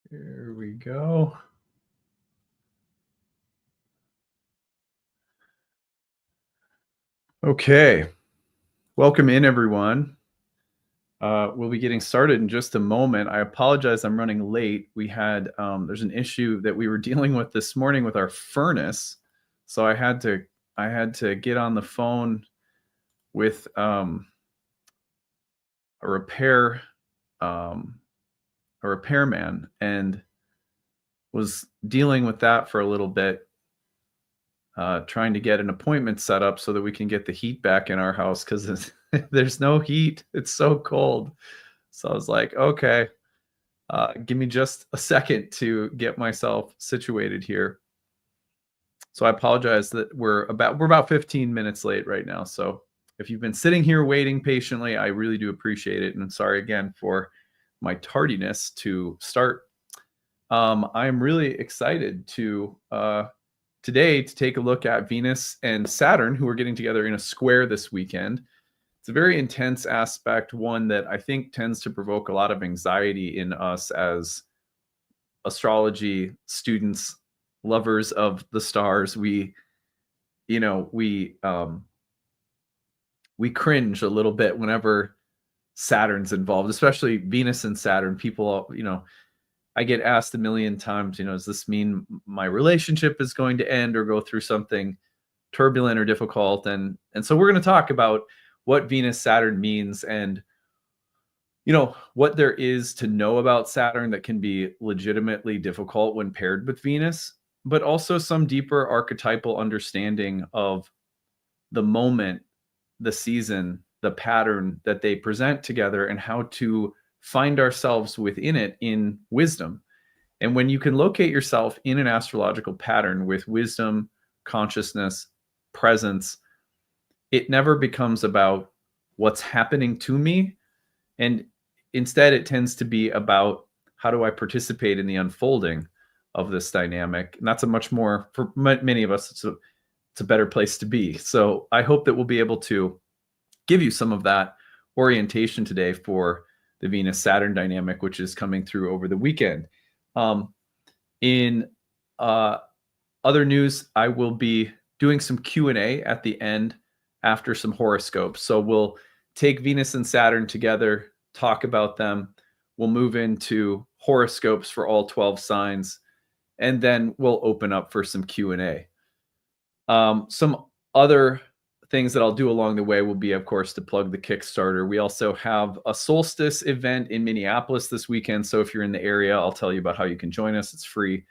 Here we go. Okay. Welcome in, everyone. We'll be getting started in just a moment. I apologize, I'm running late. We had, there's an issue that we were dealing with this morning with our furnace. So I had to get on the phone with a repairman, and was dealing with that for a little bit, trying to get an appointment set up so that we can get the heat back in our house, because there's no heat. It's so cold. So I was like, okay, give me just a second to get myself situated here. So I apologize that we're about 15 minutes late right now. So if you've been sitting here waiting patiently, I really do appreciate it. And I'm sorry again for my tardiness to start. I'm really excited to today to take a look at Venus and Saturn, who are getting together in a square this weekend. It's a very intense aspect, one that I think tends to provoke a lot of anxiety in us as astrology students, lovers of the stars. We cringe a little bit whenever Saturn's involved, especially Venus and Saturn. People, I get asked a million times, does this mean my relationship is going to end or go through something turbulent or difficult? And so we're going to talk about what Venus Saturn means, and what there is to know about Saturn that can be legitimately difficult when paired with Venus, but also some deeper archetypal understanding of the moment, the season, the pattern that they present together, and how to find ourselves within it in wisdom. And when you can locate yourself in an astrological pattern with wisdom, consciousness, presence, it never becomes about what's happening to me. And instead, it tends to be about how do I participate in the unfolding of this dynamic. And that's a much more, for many of us, it's a better place to be. So I hope that we'll be able to give you some of that orientation today for the Venus-Saturn dynamic, which is coming through over the weekend. In other news, I will be doing some Q&A at the end after some horoscopes. So we'll take Venus and Saturn together, talk about them. We'll move into horoscopes for all 12 signs, and then we'll open up for some Q&A. Some other things that I'll do along the way will be, of course, to plug the Kickstarter. We also have a solstice event in Minneapolis this weekend. So if you're in the area, I'll tell you about how you can join us. It's free.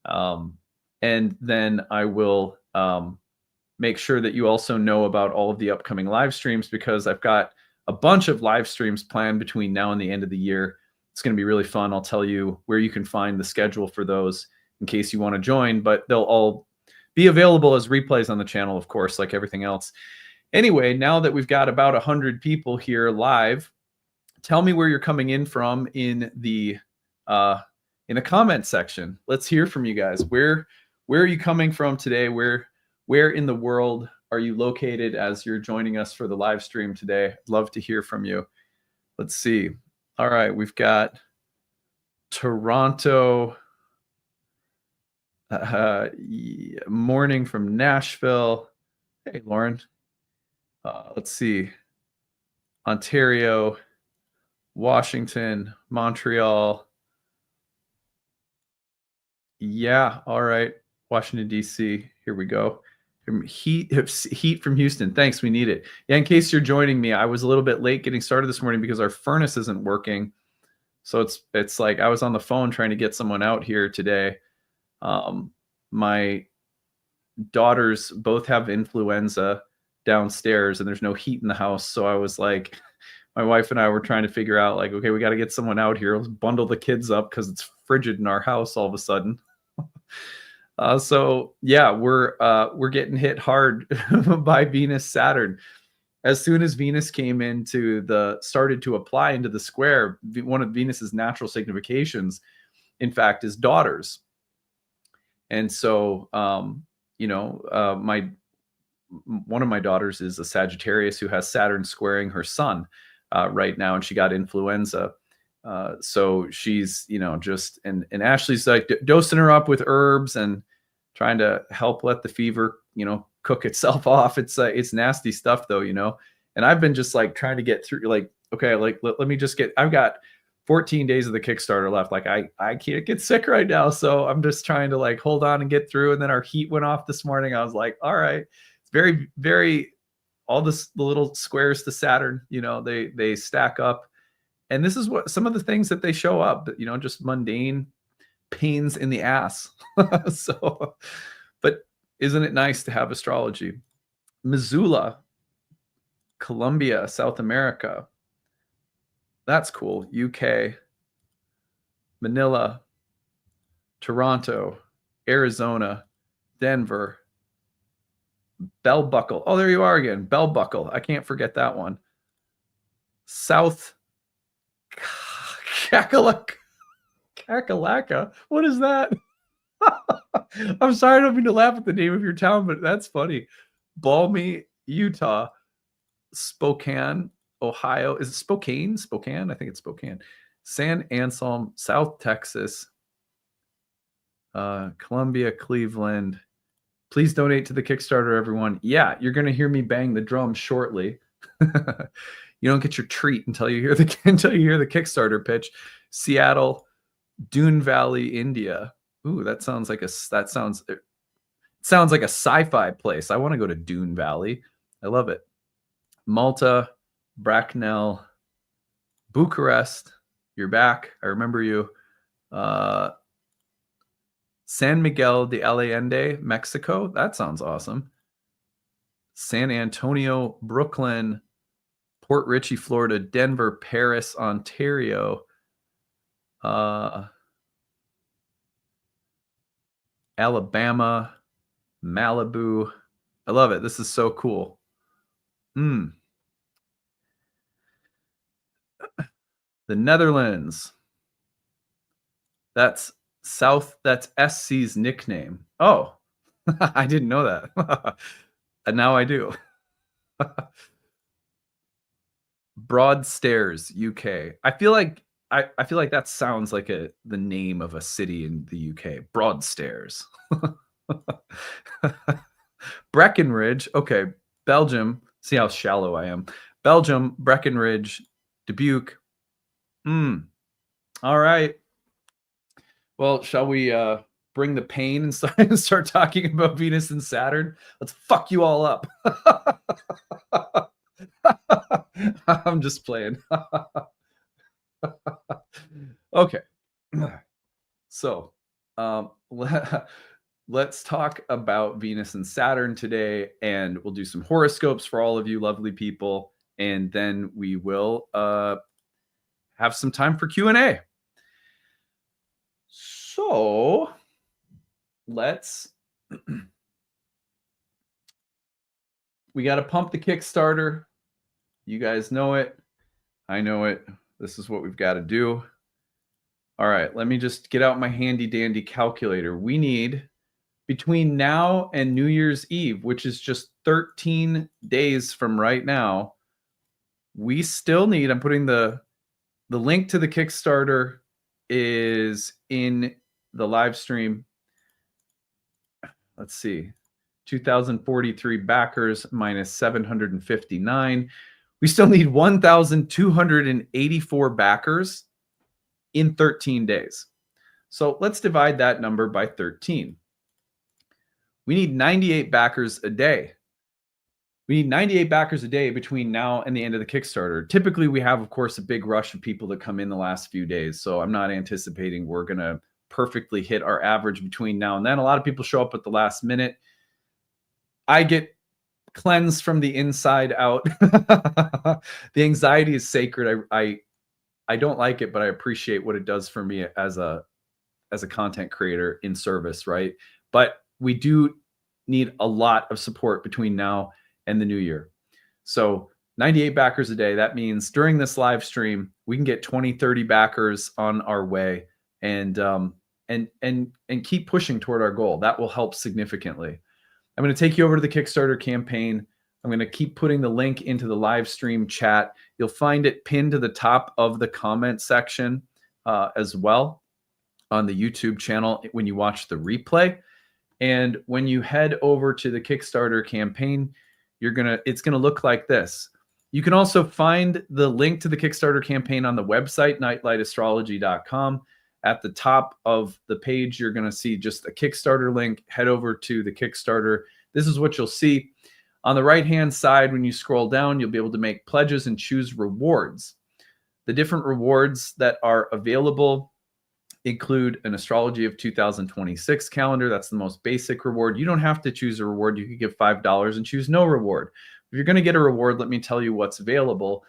And then I will make sure that you also know about all of the upcoming live streams, because I've got a bunch of live streams planned between now and the end of the year. It's going to be really fun. I'll tell you where you can find the schedule for those in case you want to join, but they'll all be available as replays on the channel, of course, like everything else. Anyway, now that we've got about 100 people here live, tell me where you're coming in from in the comment section. Let's hear from you guys. Where are you coming from today? Where in the world are you located as you're joining us for the live stream today? I'd love to hear from you. Let's see. All right, we've got Toronto. Morning from Nashville. Hey, Lauren. Let's see. Ontario, Washington, Montreal. Yeah, all right. Washington, D.C. Here we go. Heat from Houston. Thanks, we need it. Yeah, in case you're joining me, I was a little bit late getting started this morning because our furnace isn't working. So it's like I was on the phone trying to get someone out here today. My daughters both have influenza downstairs, and there's no heat in the house. So I was like, my wife and I were trying to figure out, like, okay, we got to get someone out here. Let's bundle the kids up because it's frigid in our house all of a sudden. So yeah, we're getting hit hard by Venus Saturn. As soon as Venus came started to apply into the square, one of Venus's natural significations, in fact, is daughters. And so, one of my daughters is a Sagittarius who has Saturn squaring her sun right now, and she got influenza. So she's, just, and Ashley's like dosing her up with herbs and trying to help let the fever, cook itself off. It's nasty stuff though, and I've been just like trying to get through, like, okay, like, let me just I've got 14 days of the Kickstarter left. Like I can't get sick right now. So I'm just trying to like hold on and get through. And then our heat went off this morning. I was like, all right, it's very, very, all the little squares to Saturn, they stack up. And this is what some of the things that they show up, just mundane pains in the ass. So, but isn't it nice to have astrology? Missoula, Colombia, South America. That's cool. UK, Manila, Toronto, Arizona, Denver, Bell Buckle. Oh, there you are again. Bell Buckle. I can't forget that one. South Kakalaka. What is that? I'm sorry, I don't mean to laugh at the name of your town, but that's funny. Balmy, Utah. Spokane, Ohio. Is it Spokane? Spokane? I think it's Spokane. San Anselm, South Texas. Columbia, Cleveland. Please donate to the Kickstarter, everyone. Yeah, you're going to hear me bang the drum shortly. You don't get your treat until you hear the Kickstarter pitch. Seattle, Dune Valley, India. Ooh, that sounds like a sci-fi place. I want to go to Dune Valley. I love it. Malta, Bracknell, Bucharest. You're back. I remember you. San Miguel de Allende, Mexico. That sounds awesome. San Antonio, Brooklyn, Port Richey, Florida, Denver, Paris, Ontario, Alabama, Malibu. I love it. This is so cool. The Netherlands. That's SC's nickname. Oh, I didn't know that. And now I do. Broadstairs, UK. I feel like that sounds like the name of a city in the UK. Broadstairs. Breckenridge. Okay. Belgium. See how shallow I am. Belgium, Breckenridge, Dubuque. All right. Well, shall we bring the pain and start talking about Venus and Saturn? Let's fuck you all up. I'm just playing. Okay. So let's talk about Venus and Saturn today, and we'll do some horoscopes for all of you lovely people, and then we will have some time for Q&A. So let's we got to pump the Kickstarter. You guys know it. I know it. This is what we've got to do. All right, let me just get out my handy dandy calculator. We need, between now and New Year's Eve, which is just 13 days from right now, we still need, I'm putting the link to the Kickstarter is in the live stream. Let's see. 2,043 backers minus 759. We still need 1,284 backers in 13 days. So let's divide that number by 13. We need 98 backers a day. We need 98 backers a day between now and the end of the Kickstarter. Typically, we have, of course, a big rush of people that come in the last few days. So I'm not anticipating we're going to perfectly hit our average between now and then. A lot of people show up at the last minute. I get cleansed from the inside out. The anxiety is sacred. I don't like it, but I appreciate what it does for me as a content creator in service, right? But we do need a lot of support between now and the new year. So 98 backers a day. That means during this live stream, we can get 20, 30 backers on our way and keep pushing toward our goal. That will help significantly. I'm going to take you over to the Kickstarter campaign. I'm going to keep putting the link into the live stream chat. You'll find it pinned to the top of the comment section as well on the YouTube channel when you watch the replay. And when you head over to the Kickstarter campaign, it's gonna look like this. You can also find the link to the Kickstarter campaign on the website, nightlightastrology.com. At the top of the page, you're gonna see just a Kickstarter link. Head over to the Kickstarter. This is what you'll see. On the right-hand side, when you scroll down, you'll be able to make pledges and choose rewards. The different rewards that are available include an Astrology of 2026 calendar. That's the most basic reward. You don't have to choose a reward. You could give $5 and choose no reward. If you're going to get a reward, let me tell you what's available.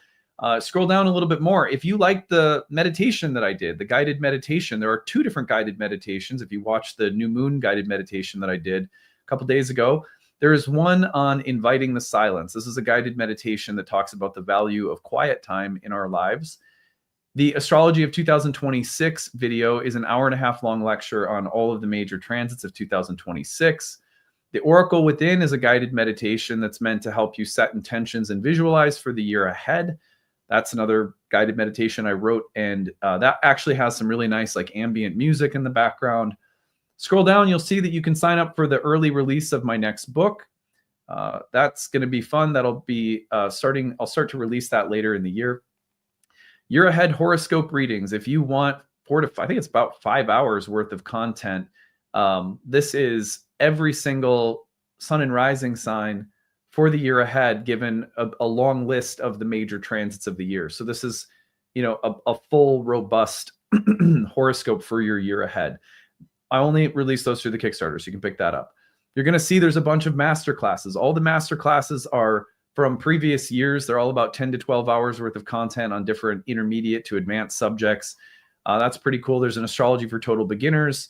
Scroll down a little bit more. If you like the meditation that I did, the guided meditation, there are 2 different guided meditations. If you watch the new moon guided meditation that I did a couple days ago, there is one on inviting the silence. This is a guided meditation that talks about the value of quiet time in our lives. The Astrology of 2026 video is an hour-and-a-half long lecture on all of the major transits of 2026. The Oracle Within is a guided meditation that's meant to help you set intentions and visualize for the year ahead. That's another guided meditation I wrote, and that actually has some really nice like ambient music in the background. Scroll down, you'll see that you can sign up for the early release of my next book. That's going to be fun. That'll be I'll start to release that later in the year. Year ahead horoscope readings. If you want I think it's about 5 hours worth of content. This is every single sun and rising sign for the year ahead, given a long list of the major transits of the year. So this is, a full, robust horoscope for your year ahead. I only release those through the Kickstarter, so you can pick that up. You're going to see there's a bunch of master classes. All the master classes are from previous years. They're all about 10 to 12 hours worth of content on different intermediate to advanced subjects. That's pretty cool. There's an Astrology for Total Beginners.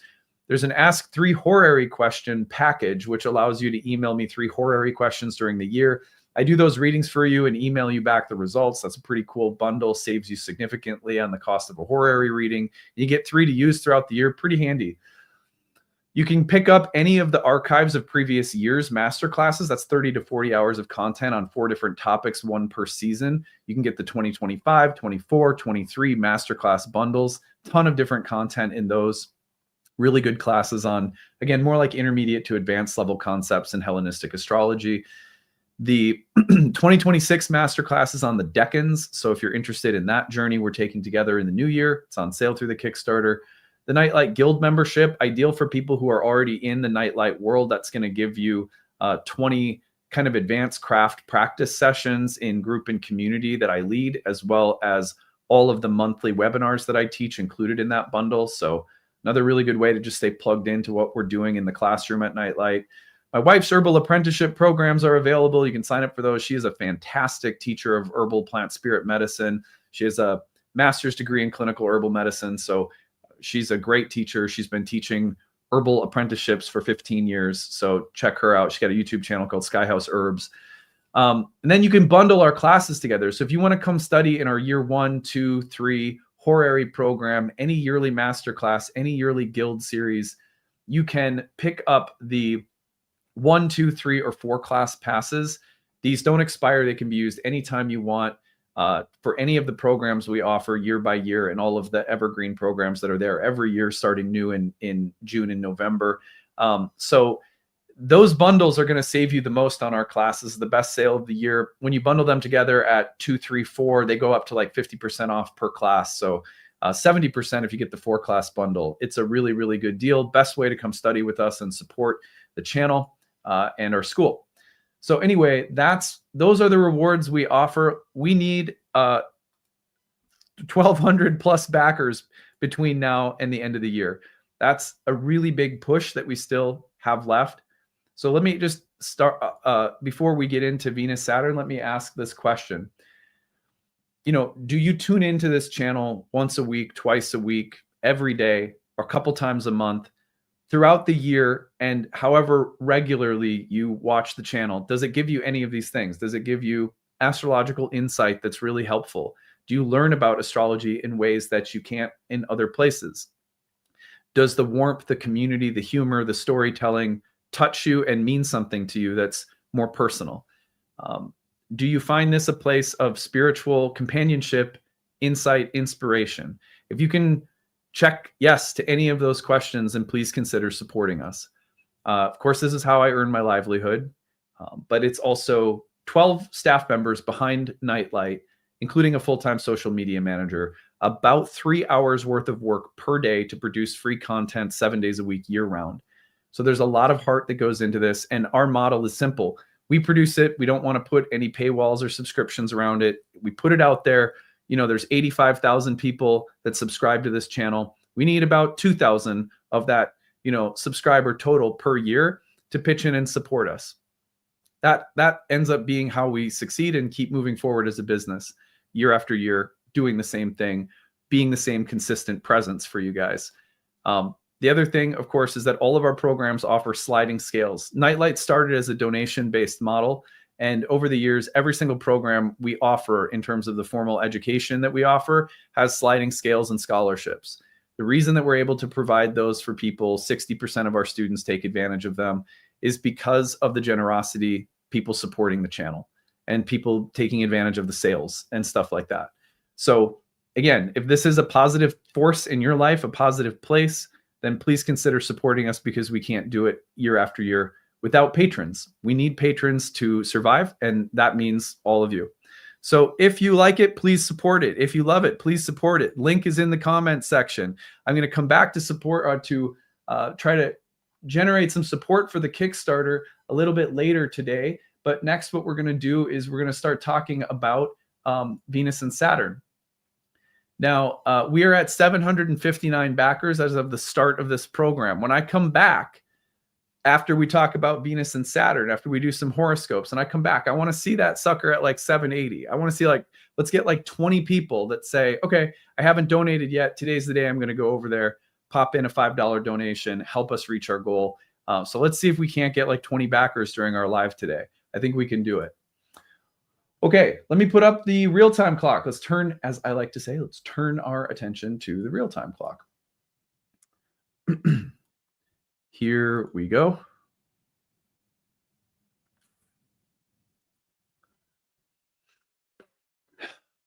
There's an Ask 3 Horary question package, which allows you to email me 3 horary questions during the year. I do those readings for you and email you back the results. That's a pretty cool bundle. Saves you significantly on the cost of a horary reading. You get 3 to use throughout the year. Pretty handy. You can pick up any of the archives of previous years' masterclasses. That's 30 to 40 hours of content on 4 different topics, 1 per season. You can get the 2025, 24, 23 masterclass bundles. Ton of different content in those. Really good classes on, again, more like intermediate to advanced level concepts in Hellenistic astrology. The 2026 masterclass is on the decans. So if you're interested in that journey we're taking together in the new year, it's on sale through the Kickstarter. The Nightlight Guild membership, ideal for people who are already in the Nightlight world. That's going to give you 20 kind of advanced craft practice sessions in group and community that I lead, as well as all of the monthly webinars that I teach included in that bundle. So another really good way to just stay plugged into what we're doing in the classroom at Nightlight. My wife's herbal apprenticeship programs are available. You can sign up for those. She is a fantastic teacher of herbal plant spirit medicine. She has a master's degree in clinical herbal medicine. So she's a great teacher. She's been teaching herbal apprenticeships for 15 years. So check her out. She's got a YouTube channel called Skyhouse Herbs. And then you can bundle our classes together. So if you want to come study in our year 1, 2, 3 horary program, any yearly masterclass, any yearly guild series, you can pick up the 1, 2, 3, or 4 class passes. These don't expire. They can be used anytime you want. For any of the programs we offer year by year, and all of the evergreen programs that are there every year, starting new in June and November. So those bundles are going to save you the most on our classes. The best sale of the year. When you bundle them together at 2, 3, 4, they go up to like 50% off per class. So 70% if you get the 4 class bundle. It's a really, really good deal. Best way to come study with us and support the channel and our school. So anyway, those are the rewards we offer. We need 1,200 plus backers between now and the end of the year. That's a really big push that we still have left. So let me just start, before we get into Venus-Saturn, let me ask this question. Do you tune into this channel once a week, twice a week, every day, or a couple times a month? Throughout the year, and however regularly you watch the channel, does it give you any of these things? Does it give you astrological insight that's really helpful? Do you learn about astrology in ways that you can't in other places? Does the warmth, the community, the humor, the storytelling touch you and mean something to you that's more personal? Do you find this a place of spiritual companionship, insight, inspiration? If you can check yes to any of those questions, then please consider supporting us. Of course, this is how I earn my livelihood, but it's also 12 staff members behind Nightlight, including a full-time social media manager, about 3 hours worth of work per day to produce free content 7 days a week, year round. So there's a lot of heart that goes into this, and our model is simple. We produce it. We don't want to put any paywalls or subscriptions around it. We put it out there. You know, there's 85,000 people that subscribe to this channel. We need about 2,000 of that, you know, subscriber total per year to pitch in and support us. That ends up being how we succeed and keep moving forward as a business year after year, doing the same thing, being the same consistent presence for you guys. The other thing, of course, is that all of our programs offer sliding scales. Nightlight started as a donation-based model, and over the years, every single program we offer in terms of the formal education that we offer has sliding scales and scholarships. The reason that we're able to provide those for people, 60% of our students take advantage of them, is because of the generosity, people supporting the channel, and people taking advantage of the sales and stuff like that. So again, if this is a positive force in your life, a positive place, then please consider supporting us, because we can't do it year after year without patrons. We need patrons to survive, and that means all of you. So if you like it, please support it. If you love it, please support it. Link is in the comment section. I'm going to come back to support try to generate some support for the Kickstarter a little bit later today. But next, what we're going to do is we're going to start talking about Venus and Saturn. Now, we are at 759 backers as of the start of this program. When I come back, after we talk about Venus and Saturn, after we do some horoscopes, and I come back, I want to see that sucker at like 780. I want to see, like, let's get like 20 people that say, okay, I haven't donated yet. Today's the day I'm going to go over there, pop in a $5 donation, help us reach our goal. So let's see if we can't get like 20 backers during our live today. I think we can do it. Okay, let me put up the real-time clock. Let's turn, as I like to say, let's turn our attention to the real-time clock. Here we go.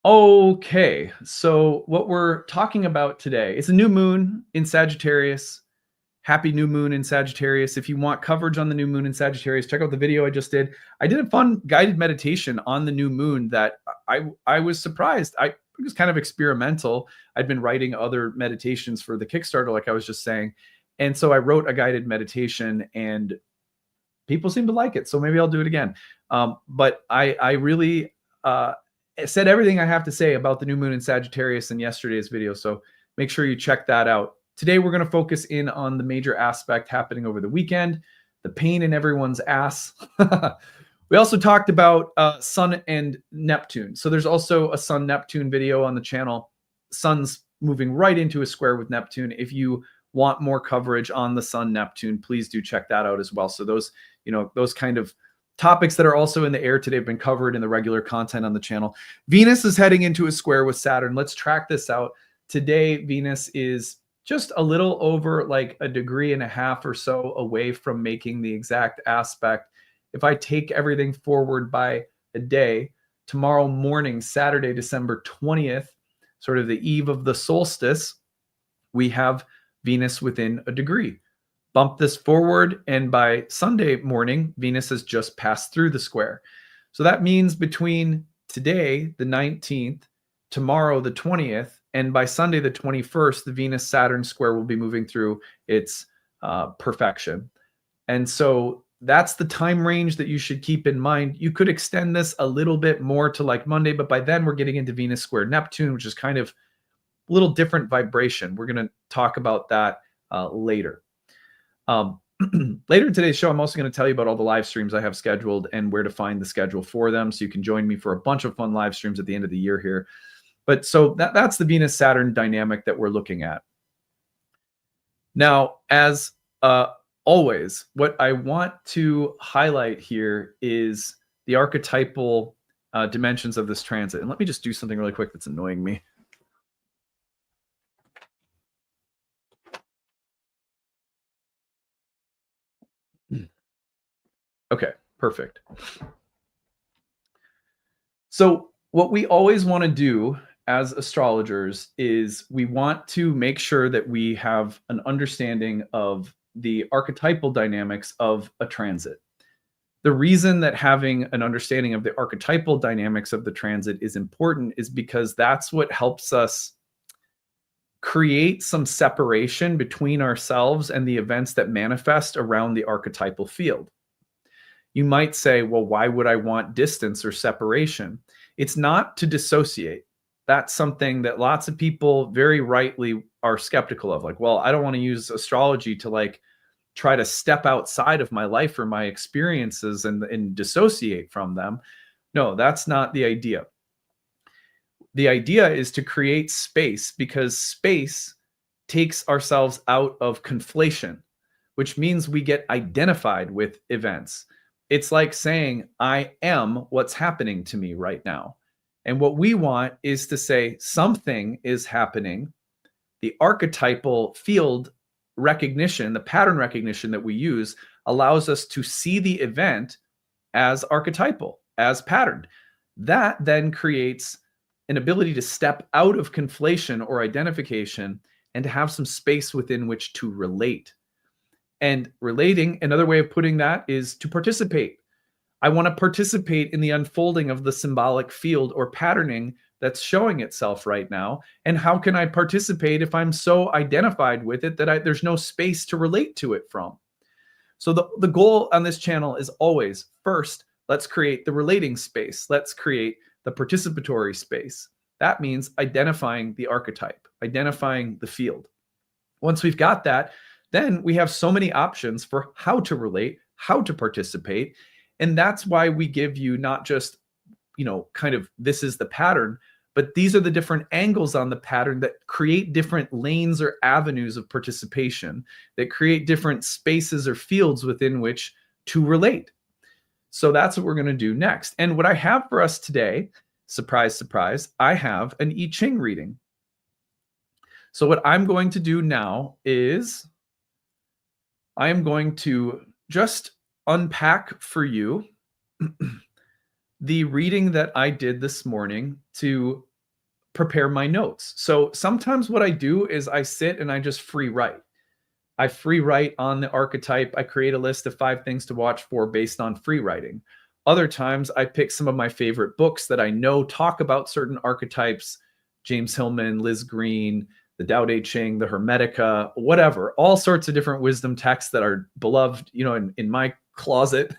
Okay, so what we're talking about today is a new moon in Sagittarius. Happy new moon in Sagittarius. If you want coverage on the new moon in Sagittarius, check out the video I just did. I did a fun guided meditation on the new moon that I was surprised. It was kind of experimental. I'd been writing other meditations for the Kickstarter, like I was just saying. And so I wrote a guided meditation, and people seem to like it. So maybe I'll do it again. But I really said everything I have to say about the new moon in Sagittarius in yesterday's video. So make sure you check that out. Today, we're going to focus in on the major aspect happening over the weekend, the pain in everyone's ass. We also talked about Sun and Neptune. So there's also a Sun-Neptune video on the channel. Sun's moving right into a square with Neptune. If you want more coverage on the Sun-Neptune, please do check that out as well. So those, those kind of topics that are also in the air today have been covered in the regular content on the channel. Venus is heading into a square with Saturn. Let's track this out. Today, Venus is just a little over like 1.5 degrees or so away from making the exact aspect. If I take everything forward by a day, tomorrow morning, Saturday, December 20th, sort of the eve of the solstice, we have Venus within 1 degree. Bump this forward, and by Sunday morning, Venus has just passed through the square. So that means between today, the 19th, tomorrow, the 20th, and by Sunday, the 21st, the Venus-Saturn square will be moving through its perfection. And so that's the time range that you should keep in mind. You could extend this a little bit more to like Monday, but by then we're getting into Venus square Neptune, which is kind of a little different vibration. We're going to talk about that later. Later in today's show, I'm also going to tell you about all the live streams I have scheduled and where to find the schedule for them. So you can join me for a bunch of fun live streams at the end of the year here. But so that's the Venus-Saturn dynamic that we're looking at. Now, as always, what I want to highlight here is the archetypal dimensions of this transit. And let me just do something really quick that's annoying me. Okay, perfect. So what we always want to do as astrologers is we want to make sure that we have an understanding of the archetypal dynamics of a transit. The reason that having an understanding of the archetypal dynamics of the transit is important is because that's what helps us create some separation between ourselves and the events that manifest around the archetypal field. You might say, well, why would I want distance or separation? It's not to dissociate. That's something that lots of people very rightly are skeptical of. Like, well, I don't want to use astrology to like try to step outside of my life or my experiences and dissociate from them. No, that's not the idea. The idea is to create space, because space takes ourselves out of conflation, which means we get identified with events. It's like saying, I am what's happening to me right now. And what we want is to say something is happening. The archetypal field recognition, the pattern recognition that we use, allows us to see the event as archetypal, as patterned. That then creates an ability to step out of conflation or identification and to have some space within which to relate. And relating, another way of putting that is to participate. I want to participate in the unfolding of the symbolic field or patterning that's showing itself right now. And how can I participate if I'm so identified with it that there's no space to relate to it from? So the goal on this channel is always, first, let's create the relating space. Let's create the participatory space. That means identifying the archetype, identifying the field. Once we've got that, then we have so many options for how to relate, how to participate. And that's why we give you not just, kind of this is the pattern, but these are the different angles on the pattern that create different lanes or avenues of participation, that create different spaces or fields within which to relate. So that's what we're going to do next. And what I have for us today, surprise, surprise, I have an I Ching reading. So what I'm going to do now is I am going to just unpack for you the reading that I did this morning to prepare my notes. So sometimes what I do is I sit and I just free write. I free write on the archetype. I create a list of 5 things to watch for based on free writing. Other times I pick some of my favorite books that I know talk about certain archetypes, James Hillman, Liz Green, the Tao Te Ching, the Hermetica, whatever, all sorts of different wisdom texts that are beloved, in my closet.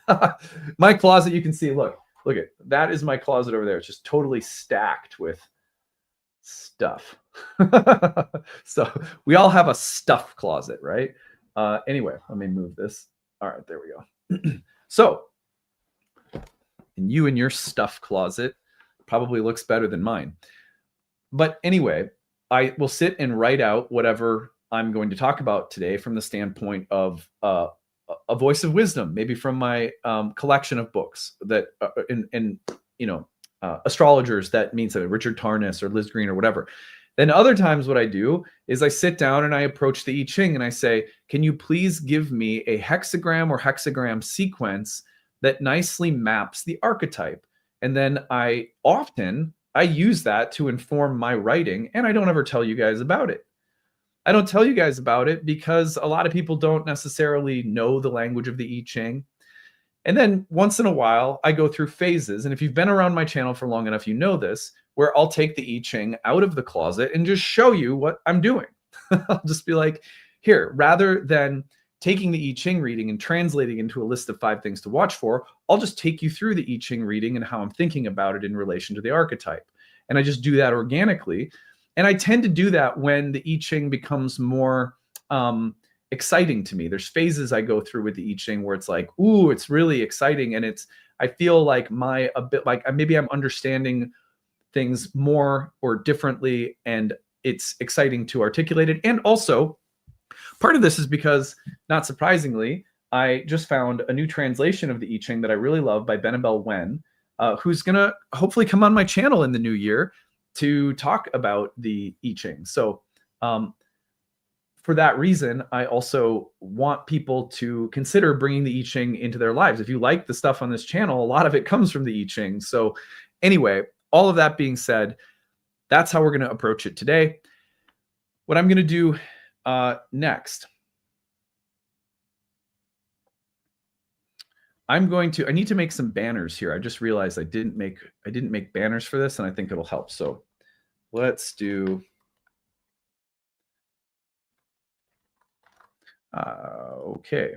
My closet, you can see, look at that is my closet over there. It's just totally stacked with stuff. So we all have a stuff closet, right? Anyway, let me move this. All right, there we go. So, and you and your stuff closet probably looks better than mine. But anyway, I will sit and write out whatever I'm going to talk about today from the standpoint of a voice of wisdom, maybe from my collection of books that, astrologers that means something, Richard Tarnas or Liz Green or whatever. Then other times what I do is I sit down and I approach the I Ching and I say, can you please give me a hexagram or hexagram sequence that nicely maps the archetype? And then I use that to inform my writing, and I don't ever tell you guys about it. I don't tell you guys about it because a lot of people don't necessarily know the language of the I Ching. And then once in a while, I go through phases. And if you've been around my channel for long enough, you know this, where I'll take the I Ching out of the closet and just show you what I'm doing. I'll just be like, here, rather than taking the I Ching reading and translating into a list of 5 things to watch for, I'll just take you through the I Ching reading and how I'm thinking about it in relation to the archetype. And I just do that organically. And I tend to do that when the I Ching becomes more exciting to me. There's phases I go through with the I Ching where it's like, ooh, it's really exciting. And I feel like maybe I'm understanding things more or differently, and it's exciting to articulate it. And also, part of this is because, not surprisingly, I just found a new translation of the I Ching that I really love by Benabel Wen, who's going to hopefully come on my channel in the new year to talk about the I Ching. So for that reason, I also want people to consider bringing the I Ching into their lives. If you like the stuff on this channel, a lot of it comes from the I Ching. So Anyway, all of that being said, that's how we're going to approach it today. What I'm going to do next, I need to make some banners here. I just realized I didn't make banners for this, and I think it'll help. So let's do, okay.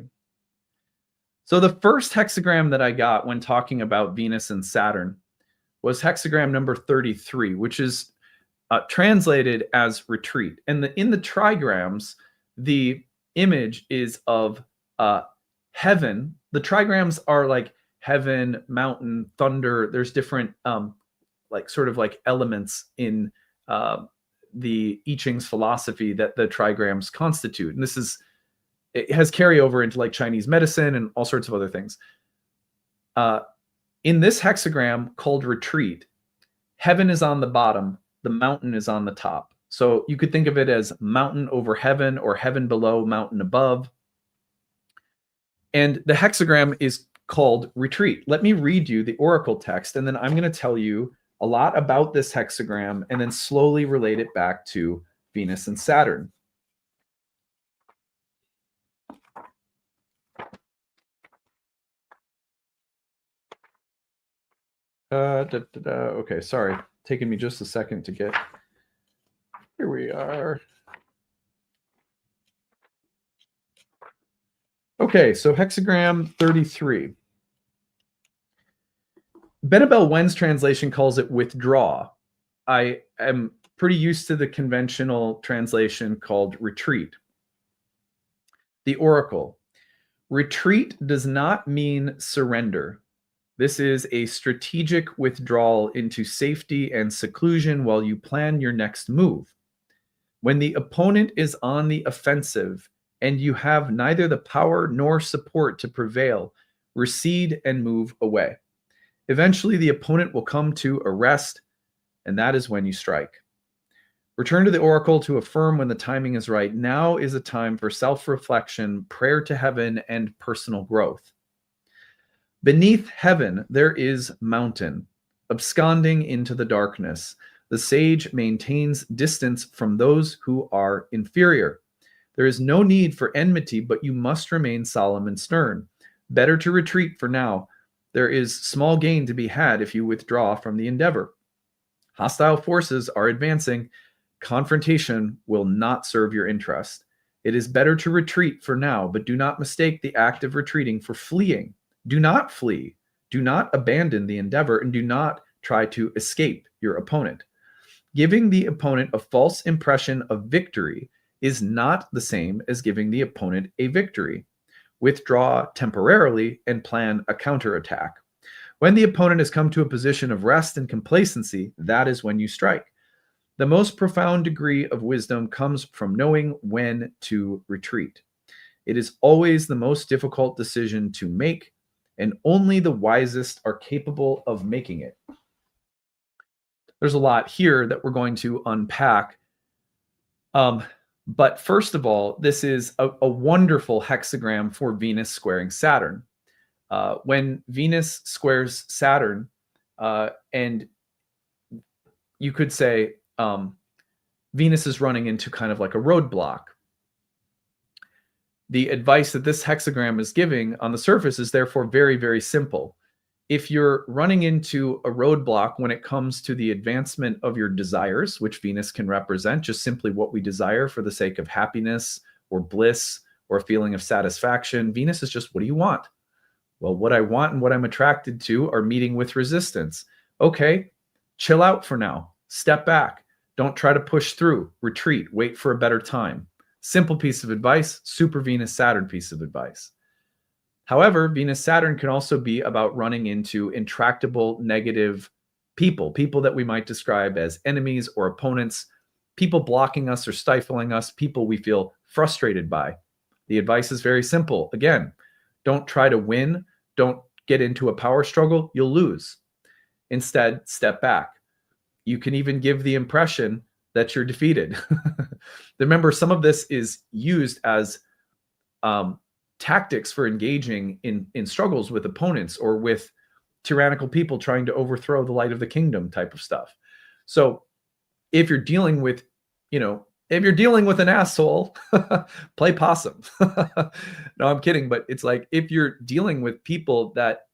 So the first hexagram that I got when talking about Venus and Saturn was hexagram number 33, which is translated as retreat. And in the trigrams, the image is of heaven. The trigrams are like heaven, mountain, thunder. There's different sort of like elements in the I Ching's philosophy that the trigrams constitute. And it has carryover into like Chinese medicine and all sorts of other things. In this hexagram called retreat, heaven is on the bottom, the mountain is on the top. So you could think of it as mountain over heaven, or heaven below, mountain above. And the hexagram is called retreat. Let me read you the oracle text, and then I'm going to tell you a lot about this hexagram and then slowly relate it back to Venus and Saturn. Okay, sorry. Taking me just a second to get. Here we are. Okay, so hexagram 33. Benabel Wen's translation calls it withdraw. I am pretty used to the conventional translation called retreat. The oracle. Retreat does not mean surrender. This is a strategic withdrawal into safety and seclusion while you plan your next move. When the opponent is on the offensive and you have neither the power nor support to prevail, recede and move away. Eventually, the opponent will come to a rest, and that is when you strike. Return to the oracle to affirm when the timing is right. Now is a time for self-reflection, prayer to heaven, and personal growth. Beneath heaven, there is mountain, absconding into the darkness. The sage maintains distance from those who are inferior. There is no need for enmity, but you must remain solemn and stern. Better to retreat for now. There is small gain to be had if you withdraw from the endeavor. Hostile forces are advancing. Confrontation will not serve your interest. It is better to retreat for now, but do not mistake the act of retreating for fleeing. Do not flee. Do not abandon the endeavor, and do not try to escape your opponent. Giving the opponent a false impression of victory is not the same as giving the opponent a victory. Withdraw temporarily and plan a counterattack. When the opponent has come to a position of rest and complacency, that is when you strike. The most profound degree of wisdom comes from knowing when to retreat. It is always the most difficult decision to make, and only the wisest are capable of making it. There's a lot here that we're going to unpack. But first of all, this is a wonderful hexagram for Venus squaring Saturn. When Venus squares Saturn, and you could say Venus is running into kind of like a roadblock. The advice that this hexagram is giving on the surface is therefore very, very simple. If you're running into a roadblock when it comes to the advancement of your desires, which Venus can represent, just simply what we desire for the sake of happiness or bliss or a feeling of satisfaction, Venus is just, what do you want? Well, what I want and what I'm attracted to are meeting with resistance. Okay, chill out for now. Step back. Don't try to push through. Retreat. Wait for a better time. Simple piece of advice, super Venus-Saturn piece of advice. However, Venus-Saturn can also be about running into intractable, negative people that we might describe as enemies or opponents, people blocking us or stifling us, people we feel frustrated by. The advice is very simple. Again, don't try to win. Don't get into a power struggle. You'll lose. Instead, step back. You can even give the impression that you're defeated. Remember, some of this is used as tactics for engaging in struggles with opponents or with tyrannical people trying to overthrow the light of the kingdom type of stuff. So if you're dealing with, if you're dealing with an asshole, play possum. No, I'm kidding. But it's like, if you're dealing with people that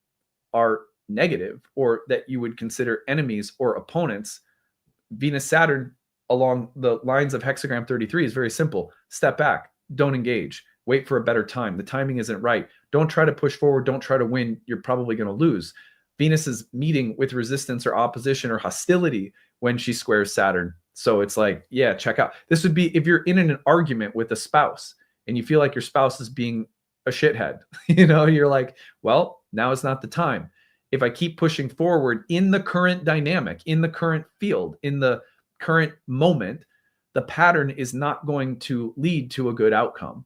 are negative or that you would consider enemies or opponents, Venus-Saturn along the lines of hexagram 33 is very simple. Step back, don't engage, wait for a better time. The timing isn't right. Don't try to push forward. Don't try to win. You're probably going to lose. Venus is meeting with resistance or opposition or hostility when she squares Saturn. So it's like, yeah, check out. This would be if you're in an argument with a spouse and you feel like your spouse is being a shithead. You're like, well, now is not the time. If I keep pushing forward in the current dynamic, in the current field, in the current moment, the pattern is not going to lead to a good outcome.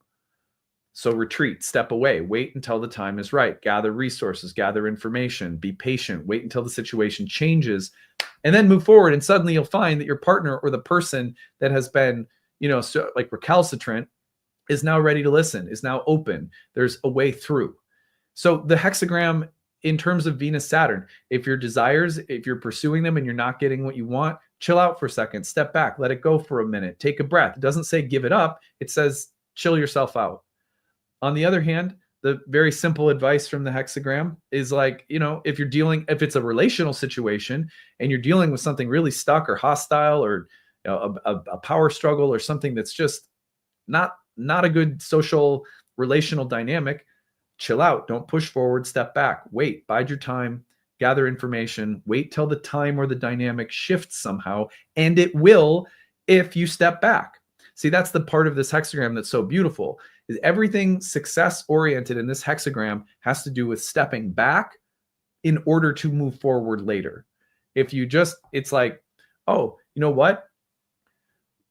So retreat, step away, wait until the time is right, gather resources, gather information, be patient, wait until the situation changes, and then move forward. And suddenly you'll find that your partner or the person that has been, so like recalcitrant is now ready to listen, is now open. There's a way through. So the hexagram in terms of Venus-Saturn, if your desires, if you're pursuing them and you're not getting what you want, chill out for a second, step back, let it go for a minute, take a breath. It doesn't say give it up. It says chill yourself out. On the other hand, the very simple advice from the hexagram is like, if it's a relational situation and you're dealing with something really stuck or hostile or a power struggle or something that's just not a good social relational dynamic, chill out, don't push forward, step back, wait, bide your time, gather information, wait till the time or the dynamic shifts somehow, and it will if you step back. See, that's the part of this hexagram that's so beautiful, is everything success-oriented in this hexagram has to do with stepping back in order to move forward later. If you just, it's like, oh, you know what?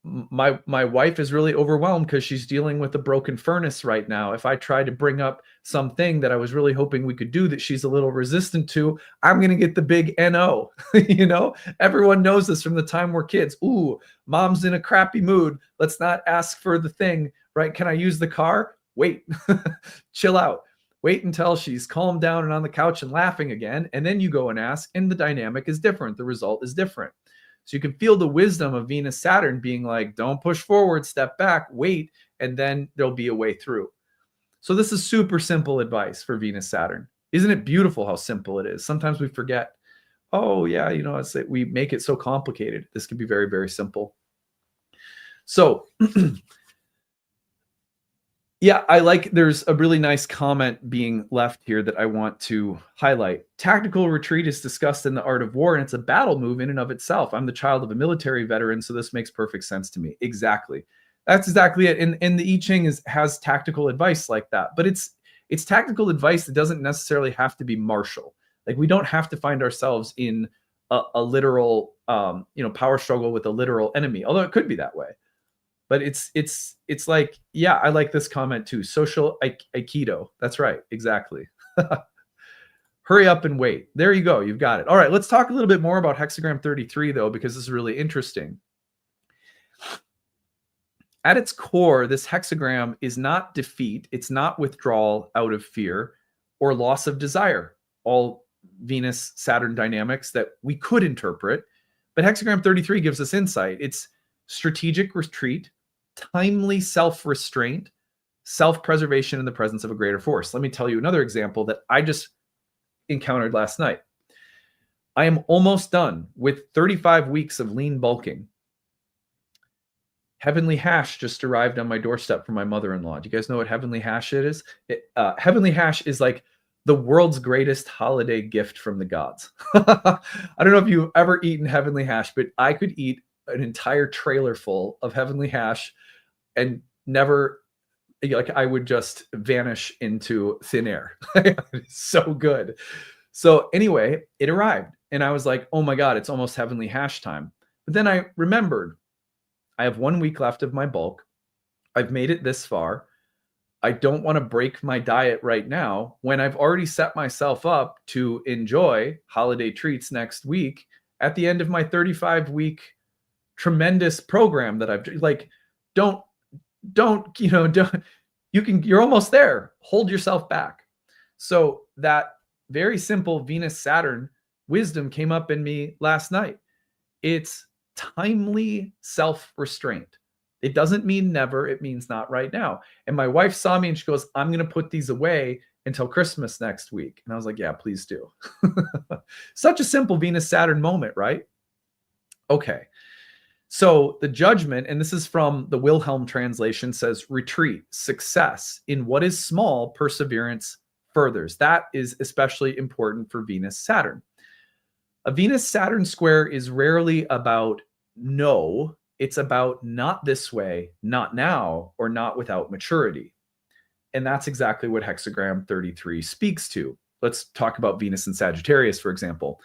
My wife is really overwhelmed because she's dealing with a broken furnace right now. If I try to bring up something that I was really hoping we could do that she's a little resistant to, I'm going to get the big NO. Everyone knows this from the time we're kids. Ooh, mom's in a crappy mood. Let's not ask for the thing, right? Can I use the car? Wait, chill out. Wait until she's calmed down and on the couch and laughing again. And then you go and ask, and the dynamic is different. The result is different. So you can feel the wisdom of Venus-Saturn being like, don't push forward, step back, wait, and then there'll be a way through. So this is super simple advice for Venus-Saturn. Isn't it beautiful how simple it is? Sometimes we forget, oh yeah, we make it so complicated. This can be very, very simple. So yeah, there's a really nice comment being left here that I want to highlight. Tactical retreat is discussed in The Art of War, and it's a battle move in and of itself. I'm the child of a military veteran, so this makes perfect sense to me. Exactly. That's exactly it. And the I Ching has tactical advice like that, but it's tactical advice that doesn't necessarily have to be martial. Like, we don't have to find ourselves in a literal, power struggle with a literal enemy, although it could be that way. But it's like, yeah, I like this comment too. Social Aikido. That's right. Exactly. Hurry up and wait. There you go. You've got it. All right. Let's talk a little bit more about hexagram 33 though, because this is really interesting. At its core, this hexagram is not defeat. It's not withdrawal out of fear or loss of desire. All Venus-Saturn dynamics that we could interpret. But hexagram 33 gives us insight. It's strategic retreat, timely self-restraint, self-preservation in the presence of a greater force. Let me tell you another example that I just encountered last night. I am almost done with 35 weeks of lean bulking. Heavenly Hash just arrived on my doorstep from my mother-in-law. Do you guys know what Heavenly Hash is? Heavenly Hash is like the world's greatest holiday gift from the gods. I don't know if you've ever eaten Heavenly Hash, but I could eat an entire trailer full of Heavenly Hash and never, I would just vanish into thin air. It's so good. So anyway, it arrived and I was like, oh my God, it's almost Heavenly Hash time. But then I remembered I have 1 week left of my bulk. I've made it this far. I don't want to break my diet right now when I've already set myself up to enjoy holiday treats next week at the end of my 35-week tremendous program that I've like, you're almost there. Hold yourself back. So that very simple Venus-Saturn wisdom came up in me last night. It's timely self-restraint. It doesn't mean never. It means not right now. And my wife saw me and she goes, I'm going to put these away until Christmas next week. And I was like, yeah, please do. Such a simple Venus-Saturn moment, right? Okay. So the judgment, and this is from the Wilhelm translation, says retreat, success. In what is small, perseverance furthers. That is especially important for Venus-Saturn. A Venus-Saturn square is rarely about no. It's about not this way, not now, or not without maturity. And that's exactly what hexagram 33 speaks to. Let's talk about Venus and Sagittarius, for example.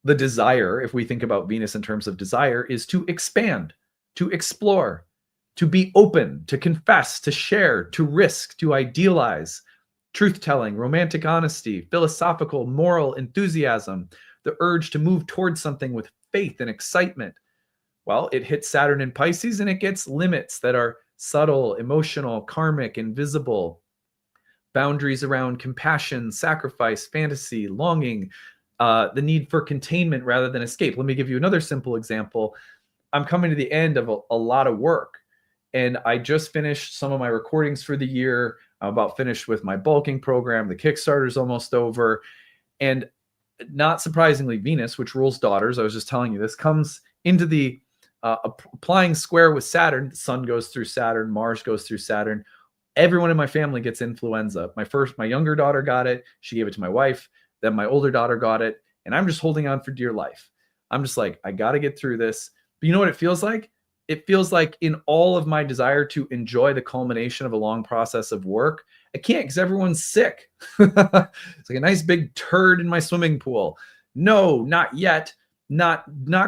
The desire, if we think about Venus in terms of desire, is to expand, to explore, to be open, to confess, to share, to risk, to idealize, truth-telling, romantic honesty, philosophical, moral enthusiasm, the urge to move towards something with faith and excitement. Well, it hits Saturn in Pisces and it gets limits that are subtle, emotional, karmic, invisible, boundaries around compassion, sacrifice, fantasy, longing, the need for containment rather than escape. Let me give you another simple example. I'm coming to the end of a lot of work, and I just finished some of my recordings for the year. I'm about finished with my bulking program. The Kickstarter is almost over. And not surprisingly, Venus, which rules daughters, I was just telling you this, comes into the applying square with Saturn. The sun goes through Saturn, Mars goes through Saturn. Everyone in my family gets influenza. My younger daughter got it. She gave it to my wife. Then my older daughter got it. And I'm just holding on for dear life. I'm just like, I got to get through this. But you know what it feels like? It feels like in all of my desire to enjoy the culmination of a long process of work, I can't because everyone's sick. It's like a nice big turd in my swimming pool. No, not yet. Not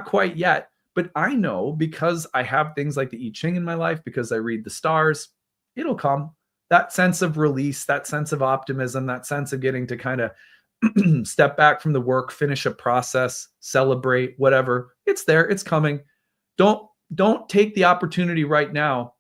quite yet. But I know because I have things like the I Ching in my life, because I read the stars, it'll come. That sense of release, that sense of optimism, that sense of getting to kind of step back from the work, finish a process, celebrate, whatever. It's there. It's coming. Don't take the opportunity right now.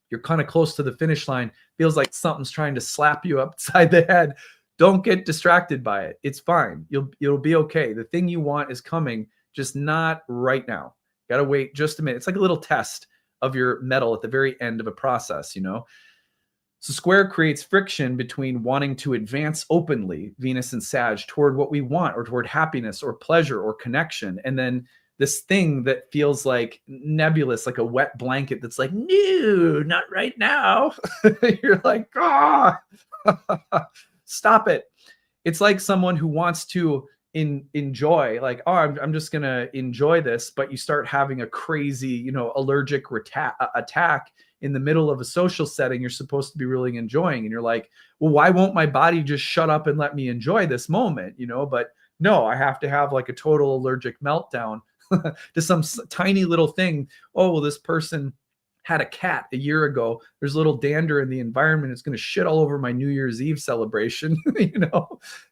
You're kind of close to the finish line. Feels like something's trying to slap you upside the head. Don't get distracted by it. It's fine. It'll be okay. The thing you want is coming, just not right now. Got to wait just a minute. It's like a little test of your mettle at the very end of a process, you know? So square creates friction between wanting to advance openly, Venus and Sag, toward what we want or toward happiness or pleasure or connection. And then this thing that feels like nebulous, like a wet blanket that's like, no, not right now. You're like, stop it. It's like someone who wants to enjoy, like, oh, I'm just going to enjoy this. But you start having a crazy, allergic attack in the middle of a social setting you're supposed to be really enjoying. And you're like, well, why won't my body just shut up and let me enjoy this moment? But no, I have to have like a total allergic meltdown to some tiny little thing. Oh, well, this person had a cat a year ago. There's a little dander in the environment. It's going to shit all over my New Year's Eve celebration.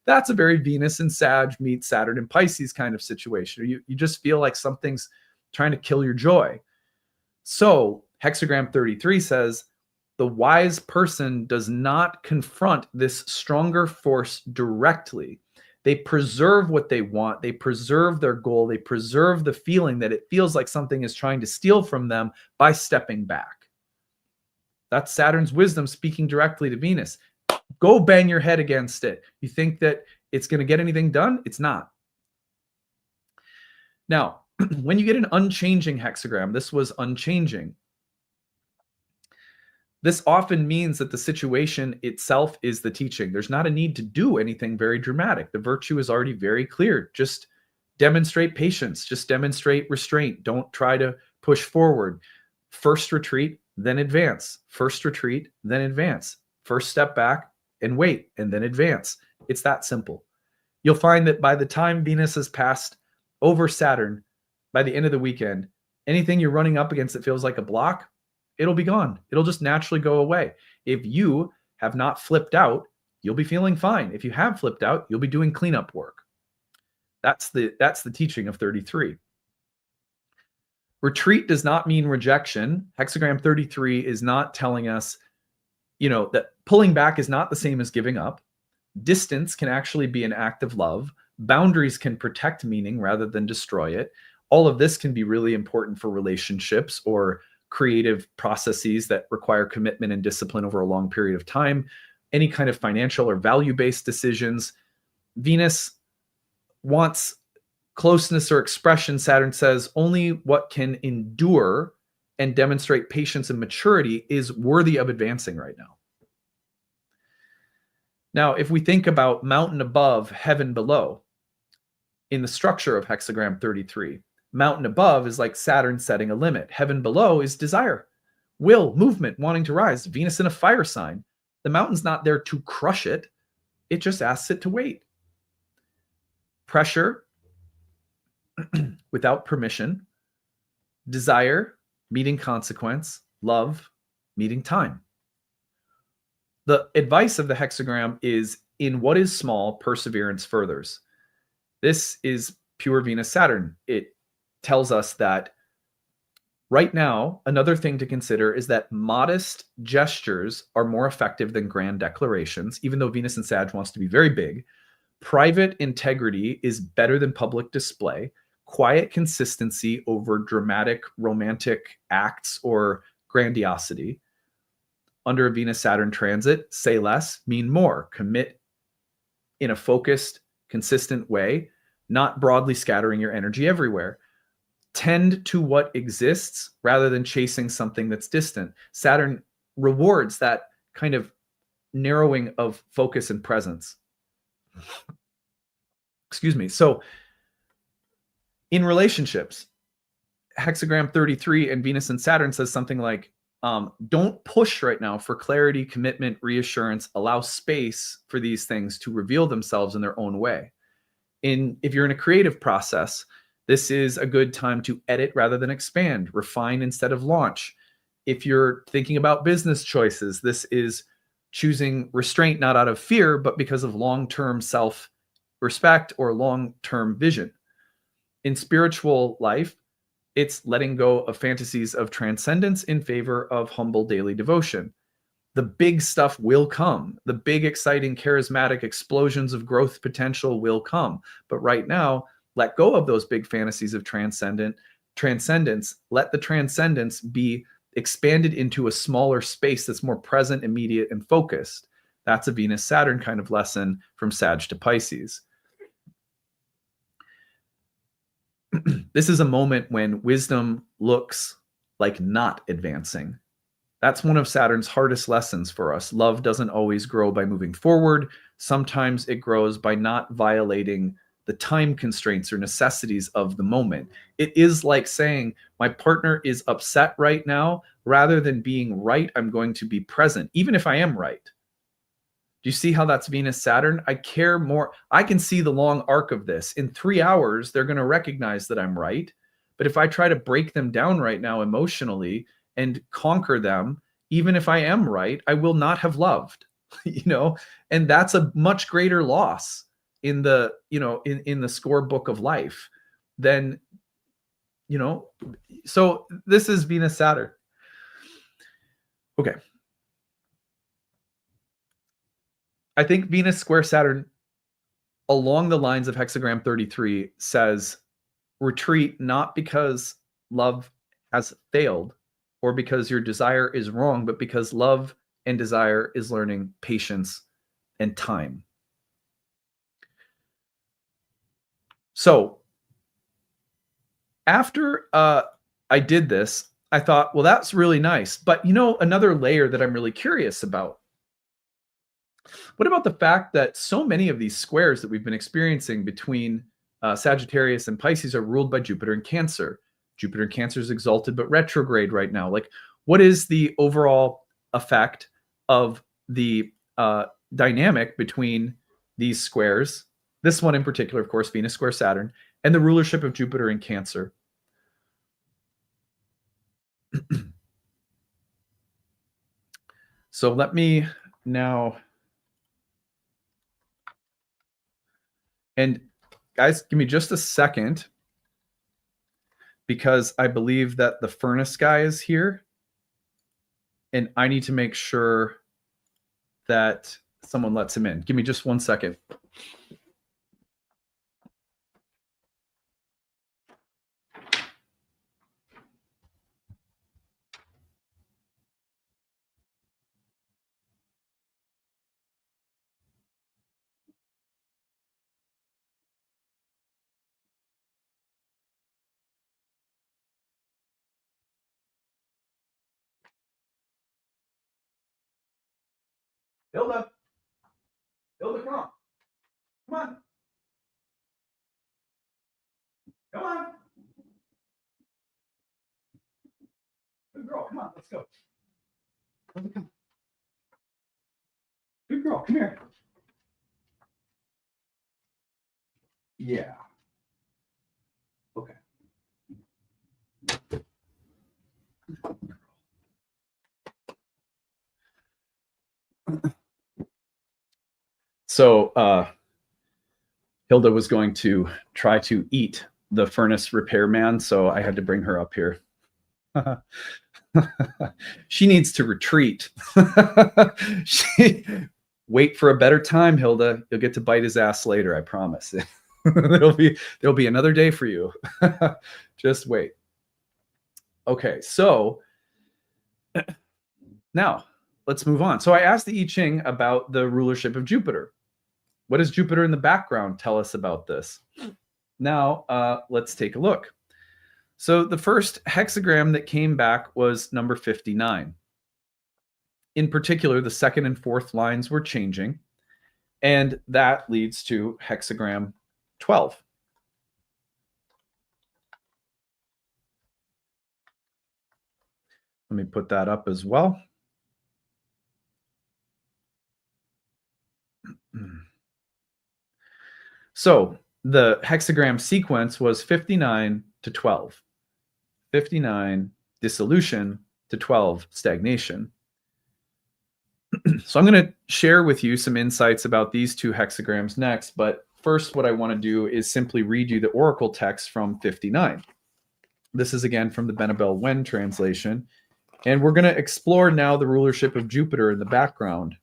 That's a very Venus and Sag meet Saturn and Pisces kind of situation. You just feel like something's trying to kill your joy. So hexagram 33 says, the wise person does not confront this stronger force directly. They preserve what they want. They preserve their goal. They preserve the feeling that it feels like something is trying to steal from them by stepping back. That's Saturn's wisdom speaking directly to Venus. Go bang your head against it. You think that it's going to get anything done? It's not. Now, when you get an unchanging hexagram, this was unchanging. This often means that the situation itself is the teaching. There's not a need to do anything very dramatic. The virtue is already very clear. Just demonstrate patience. Just demonstrate restraint. Don't try to push forward. First retreat, then advance. First retreat, then advance. First step back and wait, and then advance. It's that simple. You'll find that by the time Venus has passed over Saturn, by the end of the weekend, anything you're running up against that feels like a block, it'll be gone. It'll just naturally go away. If you have not flipped out, you'll be feeling fine. If you have flipped out, you'll be doing cleanup work. That's the teaching of 33. Retreat does not mean rejection. Hexagram 33 is not telling us, that pulling back is not the same as giving up. Distance can actually be an act of love. Boundaries can protect meaning rather than destroy it. All of this can be really important for relationships or creative processes that require commitment and discipline over a long period of time. Any kind of financial or value-based decisions. Venus wants closeness or expression. Saturn says only what can endure and demonstrate patience and maturity is worthy of advancing right now. Now, if we think about mountain above, heaven below, in the structure of hexagram 33, mountain above is like Saturn setting a limit. Heaven below is desire, will, movement, wanting to rise. Venus in a fire sign. The mountain's not there to crush it. It just asks it to wait. Pressure without permission. Desire meeting consequence. Love meeting time. The advice of the hexagram is, in what is small, perseverance furthers. This is pure Venus-Saturn. It tells us that right now, another thing to consider is that modest gestures are more effective than grand declarations, even though Venus and Sag wants to be very big. Private integrity is better than public display. Quiet consistency over dramatic romantic acts or grandiosity. Under a Venus-Saturn transit, say less, mean more. Commit in a focused, consistent way, not broadly scattering your energy everywhere. Tend to what exists rather than chasing something that's distant. Saturn rewards that kind of narrowing of focus and presence. Excuse me. So in relationships, hexagram 33 and Venus and Saturn says something like, don't push right now for clarity, commitment, reassurance. Allow space for these things to reveal themselves in their own way. If you're in a creative process, this is a good time to edit rather than expand, refine instead of launch. If you're thinking about business choices, this is choosing restraint not out of fear, but because of long-term self-respect or long-term vision. In spiritual life, it's letting go of fantasies of transcendence in favor of humble daily devotion. The big stuff will come. The big, exciting, charismatic explosions of growth potential will come. But right now, let go of those big fantasies of transcendence. Let the transcendence be expanded into a smaller space that's more present, immediate, and focused. That's a Venus-Saturn kind of lesson from Sag to Pisces. This is a moment when wisdom looks like not advancing. That's one of Saturn's hardest lessons for us. Love doesn't always grow by moving forward. Sometimes it grows by not violating the time constraints or necessities of the moment. It is like saying, my partner is upset right now. Rather than being right, I'm going to be present, even if I am right. Do you see how that's Venus-Saturn? I care more. I can see the long arc of this. In 3 hours, they're going to recognize that I'm right. But if I try to break them down right now emotionally and conquer them, even if I am right, I will not have loved, and that's a much greater loss in the, in the scorebook of life than, so this is Venus-Saturn. Okay. I think Venus square Saturn along the lines of hexagram 33 says retreat not because love has failed or because your desire is wrong, but because love and desire is learning patience and time. So after I did this, I thought, well, that's really nice. But another layer that I'm really curious about. What about the fact that so many of these squares that we've been experiencing between Sagittarius and Pisces are ruled by Jupiter and Cancer? Jupiter in Cancer is exalted but retrograde right now. Like, what is the overall effect of the dynamic between these squares? This one in particular, of course, Venus square Saturn, and the rulership of Jupiter in Cancer. So let me now... And guys, give me just a second, because I believe that the furnace guy is here. And I need to make sure that someone lets him in. Give me just 1 second. Hilda, come on. Come on. Come on. Good girl, come on, let's go. Hilda, come. Good girl, come here. Yeah. Okay. So Hilda was going to try to eat the furnace repairman, so I had to bring her up here. She needs to retreat. Wait for a better time, Hilda. You'll get to bite his ass later, I promise. there'll be another day for you. Just wait. Okay, so now let's move on. So I asked the I Ching about the rulership of Jupiter. What does Jupiter in the background tell us about this? Now, let's take a look. So the first hexagram that came back was number 59. In particular, the second and fourth lines were changing, and that leads to hexagram 12. Let me put that up as well. So the hexagram sequence was 59 to 12. 59, dissolution, to 12, stagnation. So I'm going to share with you some insights about these two hexagrams next, but first what I want to do is simply read you the oracle text from 59. This is again from the Benabel Wen translation, and we're going to explore now the rulership of Jupiter in the background.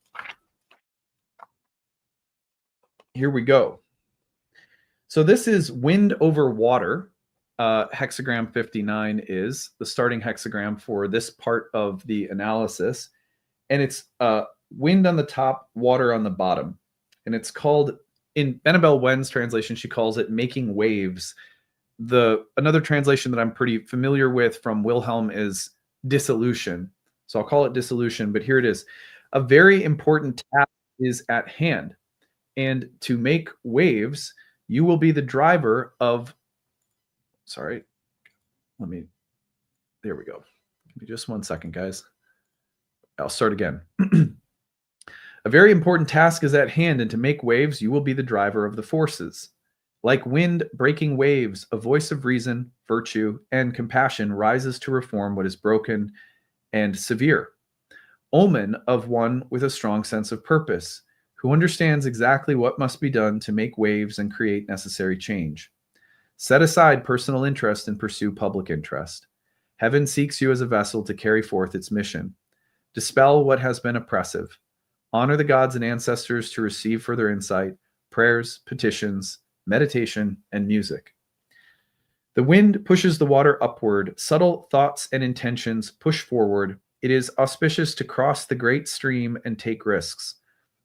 Here we go. So this is wind over water. Hexagram 59 is the starting hexagram for this part of the analysis. And it's wind on the top, water on the bottom. And it's called, in Benabel Wen's translation, she calls it making waves. Another translation that I'm pretty familiar with from Wilhelm is dissolution. So I'll call it dissolution, but here it is. A very important task is at hand. And to make waves, you will be the driver of, sorry, there we go. Give me just 1 second, guys. I'll start again. A very important task is at hand, and to make waves, you will be the driver of the forces. Like wind breaking waves, a voice of reason, virtue, and compassion rises to reform what is broken and severe. Omen of one with a strong sense of purpose, who understands exactly what must be done to make waves and create necessary change. Set aside personal interest and pursue public interest. Heaven seeks you as a vessel to carry forth its mission. Dispel what has been oppressive. Honor the gods and ancestors to receive further insight, prayers, petitions, meditation, and music. The wind pushes the water upward. Subtle thoughts and intentions push forward. It is auspicious to cross the great stream and take risks.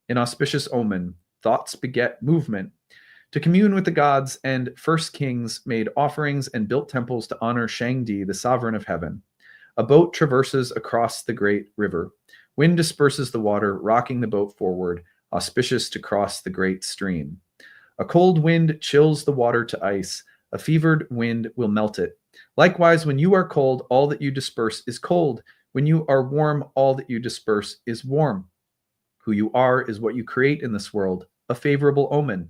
An auspicious omen. Thoughts beget movement. To commune with the gods and first kings made offerings and built temples to honor Shangdi, the sovereign of heaven. A boat traverses across the great river. Wind disperses the water, rocking the boat forward, auspicious to cross the great stream. A cold wind chills the water to ice. A fevered wind will melt it. Likewise, when you are cold, all that you disperse is cold. When you are warm, all that you disperse is warm. Who you are is what you create in this world, a favorable omen.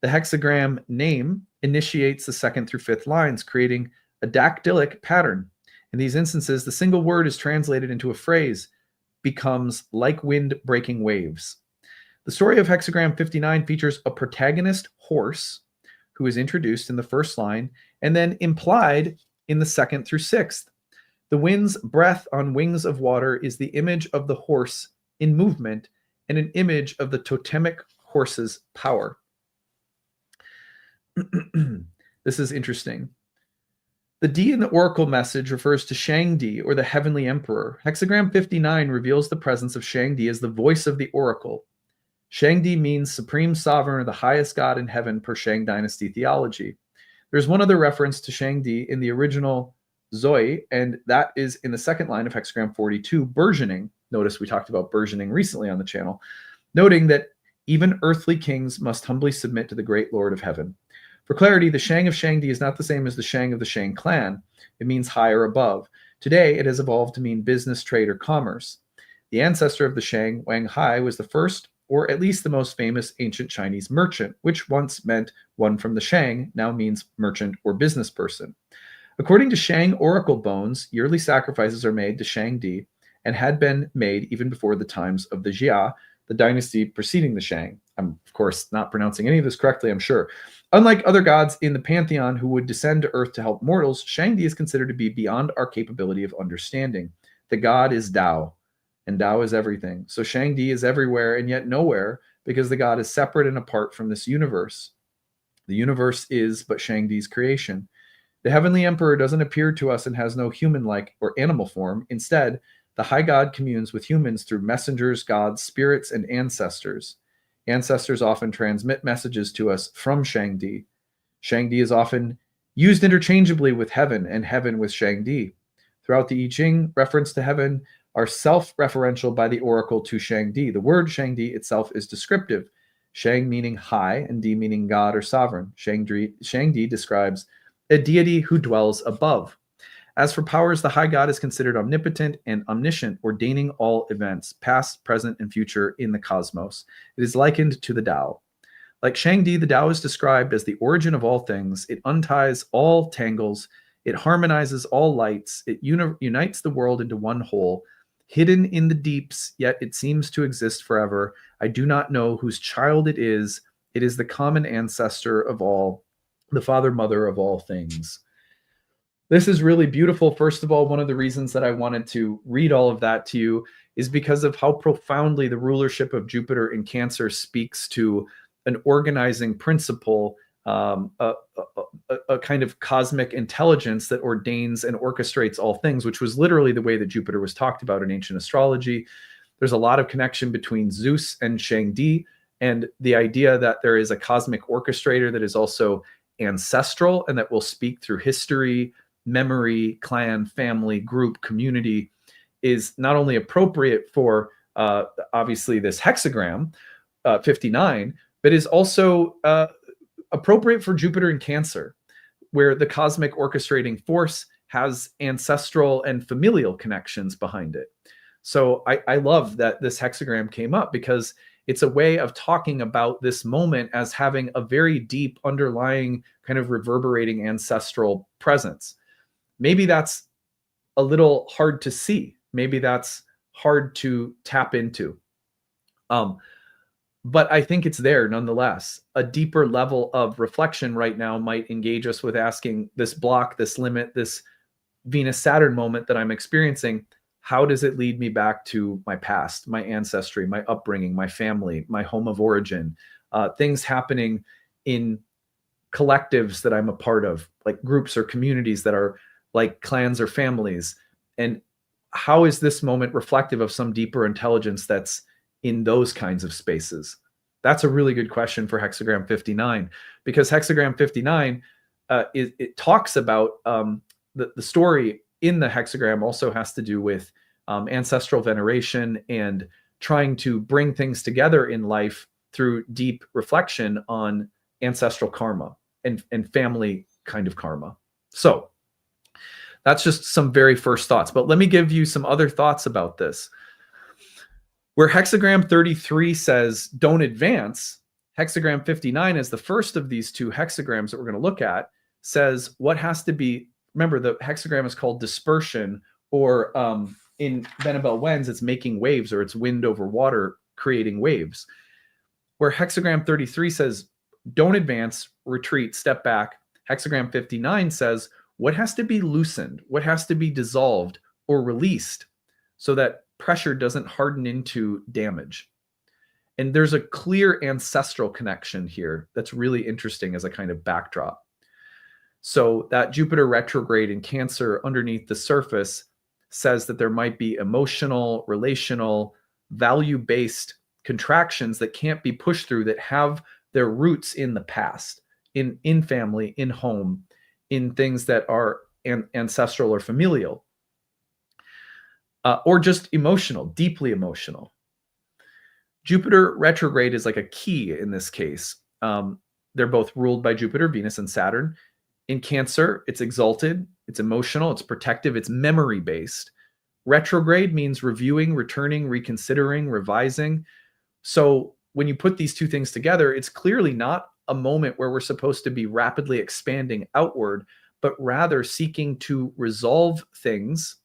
The hexagram name initiates the second through fifth lines, creating a dactylic pattern. In these instances, the single word is translated into a phrase, becomes like wind breaking waves. The story of hexagram 59 features a protagonist horse who is introduced in the first line and then implied in the second through sixth. The wind's breath on wings of water is the image of the horse in movement and an image of the totemic horse's power. This is interesting. The D in the oracle message refers to Shang-Di, or the heavenly emperor. Hexagram 59 reveals the presence of Shang-Di as the voice of the oracle. Shang-Di means supreme sovereign or the highest god in heaven per Shang dynasty theology. There's one other reference to Shang-Di in the original Zoi, and that is in the second line of hexagram 42, burgeoning. Notice we talked about burgeoning recently on the channel, noting that even earthly kings must humbly submit to the great Lord of heaven. For clarity, the Shang of Shang-Di is not the same as the Shang of the Shang clan. It means high or above. Today, it has evolved to mean business, trade, or commerce. The ancestor of the Shang, Wang Hai, was the first, or at least the most famous, ancient Chinese merchant, which once meant one from the Shang, now means merchant or business person. According to Shang oracle bones, yearly sacrifices are made to Shang-Di and had been made even before the times of the Jia, the dynasty preceding the Shang. I'm, of course, not pronouncing any of this correctly, I'm sure. Unlike other gods in the pantheon who would descend to earth to help mortals, Shang-Di is considered to be beyond our capability of understanding. The god is Tao, and Tao is everything. So Shang-Di is everywhere and yet nowhere because the god is separate and apart from this universe. The universe is but Shang-Di's creation. The heavenly emperor doesn't appear to us and has no human-like or animal form. Instead, the high god communes with humans through messengers, gods, spirits, and ancestors. Ancestors often transmit messages to us from Shang-Di. Shang-Di is often used interchangeably with heaven and heaven with Shang-Di. Throughout the I Ching, reference to heaven are self-referential by the oracle to Shang-Di. The word Shang-Di itself is descriptive. Shang meaning high and Di meaning god or sovereign. Shang-Di describes a deity who dwells above. As for powers, the high god is considered omnipotent and omniscient, ordaining all events, past, present, and future in the cosmos. It is likened to the Tao. Like Shang-Di, the Tao is described as the origin of all things. It unties all tangles. It harmonizes all lights. It unites the world into one whole. Hidden in the deeps, yet it seems to exist forever. I do not know whose child it is. It is the common ancestor of all, the father, mother of all things. This is really beautiful. First of all, one of the reasons that I wanted to read all of that to you is because of how profoundly the rulership of Jupiter in Cancer speaks to an organizing principle, a kind of cosmic intelligence that ordains and orchestrates all things, which was literally the way that Jupiter was talked about in ancient astrology. There's a lot of connection between Zeus and Shang-Di, and the idea that there is a cosmic orchestrator that is also ancestral and that will speak through history, memory, clan, family, group, community is not only appropriate for obviously this hexagram 59, but is also appropriate for Jupiter in Cancer, where the cosmic orchestrating force has ancestral and familial connections behind it. So I love that this hexagram came up because it's a way of talking about this moment as having a very deep underlying kind of reverberating ancestral presence. Maybe that's a little hard to see. Maybe that's hard to tap into. But I think it's there nonetheless. A deeper level of reflection right now might engage us with asking this block, this limit, this Venus-Saturn moment that I'm experiencing, how does it lead me back to my past, my ancestry, my upbringing, my family, my home of origin, things happening in collectives that I'm a part of, like groups or communities that are like clans or families. And how is this moment reflective of some deeper intelligence that's in those kinds of spaces? That's a really good question for hexagram 59, because hexagram 59, it talks about the story in the hexagram also has to do with ancestral veneration and trying to bring things together in life through deep reflection on ancestral karma and family kind of karma. So that's just some very first thoughts, but let me give you some other thoughts about this. Where hexagram 33 says, don't advance, hexagram 59 is the first of these two hexagrams that we're going to look at, says what has to be, remember the hexagram is called dispersion, or in Benabel Wens, it's making waves, or it's wind over water creating waves. Where hexagram 33 says, don't advance, retreat, step back, hexagram 59 says, what has to be loosened, what has to be dissolved or released so that pressure doesn't harden into damage. And there's a clear ancestral connection here that's really interesting as a kind of backdrop. So that Jupiter retrograde in Cancer underneath the surface says that there might be emotional, relational, value-based contractions that can't be pushed through, that have their roots in the past, in family, in home, in things that are ancestral or familial, or just emotional, deeply emotional. Jupiter retrograde is like a key in this case. They're both ruled by Jupiter, Venus, and Saturn. In Cancer, it's exalted, it's emotional, it's protective, it's memory-based. Retrograde means reviewing, returning, reconsidering, revising. So when you put these two things together, it's clearly not a moment where we're supposed to be rapidly expanding outward, but rather seeking to resolve things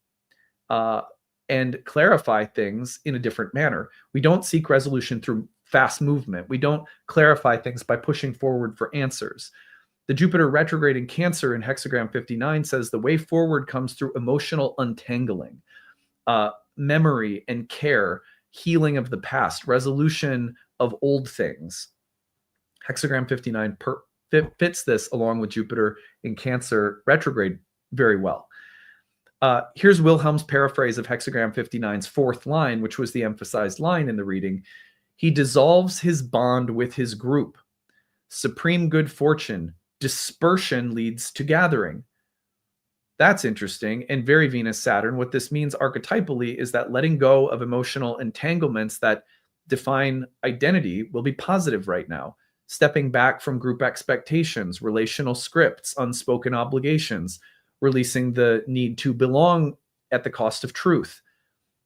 and clarify things in a different manner. We don't seek resolution through fast movement. We don't clarify things by pushing forward for answers. The Jupiter retrograde in Cancer in hexagram 59 says the way forward comes through emotional untangling, memory and care, healing of the past, resolution of old things. Hexagram 59 fits this along with Jupiter in Cancer retrograde very well. Here's Wilhelm's paraphrase of hexagram 59's fourth line, which was the emphasized line in the reading. He dissolves his bond with his group. Supreme good fortune, dispersion leads to gathering. That's interesting and very Venus-Saturn. What this means archetypally is that letting go of emotional entanglements that define identity will be positive right now. Stepping back from group expectations, relational scripts, unspoken obligations, releasing the need to belong at the cost of truth.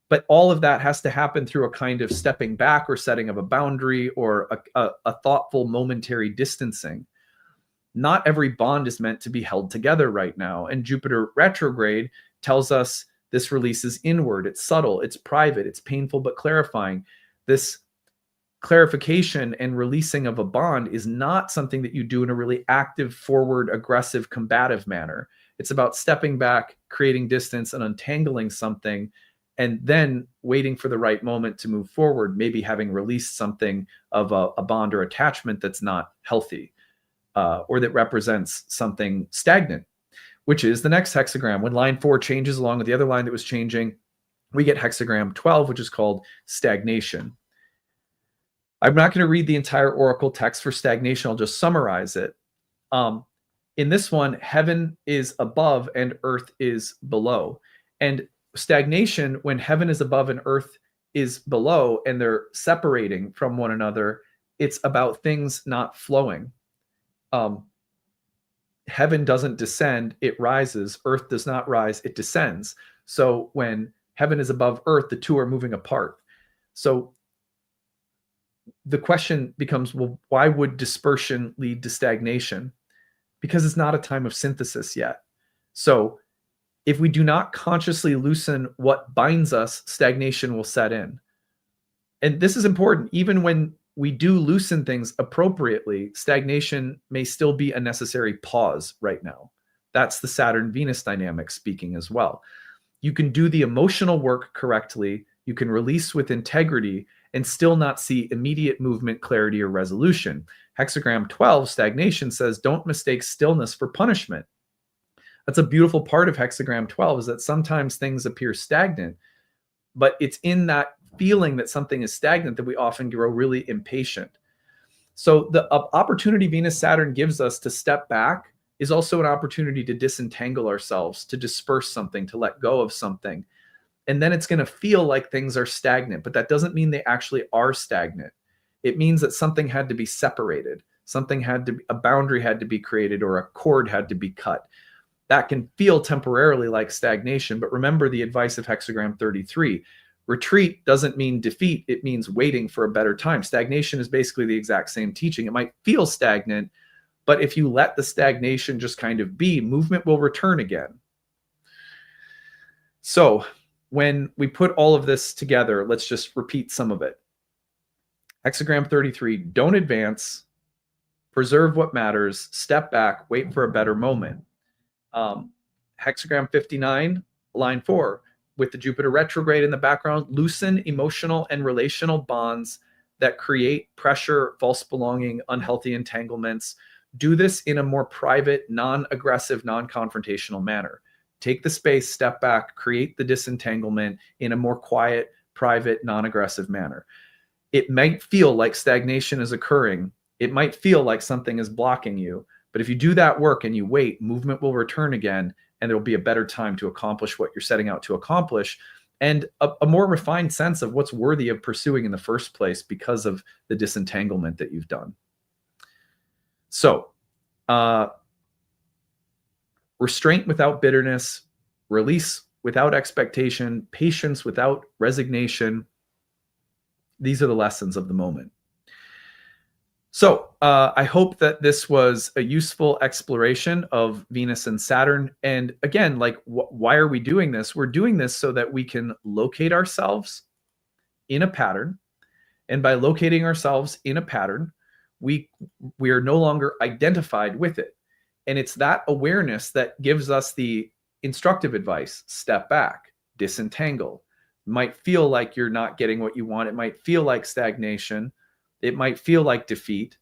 But all of that has to happen through a kind of stepping back or setting of a boundary or a thoughtful momentary distancing. Not every bond is meant to be held together right now. And Jupiter retrograde tells us this release is inward, it's subtle, it's private, it's painful but clarifying. This clarification and releasing of a bond is not something that you do in a really active, forward, aggressive, combative manner. It's about stepping back, creating distance, and untangling something, and then waiting for the right moment to move forward, maybe having released something of a bond or attachment that's not healthy, or that represents something stagnant, which is the next hexagram. When line 4 changes along with the other line that was changing, we get hexagram 12, which is called stagnation. I'm not going to read the entire oracle text for stagnation. I'll just summarize it. In this one, heaven is above and earth is below. And stagnation, when heaven is above and earth is below and they're separating from one another, it's about things not flowing. Heaven doesn't descend, it rises. Earth does not rise, it descends. So when heaven is above earth, the two are moving apart. So the question becomes, well, why would dispersion lead to stagnation? Because it's not a time of synthesis yet. So if we do not consciously loosen what binds us, stagnation will set in. And this is important. Even when we do loosen things appropriately, stagnation may still be a necessary pause right now. That's the Saturn-Venus dynamic speaking as well. You can do the emotional work correctly, you can release with integrity, and still not see immediate movement, clarity, or resolution. Hexagram 12, stagnation, says don't mistake stillness for punishment. That's a beautiful part of hexagram 12, is that sometimes things appear stagnant, but it's in that feeling that something is stagnant that we often grow really impatient. So the opportunity Venus-Saturn gives us to step back is also an opportunity to disentangle ourselves, to disperse something, to let go of something. And then it's going to feel like things are stagnant, but that doesn't mean they actually are stagnant. It means that something had to be separated. A boundary had to be created, or a cord had to be cut. That can feel temporarily like stagnation, but remember the advice of hexagram 33. Retreat doesn't mean defeat, it means waiting for a better time. Stagnation is basically the exact same teaching. It might feel stagnant, but if you let the stagnation just kind of be, movement will return again. So when we put all of this together, let's just repeat some of it. Hexagram 33, don't advance, preserve what matters, step back, wait for a better moment. Hexagram 59, line 4, with the Jupiter retrograde in the background, loosen emotional and relational bonds, that create pressure, false belonging, unhealthy entanglements. Do this in a more private, non-aggressive, non-confrontational manner. Take the space, step back, create the disentanglement in a more quiet, private, non-aggressive manner. It might feel like stagnation is occurring. It might feel like something is blocking you. But if you do that work and you wait, movement will return again, and there will be a better time to accomplish what you're setting out to accomplish, and a more refined sense of what's worthy of pursuing in the first place because of the disentanglement that you've done. So, restraint without bitterness, release without expectation, patience without resignation. These are the lessons of the moment. So I hope that this was a useful exploration of Venus and Saturn. And again, like, why are we doing this? We're doing this so that we can locate ourselves in a pattern. And by locating ourselves in a pattern, we are no longer identified with it. And it's that awareness that gives us the instructive advice. Step back, disentangle. It might feel like you're not getting what you want. It might feel like stagnation. It might feel like defeat.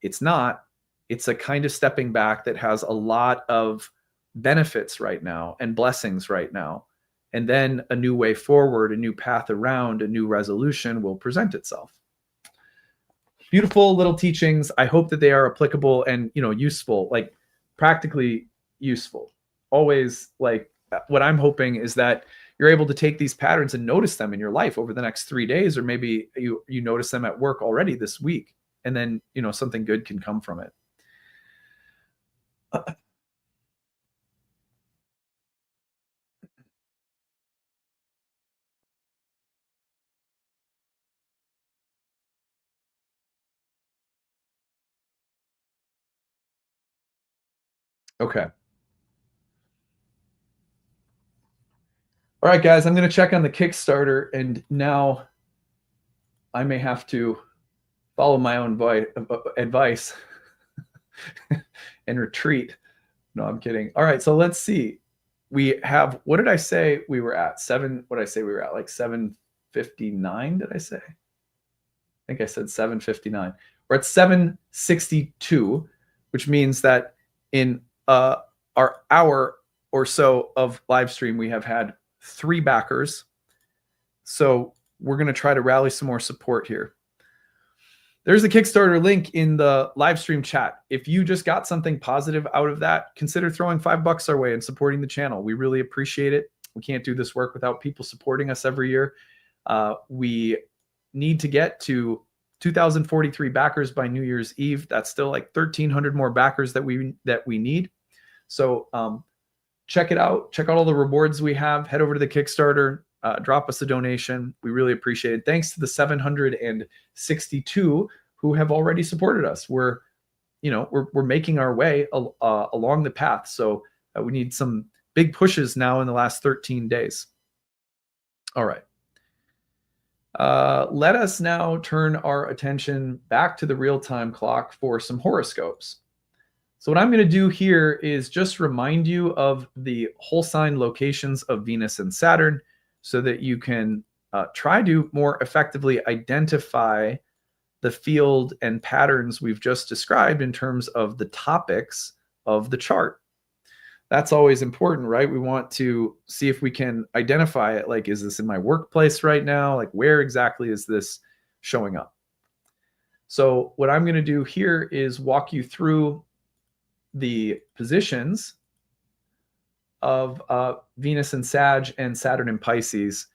It's not. It's a kind of stepping back that has a lot of benefits right now and blessings right now. And then a new way forward, a new path around, a new resolution will present itself. Beautiful little teachings. I hope that they are applicable and, useful, like practically useful. Always, like, what I'm hoping is that you're able to take these patterns and notice them in your life over the next 3 days, or maybe you notice them at work already this week, and then something good can come from it. Okay. All right, guys, I'm going to check on the Kickstarter, and now I may have to follow my own advice and retreat. No, I'm kidding. All right, so let's see. We have, what did I say we were at? What did I say we were at? Like 7:59, did I say? I think I said 7:59. We're at 7:62, which means that in our hour or so of live stream, we have had 3 backers. So we're going to try to rally some more support here. There's a Kickstarter link in the live stream chat. If you just got something positive out of that, consider throwing $5 our way and supporting the channel. We really appreciate it. We can't do this work without people supporting us every year. We need to get to 2,043 backers by New Year's Eve. That's still like 1,300 more backers that we need. So check it out. Check out all the rewards we have. Head over to the Kickstarter. Drop us a donation. We really appreciate it. Thanks to the 762 who have already supported us. We're making our way along the path. So we need some big pushes now in the last 13 days. All right. Let us now turn our attention back to the real-time clock for some horoscopes. So what I'm going to do here is just remind you of the whole sign locations of Venus and Saturn, so that you can try to more effectively identify the field and patterns we've just described in terms of the topics of the chart. That's always important, right? We want to see if we can identify it. Like, is this in my workplace right now? Like, where exactly is this showing up? So what I'm going to do here is walk you through the positions of Venus and Sag and Saturn and Pisces,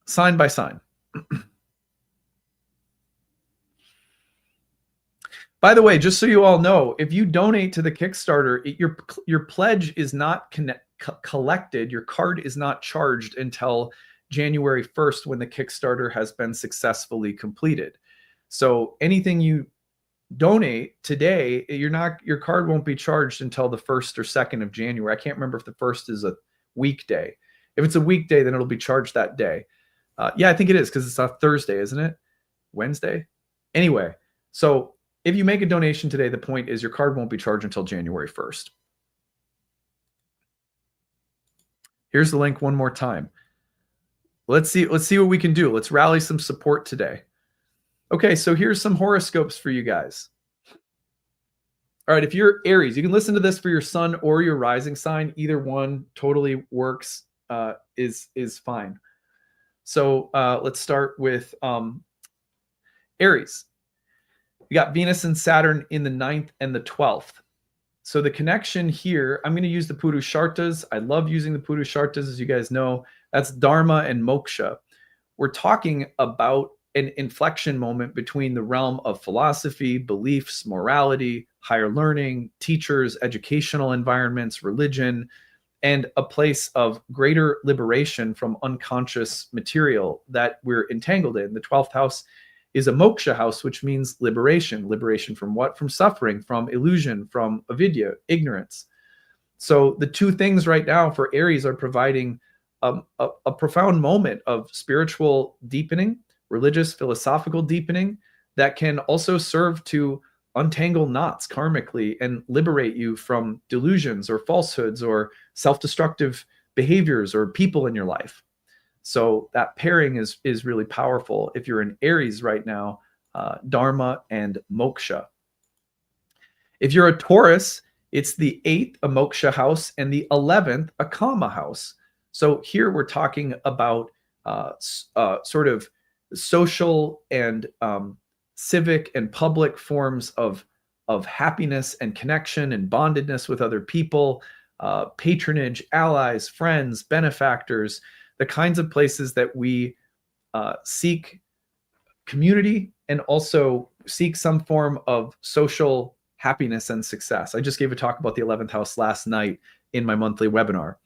sign by sign. By the way, just so you all know, if you donate to the Kickstarter, your pledge is not collected. Your card is not charged until January 1st, when the Kickstarter has been successfully completed. So anything you donate today, your card won't be charged until the 1st or 2nd of January. I can't remember if the 1st is a weekday. If it's a weekday, then it'll be charged that day. Yeah, I think it is, because it's a Thursday, isn't it? Wednesday? Anyway, so if you make a donation today, the point is your card won't be charged until January 1st. Here's the link one more time. Let's see what we can do. Let's rally some support today. Okay, so here's some horoscopes for you guys. All right, if you're Aries, you can listen to this for your sun or your rising sign. Either one totally works, is fine. So let's start with Aries. We got Venus and Saturn in the 9th and the 12th. So the connection here, I'm going to use the Purushartas. I love using the Purushartas, as you guys know. That's Dharma and Moksha. We're talking about an inflection moment between the realm of philosophy, beliefs, morality, higher learning, teachers, educational environments, religion, and a place of greater liberation from unconscious material that we're entangled in. The 12th house is a moksha house, which means liberation. Liberation from what? From suffering, from illusion, from avidya, ignorance. So the two things right now for Aries are providing a profound moment of spiritual deepening, religious, philosophical deepening that can also serve to untangle knots karmically and liberate you from delusions or falsehoods or self-destructive behaviors or people in your life. So that pairing is really powerful if you're in Aries right now, Dharma and Moksha. If you're a Taurus, it's the 8th, a Moksha house, and the 11th, a Kama house. So here we're talking about sort of social and civic and public forms of happiness and connection and bondedness with other people, patronage, allies, friends, benefactors, the kinds of places that we seek community and also seek some form of social happiness and success. I just gave a talk about the 11th house last night in my monthly webinar.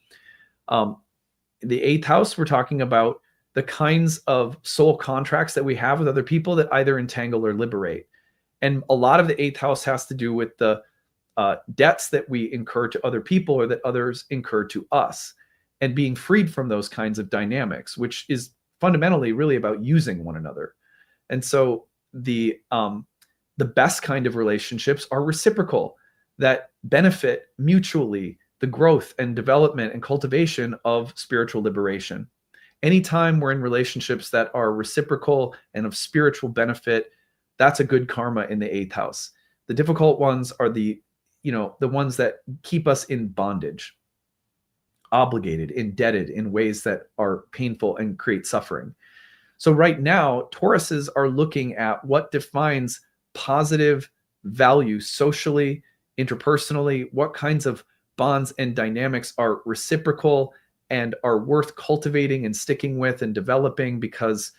The 8th house, we're talking about the kinds of soul contracts that we have with other people that either entangle or liberate. And a lot of the 8th house has to do with the debts that we incur to other people or that others incur to us, and being freed from those kinds of dynamics, which is fundamentally really about using one another. And so the best kind of relationships are reciprocal, that benefit mutually the growth and development and cultivation of spiritual liberation. Anytime we're in relationships that are reciprocal and of spiritual benefit, that's a good karma in the 8th house. The difficult ones are the ones that keep us in bondage, obligated, indebted in ways that are painful and create suffering. So right now, Tauruses are looking at what defines positive value socially, interpersonally, what kinds of bonds and dynamics are reciprocal and are worth cultivating and sticking with and developing because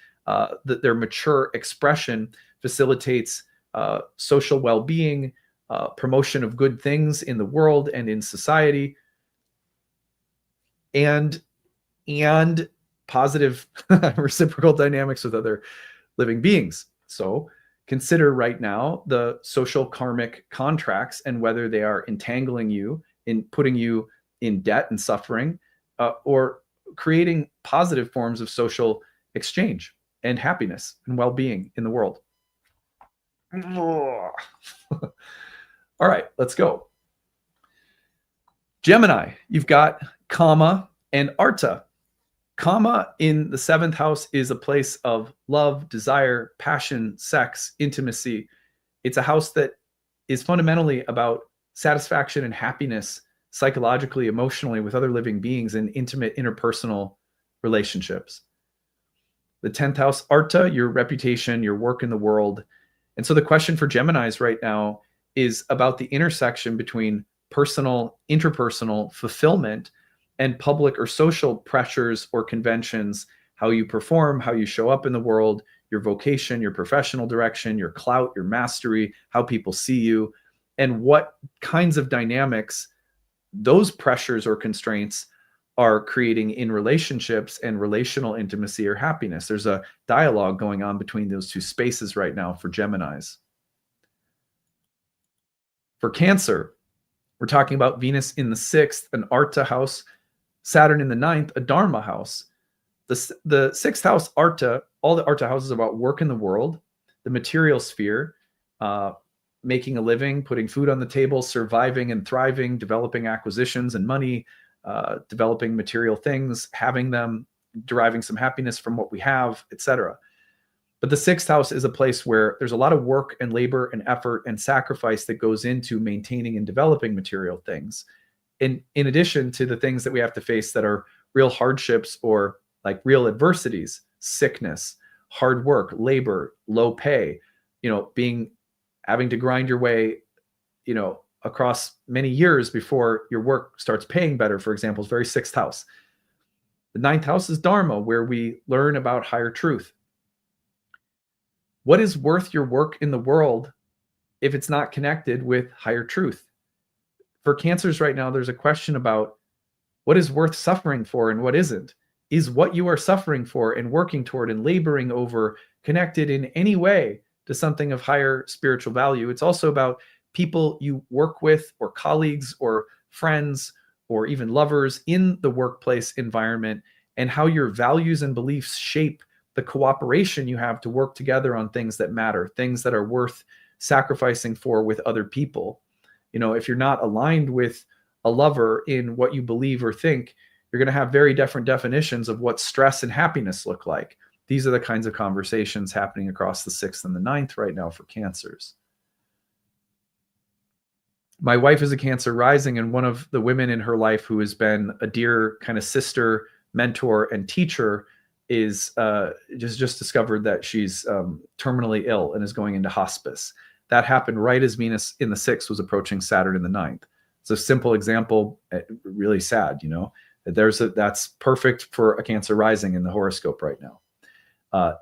their mature expression facilitates social well-being, promotion of good things in the world and in society, and positive reciprocal dynamics with other living beings. So consider right now the social karmic contracts and whether they are entangling you, in putting you in debt and suffering, or creating positive forms of social exchange and happiness and well-being in the world. All right, let's go. Gemini, you've got Kama and Arta. Kama in the 7th house is a place of love, desire, passion, sex, intimacy. It's a house that is fundamentally about satisfaction and happiness psychologically, emotionally with other living beings in intimate interpersonal relationships. The 10th house, Arta, your reputation, your work in the world. And so the question for Geminis right now is about the intersection between personal, interpersonal fulfillment and public or social pressures or conventions, how you perform, how you show up in the world, your vocation, your professional direction, your clout, your mastery, how people see you, and what kinds of dynamics those pressures or constraints are creating in relationships and relational intimacy or happiness. There's a dialogue going on between those two spaces right now for Geminis. For Cancer, we're talking about Venus in the 6th, an Arta house, Saturn in the 9th, a Dharma house. The 6th house, Arta, all the Arta houses are about work in the world, the material sphere, making a living, putting food on the table, surviving and thriving, developing acquisitions and money, developing material things, having them, deriving some happiness from what we have, etc. But the sixth house is a place where there's a lot of work and labor and effort and sacrifice that goes into maintaining and developing material things. In addition to the things that we have to face that are real hardships or like real adversities, sickness, hard work, labor, low pay, having to grind your way, across many years before your work starts paying better, for example, is very sixth house. The ninth house is Dharma, where we learn about higher truth. What is worth your work in the world if it's not connected with higher truth? For Cancers right now, there's a question about what is worth suffering for and what isn't. Is what you are suffering for and working toward and laboring over connected in any way to something of higher spiritual value? It's also about people you work with or colleagues or friends or even lovers in the workplace environment, and how your values and beliefs shape the cooperation you have to work together on things that matter, things that are worth sacrificing for with other people. If you're not aligned with a lover in what you believe or think, you're going to have very different definitions of what stress and happiness look like. These are the kinds of conversations happening across the 6th and the 9th right now for Cancers. My wife is a Cancer rising, and one of the women in her life who has been a dear kind of sister, mentor, and teacher is just discovered that she's terminally ill and is going into hospice. That happened right as Venus in the 6th was approaching Saturn in the 9th. It's a simple example, really sad, that's perfect for a Cancer rising in the horoscope right now.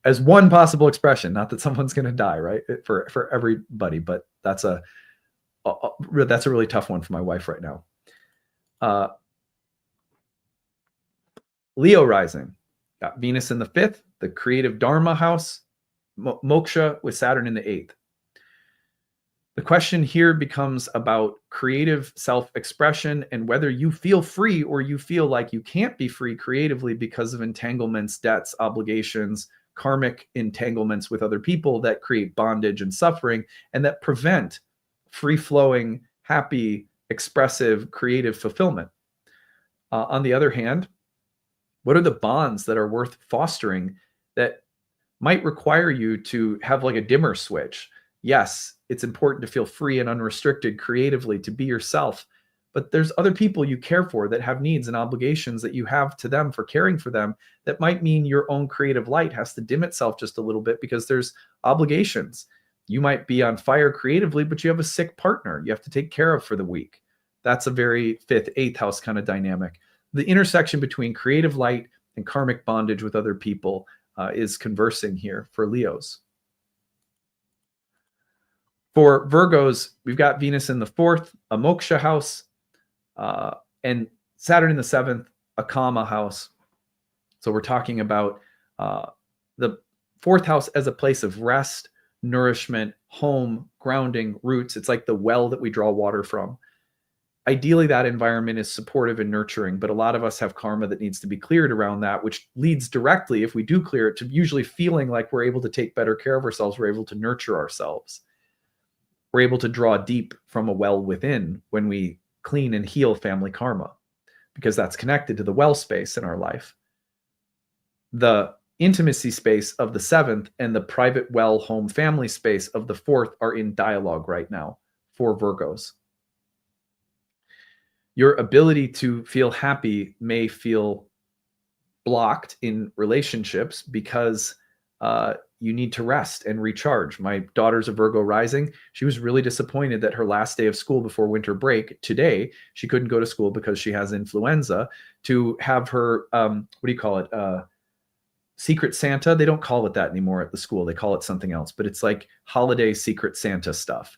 As one possible expression, not that someone's going to die, right? For everybody, but that's a really tough one for my wife right now. Leo rising, got Venus in the 5th, the creative Dharma house, moksha with Saturn in the 8th. The question here becomes about creative self-expression and whether you feel free or you feel like you can't be free creatively because of entanglements, debts, obligations, karmic entanglements with other people that create bondage and suffering and that prevent free-flowing, happy, expressive, creative fulfillment. On the other hand, what are the bonds that are worth fostering that might require you to have like a dimmer switch? Yes, it's important to feel free and unrestricted creatively, to be yourself, but there's other people you care for that have needs and obligations that you have to them for caring for them that might mean your own creative light has to dim itself just a little bit because there's obligations. You might be on fire creatively, but you have a sick partner you have to take care of for the week. That's a very 5th, 8th house kind of dynamic. The intersection between creative light and karmic bondage with other people is conversing here for Leos. For Virgos, we've got Venus in the 4th, a moksha house, and Saturn in the 7th, a kama house. So we're talking about the 4th house as a place of rest, nourishment, home, grounding, roots. It's like the well that we draw water from. Ideally, that environment is supportive and nurturing, but a lot of us have karma that needs to be cleared around that, which leads directly, if we do clear it, to usually feeling like we're able to take better care of ourselves, we're able to nurture ourselves. We're able to draw deep from a well within when we clean and heal family karma, because that's connected to the well space in our life. The intimacy space of the 7th and the private well home family space of the 4th are in dialogue right now for Virgos. Your ability to feel happy may feel blocked in relationships because you need to rest and recharge. My daughter's a Virgo rising. She was really disappointed that her last day of school before winter break today, she couldn't go to school because she has influenza, to have her, Secret Santa. They don't call it that anymore at the school. They call it something else, but it's like holiday Secret Santa stuff.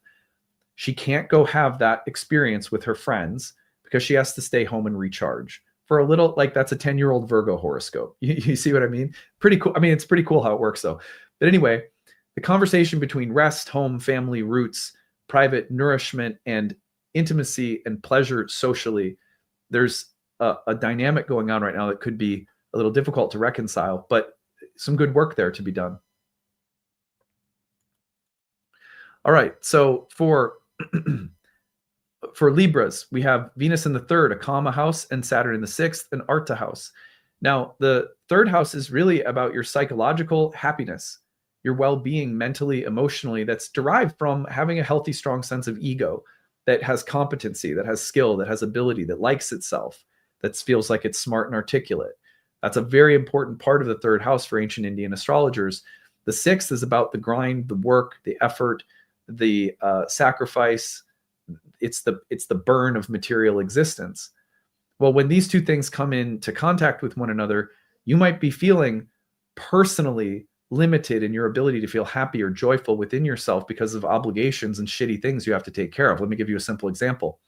She can't go have that experience with her friends because she has to stay home and recharge for a little. Like, that's a 10-year-old Virgo horoscope. You see what I mean? Pretty cool. I mean, it's pretty cool how it works though. But anyway, the conversation between rest, home, family, roots, private nourishment, and intimacy and pleasure socially, there's a dynamic going on right now that could be a little difficult to reconcile, but some good work there to be done. All right, so for Libras, we have Venus in the 3rd, a Kama house, and Saturn in the 6th, an Arta house. Now, the third house is really about your psychological happiness, your well-being mentally, emotionally, that's derived from having a healthy, strong sense of ego that has competency, that has skill, that has ability, that likes itself, that feels like it's smart and articulate. That's a very important part of the third house for ancient Indian astrologers. The sixth is about the grind, the work, the effort, the sacrifice. It's the burn of material existence. Well, when these two things come into contact with one another, you might be feeling personally limited in your ability to feel happy or joyful within yourself because of obligations and shitty things you have to take care of. Let me give you a simple example.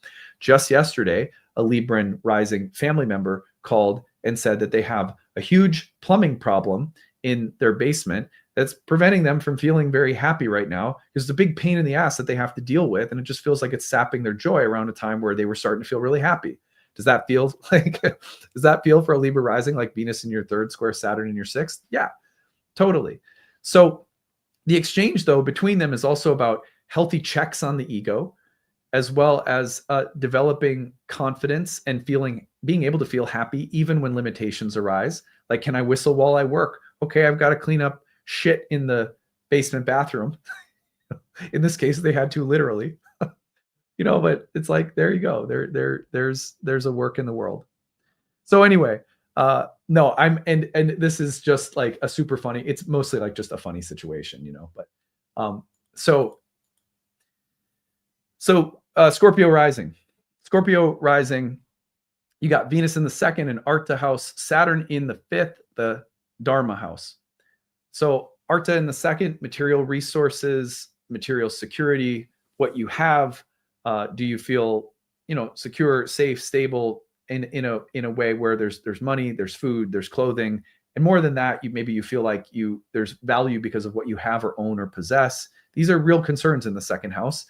Just yesterday, a Libran rising family member called and said that they have a huge plumbing problem in their basement that's preventing them from feeling very happy right now because it's a big pain in the ass that they have to deal with. And it just feels like it's sapping their joy around a time where they were starting to feel really happy. Does that feel for a Libra rising like Venus in your third square Saturn in your sixth? Yeah, totally. So the exchange though between them is also about healthy checks on the ego, as well as developing confidence and being able to feel happy even when limitations arise. Like, can I whistle while I work? Okay, I've got to clean up shit in the basement bathroom. In this case, they had to literally. But it's like, there you go. There's a work in the world. So anyway, no, and this is just like a super funny, it's mostly like just a funny situation, but so Scorpio rising, you got Venus in the second and Arta house, Saturn in the fifth, the Dharma house. So Arta in the second, material resources, material security, what you have. Do you feel, secure, safe, stable in a way where there's money, there's food, there's clothing, and more than that, maybe you feel like there's value because of what you have or own or possess. These are real concerns in the second house.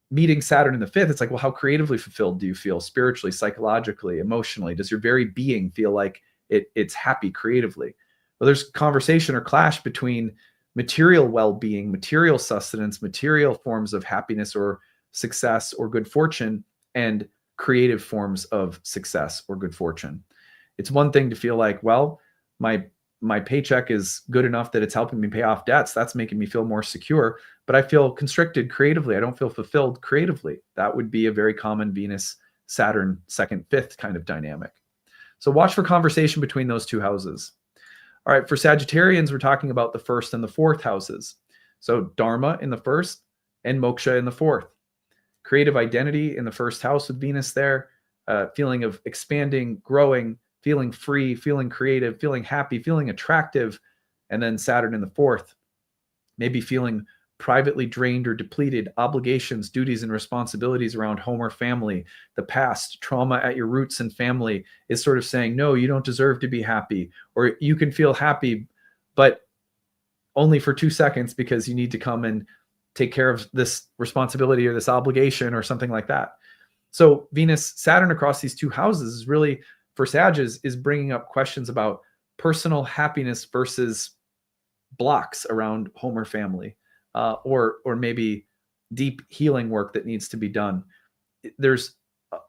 Meeting Saturn in the fifth, it's like, well, how creatively fulfilled do you feel spiritually, psychologically, emotionally? Does your very being feel like it's happy creatively? Well, there's conversation or clash between material well-being, material sustenance, material forms of happiness or success or good fortune, and creative forms of success or good fortune. It's one thing to feel like, well, my paycheck is good enough that it's helping me pay off debts. That's making me feel more secure, but I feel constricted creatively. I don't feel fulfilled creatively. That would be a very common Venus, Saturn, second, fifth kind of dynamic. So watch for conversation between those two houses. All right, for Sagittarians, we're talking about the first and the fourth houses. So Dharma in the first and Moksha in the fourth. Creative identity in the first house with Venus there, feeling of expanding, growing, feeling free, feeling creative, feeling happy, feeling attractive, and then Saturn in the fourth, maybe feeling privately drained or depleted, obligations, duties, and responsibilities around home or family, the past, trauma at your roots and family is sort of saying, no, you don't deserve to be happy, or you can feel happy, but only for 2 seconds because you need to come and take care of this responsibility or this obligation or something like that. So Venus, Saturn across these two houses is really, for Sagittarius, is bringing up questions about personal happiness versus blocks around home or family, or maybe deep healing work that needs to be done. There's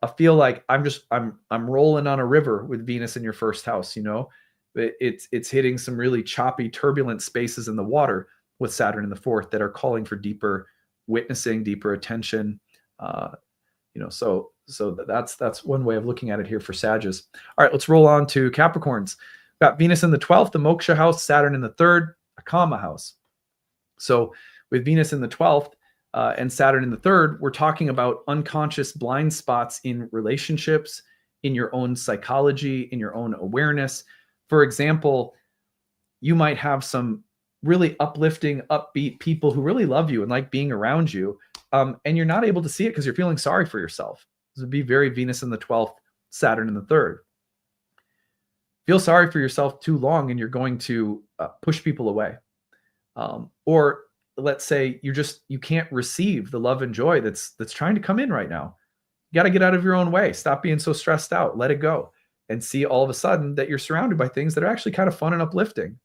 a feel like I'm rolling on a river with Venus in your first house. It's hitting some really choppy, turbulent spaces in the water with Saturn in the fourth that are calling for deeper witnessing, deeper attention. So that's one way of looking at it here for Sagittarius. All right, let's roll on to Capricorns. We've got Venus in the 12th, the Moksha house, Saturn in the third, a Kama house. So with Venus in the 12th and Saturn in the third, we're talking about unconscious blind spots in relationships, in your own psychology, in your own awareness. For example, you might have some really uplifting, upbeat people who really love you and like being around you, and you're not able to see it because you're feeling sorry for yourself. This would be very Venus in the 12th, Saturn in the third. Feel sorry for yourself too long and you're going to push people away. Or let's say you can't receive the love and joy that's trying to come in right now. You got to get out of your own way. Stop being so stressed out. Let it go and see all of a sudden that you're surrounded by things that are actually kind of fun and uplifting.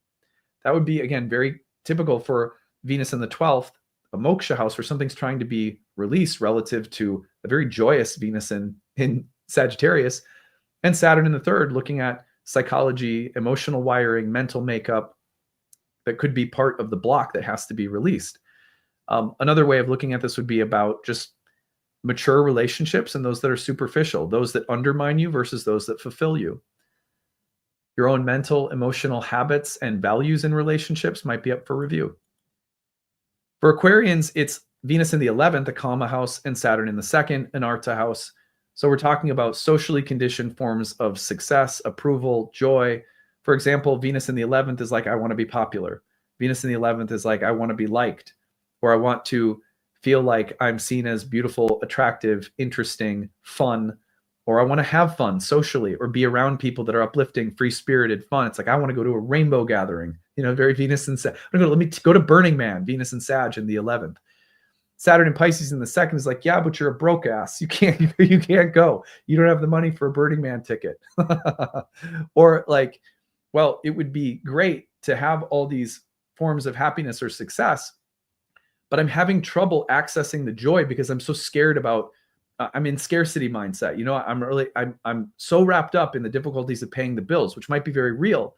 That would be, again, very typical for Venus in the 12th, a Moksha house where something's trying to be released relative to a very joyous Venus in Sagittarius, and Saturn in the third looking at psychology, emotional wiring, mental makeup that could be part of the block that has to be released. Another way of looking at this would be about just mature relationships and those that are superficial, those that undermine you versus those that fulfill you. Your own mental, emotional habits and values in relationships might be up for review. For Aquarians, it's Venus in the 11th, a karma house, and Saturn in the 2nd, an arta house. So we're talking about socially conditioned forms of success, approval, joy. For example, Venus in the 11th is like, I want to be popular. Venus in the 11th is like, I want to be liked, or I want to feel like I'm seen as beautiful, attractive, interesting, fun, or I want to have fun socially or be around people that are uplifting, free-spirited, fun. It's like, I want to go to a rainbow gathering, very Venus and Sag. Let me go to Burning Man, Venus and Sag in the 11th. Saturn and Pisces in the 2nd is like, yeah, but you're a broke ass. You can't go. You don't have the money for a Burning Man ticket. Or like, well, it would be great to have all these forms of happiness or success, but I'm having trouble accessing the joy because I'm so scared about, I'm in scarcity mindset. I'm so wrapped up in the difficulties of paying the bills, which might be very real,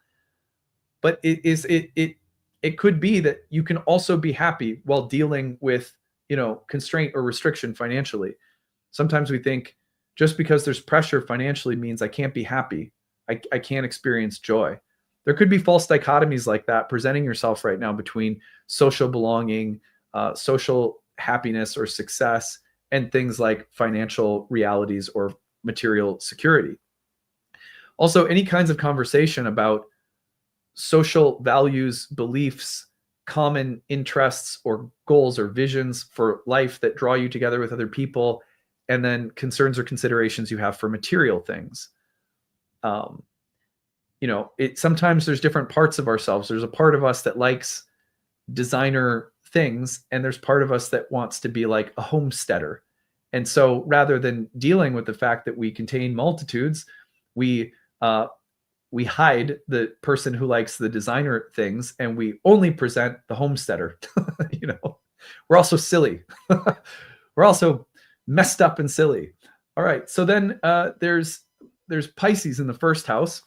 but it could be that you can also be happy while dealing with, constraint or restriction financially. Sometimes we think just because there's pressure financially means I can't be happy. I can't experience joy. There could be false dichotomies like that presenting yourself right now between social belonging, social happiness or success, and things like financial realities or material security. Also, any kinds of conversation about social values, beliefs, common interests or goals or visions for life that draw you together with other people, and then concerns or considerations you have for material things. Sometimes there's different parts of ourselves. There's a part of us that likes designer things, and there's part of us that wants to be like a homesteader. And so rather than dealing with the fact that we contain multitudes, we hide the person who likes the designer things, and we only present the homesteader. We're also silly. We're also messed up and silly. All right. So then there's Pisces in the 1st house.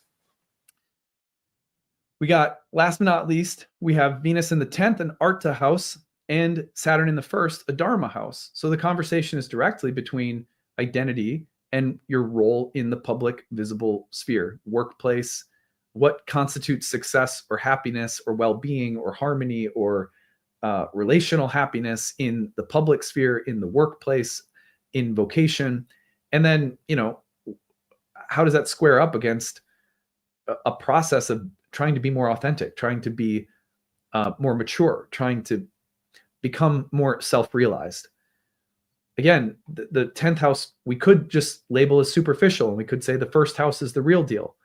We got, last but not least, we have Venus in the 10th, an arta house, and Saturn in the 1st, a dharma house. So the conversation is directly between identity and your role in the public visible sphere, workplace, what constitutes success or happiness or well-being or harmony or relational happiness in the public sphere, in the workplace, in vocation. And then, how does that square up against a process of trying to be more authentic, trying to be more mature, trying to become more self-realized? Again, the 10th house, we could just label as superficial, and we could say the 1st house is the real deal.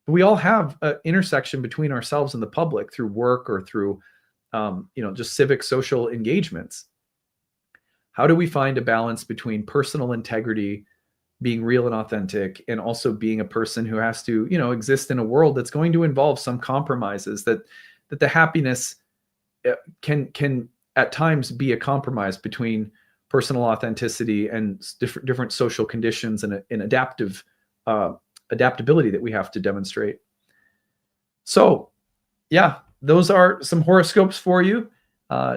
But we all have an intersection between ourselves and the public through work or through, just civic social engagements. How do we find a balance between personal integrity, being real and authentic, and also being a person who has to, exist in a world that's going to involve some compromises, that the happiness can at times be a compromise between personal authenticity and different social conditions and adaptability that we have to demonstrate. So yeah, those are some horoscopes for you.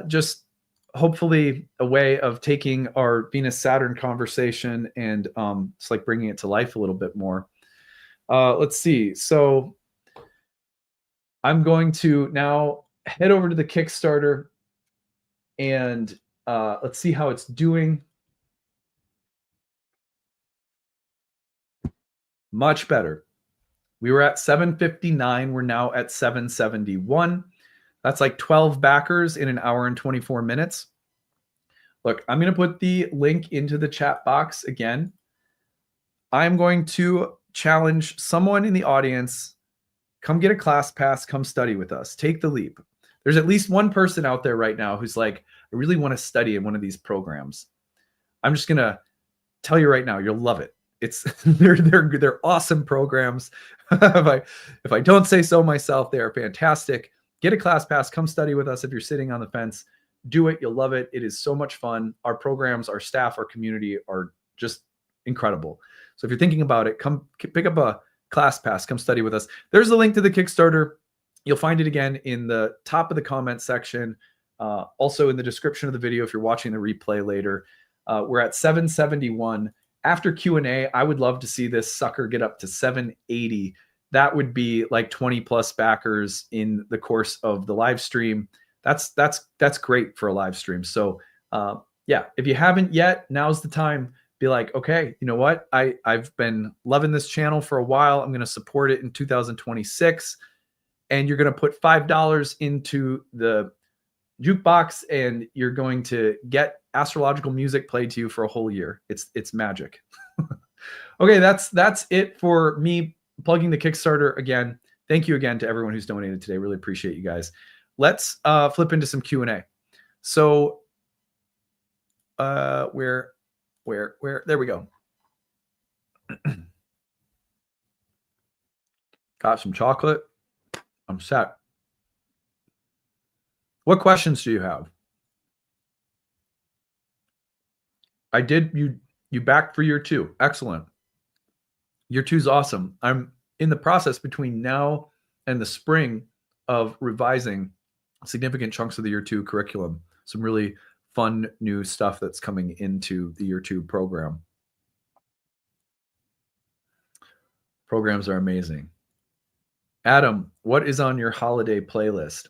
Just hopefully a way of taking our Venus-Saturn conversation and it's like bringing it to life a little bit more. Let's see. So I'm going to now head over to the Kickstarter and let's see how it's doing. Much better. We were at 759. We're now at 771. That's like 12 backers in an hour and 24 minutes. Look, I'm going to put the link into the chat box again. I'm going to challenge someone in the audience. Come get a class pass. Come study with us. Take the leap. There's at least one person out there right now who's like, I really want to study in one of these programs. I'm just going to tell you right now, you'll love it. They're awesome programs. If I don't say so myself, they are fantastic. Get a class pass. Come study with us. If you're sitting on the fence, do it. You'll love it. It is so much fun. Our programs, our staff, our community are just incredible. So if you're thinking about it, come pick up a class pass. Come study with us. There's a link to the Kickstarter. You'll find it again in the top of the comment section. Also in the description of the video if you're watching the replay later. We're at 771. After Q&A, I would love to see this sucker get up to 780. That would be like 20 plus backers in the course of the live stream. That's great for a live stream. So yeah, if you haven't yet, now's the time. Be like, okay, you know what? I've been loving this channel for a while. I'm going to support it in 2026. And you're going to put $5 into the jukebox and you're going to get astrological music played to you for a whole year. It's magic. Okay, that's it for me plugging the Kickstarter again. Thank you again to everyone who's donated today. Really appreciate you guys. Let's flip into some Q&A. So where there we go. Got some chocolate. I'm set. What questions do you have? I did you backed for year 2. Excellent. Year 2 is awesome. I'm in the process between now and the spring of revising significant chunks of the year 2 curriculum. Some really fun new stuff that's coming into the year 2 program. Programs are amazing. Adam, what is on your holiday playlist?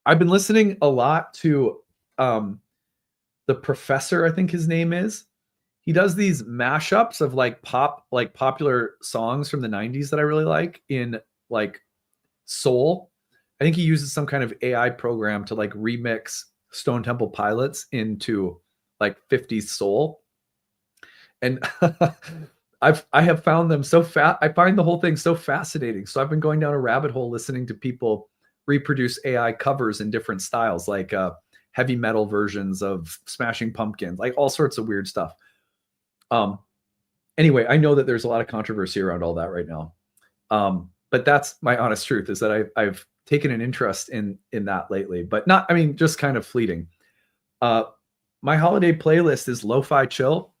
I've been listening a lot to the Professor, I think his name is. He does these mashups of like popular songs from the 90s that I really like in like soul. I think he uses some kind of AI program to like remix Stone Temple Pilots into like 50s soul. And I have found them so I find the whole thing so fascinating. So I've been going down a rabbit hole listening to people reproduce AI covers in different styles, like heavy metal versions of Smashing Pumpkins, like all sorts of weird stuff. Anyway, I know that there's a lot of controversy around all that right now. But that's my honest truth, is that I've taken an interest in that lately, but not, I mean, just kind of fleeting. My holiday playlist is lo-fi chill.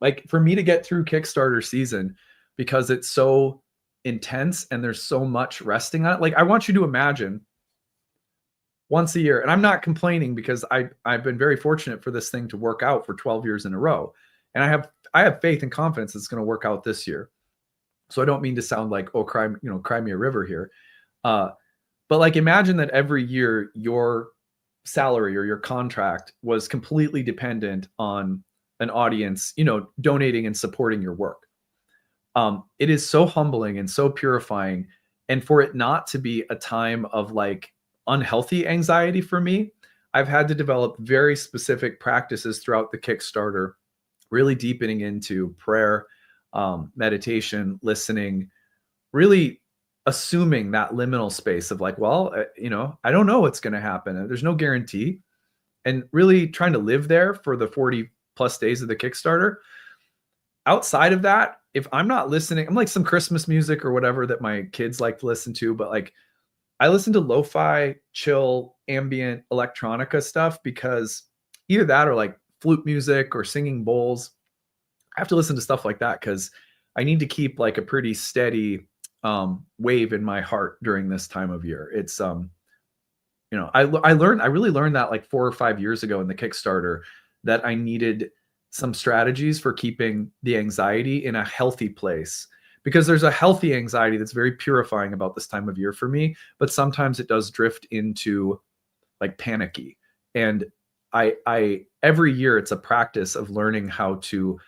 Like for me to get through Kickstarter season, because it's so intense and there's so much resting on it. Like I want you to imagine once a year, and I'm not complaining because I've been very fortunate for this thing to work out for 12 years in a row. And I have faith and confidence it's going to work out this year. So I don't mean to sound like, oh, cry me a river here. But like, imagine that every year your salary or your contract was completely dependent on an audience, donating and supporting your work. It is so humbling and so purifying. And for it not to be a time of like unhealthy anxiety for me, I've had to develop very specific practices throughout the Kickstarter, really deepening into prayer, meditation, listening, really assuming that liminal space of like, well, I don't know what's going to happen. There's no guarantee. And really trying to live there for the 40 plus days of the Kickstarter. Outside of that, if I'm not listening, I'm like some Christmas music or whatever that my kids like to listen to, but like I listen to lo-fi, chill, ambient electronica stuff because either that or like flute music or singing bowls. I have to listen to stuff like that because I need to keep like a pretty steady wave in my heart during this time of year. It's I really learned that like 4 or 5 years ago in the Kickstarter, that I needed some strategies for keeping the anxiety in a healthy place, because there's a healthy anxiety that's very purifying about this time of year for me, but sometimes it does drift into like panicky. And I every year it's a practice of learning how to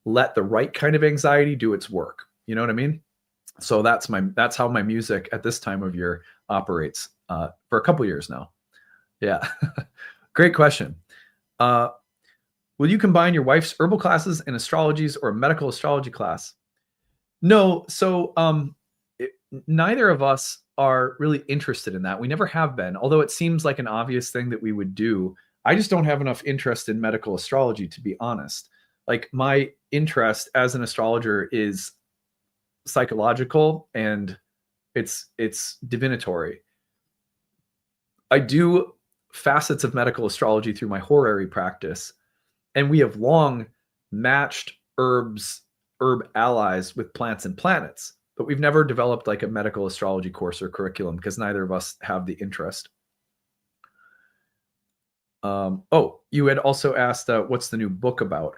let the right kind of anxiety do its work. You know what I mean? So that's how my music at this time of year operates for a couple years now. Yeah. Great question. Will you combine your wife's herbal classes and astrologies or a medical astrology class? No. So neither of us are really interested in that. We never have been, although it seems like an obvious thing that we would do. I just don't have enough interest in medical astrology, to be honest. Like my interest as an astrologer is psychological and it's divinatory. I do facets of medical astrology through my horary practice, and we have long matched herb allies with plants and planets. but we've never developed like a medical astrology course or curriculum because neither of us have the interest. Oh, you had also asked, what's the new book about?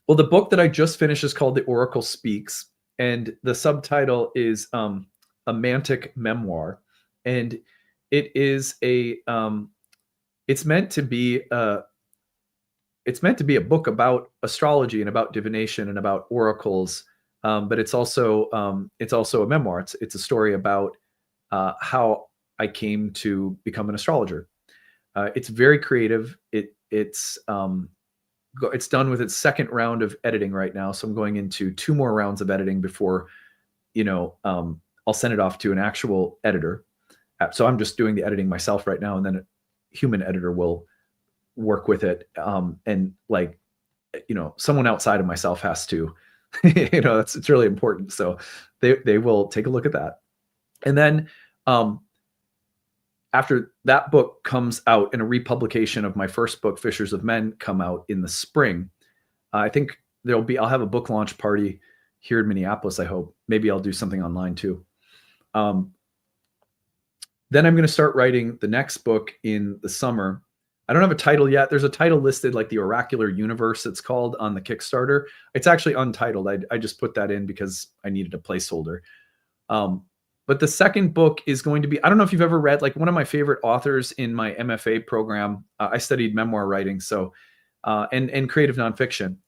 Well, the book that I just finished is called The Oracle Speaks, and the subtitle is a mantic memoir, and it is it's meant to be a book about astrology and about divination and about oracles, but it's also a memoir. It's a story about how I came to become an astrologer. It's very creative. It's done with its second round of editing right now. So I'm going into 2 more rounds of editing before, I'll send it off to an actual editor. So I'm just doing the editing myself right now, and then a human editor will work with it. And like, someone outside of myself has to, it's really important. So they will take a look at that. And then, after that book comes out and a republication of my first book, Fishers of Men, come out in the spring, I think I'll have a book launch party here in Minneapolis, I hope. Maybe I'll do something online too. Then I'm going to start writing the next book in the summer. I don't have a title yet. There's a title listed, like the Oracular Universe, it's called, on the Kickstarter. It's actually untitled. I just put that in because I needed a placeholder. But the second book is going to be, I don't know if you've ever read, like, one of my favorite authors in my MFA program. I studied memoir writing, so and creative nonfiction.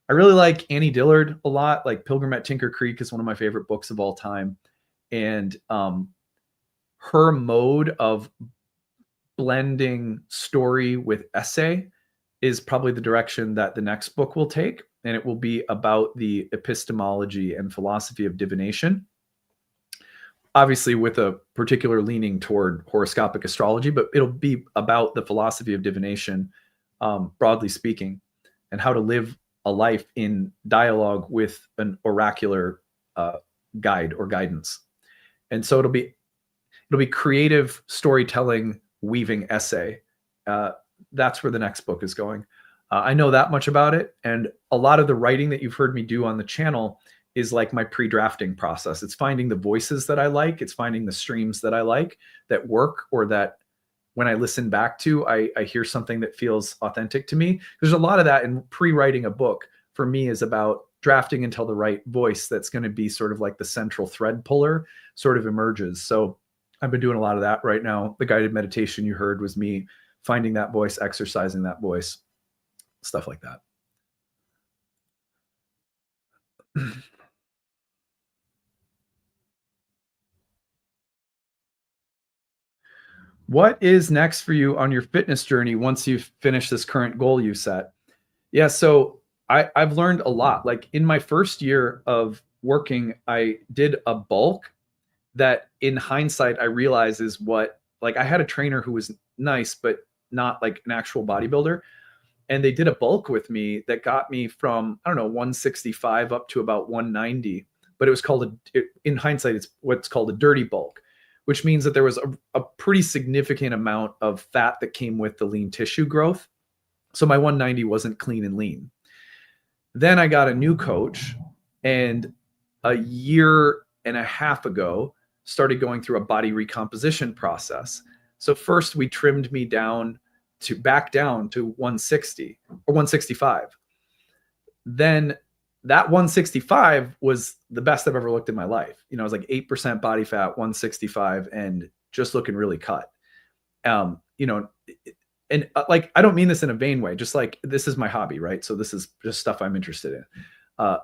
I really like Annie Dillard a lot. Like Pilgrim at Tinker Creek is one of my favorite books of all time. And her mode of blending story with essay is probably the direction that the next book will take. And it will be about the epistemology and philosophy of divination, obviously with a particular leaning toward horoscopic astrology, but it'll be about the philosophy of divination, broadly speaking, and how to live a life in dialogue with an oracular guide or guidance. And so it'll be creative storytelling, weaving essay. That's where the next book is going. I know that much about it. And a lot of the writing that you've heard me do on the channel is like my pre-drafting process. It's finding the voices that I like. It's finding the streams that I like, that work, or that when I listen back to, I hear something that feels authentic to me. There's a lot of that, in pre-writing a book for me is about drafting until the right voice that's going to be sort of like the central thread puller sort of emerges. So I've been doing a lot of that right now. The guided meditation you heard was me finding that voice, exercising that voice, stuff like that. What is next for you on your fitness journey once you've finished this current goal you set? Yeah, so I've learned a lot. Like in my first year of working, I did a bulk that in hindsight, I realize is what, like, I had a trainer who was nice, but not like an actual bodybuilder. And they did a bulk with me that got me from, I don't know, 165 up to about 190. But it was called, in hindsight, it's what's called a dirty bulk, which means that there was a pretty significant amount of fat that came with the lean tissue growth. So my 190 wasn't clean and lean. Then I got a new coach, and a year and a half ago, started going through a body recomposition process. So first we trimmed me back down to 160 or 165. Then that 165 was the best I've ever looked in my life. I was like 8% body fat, 165, and just looking really cut. And like, I don't mean this in a vain way, just like, this is my hobby, right? So this is just stuff I'm interested in.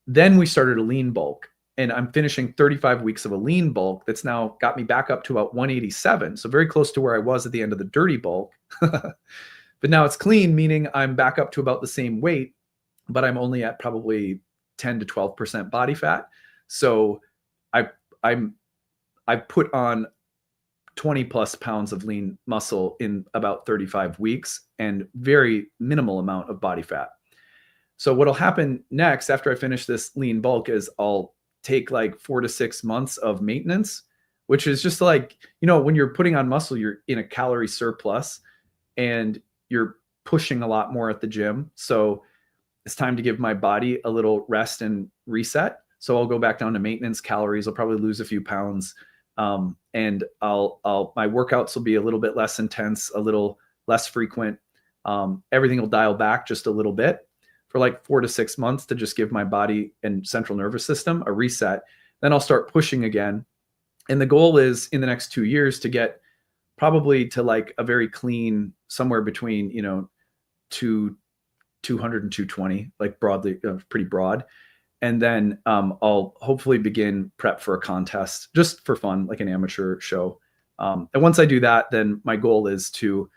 Then we started a lean bulk, and I'm finishing 35 weeks of a lean bulk that's now got me back up to about 187. So very close to where I was at the end of the dirty bulk. But now it's clean, meaning I'm back up to about the same weight, but I'm only at probably 10 to 12% body fat. So I've put on 20 plus pounds of lean muscle in about 35 weeks and very minimal amount of body fat. So what'll happen next after I finish this lean bulk is I'll take like 4 to 6 months of maintenance, which is just like, when you're putting on muscle, you're in a calorie surplus and you're pushing a lot more at the gym. So it's time to give my body a little rest and reset. So I'll go back down to maintenance calories. I'll probably lose a few pounds. And my workouts will be a little bit less intense, a little less frequent. Everything will dial back just a little bit for like 4 to 6 months to just give my body and central nervous system a reset. Then I'll start pushing again. And the goal is in the next 2 years to get probably to like a very clean, somewhere between, 200 and 220, like broadly, pretty broad. And then I'll hopefully begin prep for a contest just for fun, like an amateur show. And once I do that, then my goal is to,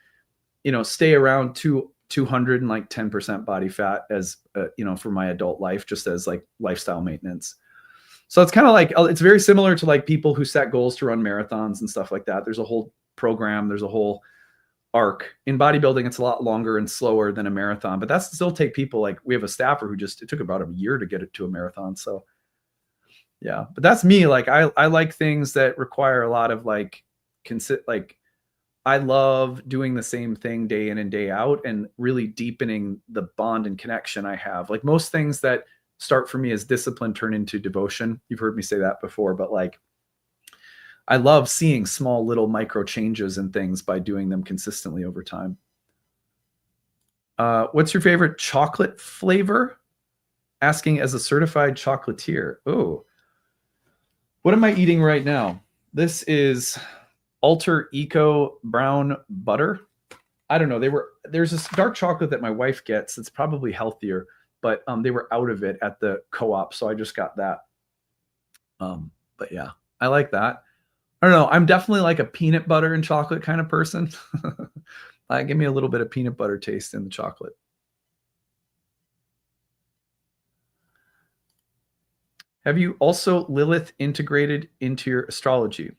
stay around 200 and like 10% body fat as, for my adult life, just as like lifestyle maintenance. So it's kind of like, it's very similar to like people who set goals to run marathons and stuff like that. There's a whole program, there's a whole arc. In bodybuilding, it's a lot longer and slower than a marathon, but that's still take people, like we have a staffer who it took about a year to get it to a marathon. So yeah, but that's me. Like I like things that require a lot of like, I love doing the same thing day in and day out and really deepening the bond and connection I have. Like most things that start for me as discipline turn into devotion. You've heard me say that before, but like, I love seeing small little micro changes in things by doing them consistently over time. What's your favorite chocolate flavor? Asking as a certified chocolatier. Oh, what am I eating right now? This is Alter Eco brown butter. I don't know. There's this dark chocolate that my wife gets. It's probably healthier, but they were out of it at the co-op, so I just got that. But yeah, I like that. I don't know. I'm definitely like a peanut butter and chocolate kind of person. Give me a little bit of peanut butter taste in the chocolate. Have you also Lilith integrated into your astrology?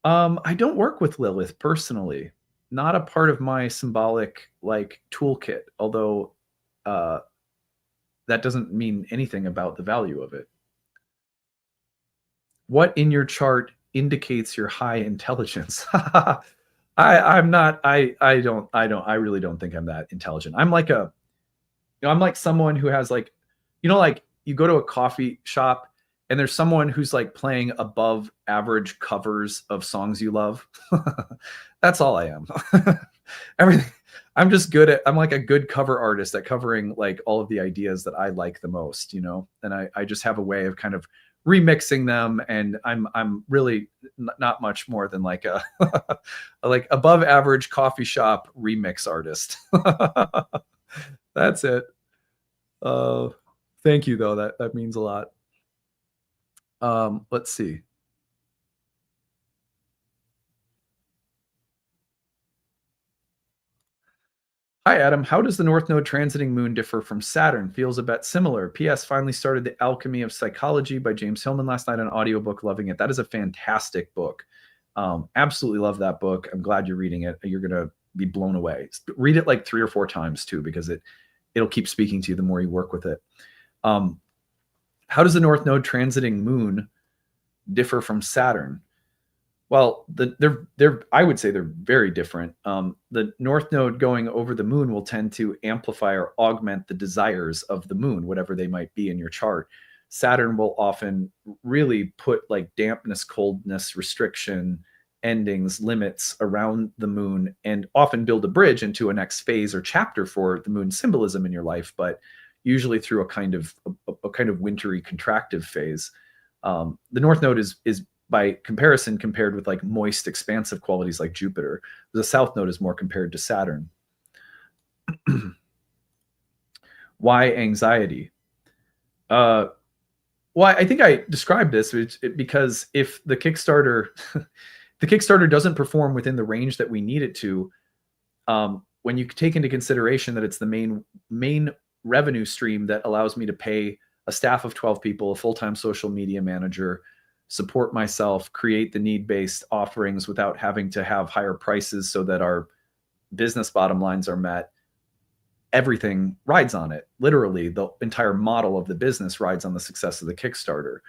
I don't work with Lilith personally. Not a part of my symbolic like toolkit, although that doesn't mean anything about the value of it. What in your chart indicates your high intelligence? I'm not, I really don't think I'm that intelligent. I'm like I'm like someone who has like, like you go to a coffee shop and there's someone who's like playing above average covers of songs you love. That's all I am. Everything. I'm just I'm like a good cover artist at covering like all of the ideas that I like the most, and I just have a way of kind of remixing them, and I'm really not much more than like a like above average coffee shop remix artist. That's it. Thank you though. That means a lot. Let's see. Hi, Adam. How does the North Node transiting moon differ from Saturn? Feels a bit similar. P.S. Finally started The Alchemy of Psychology by James Hillman last night on audiobook. Loving it. That is a fantastic book. Absolutely love that book. I'm glad you're reading it. You're going to be blown away. Read it like 3 or 4 times too, because it'll keep speaking to you the more you work with it. How does the North Node transiting moon differ from Saturn? Well, I would say they're very different. The North Node going over the moon will tend to amplify or augment the desires of the moon, whatever they might be in your chart. Saturn will often really put like dampness, coldness, restriction, endings, limits around the moon, and often build a bridge into a next phase or chapter for the moon symbolism in your life, but usually through a kind of wintry contractive phase. The North Node is by comparison compared with like moist, expansive qualities like Jupiter. The South Node is more compared to Saturn. Why anxiety? Well, I think I described this because if the Kickstarter, the Kickstarter doesn't perform within the range that we need it to, when you take into consideration that it's the main revenue stream that allows me to pay a staff of 12 people, a full-time social media manager, support myself, create the need-based offerings without having to have higher prices so that our business bottom lines are met. Everything rides on it. Literally, the entire model of the business rides on the success of the Kickstarter.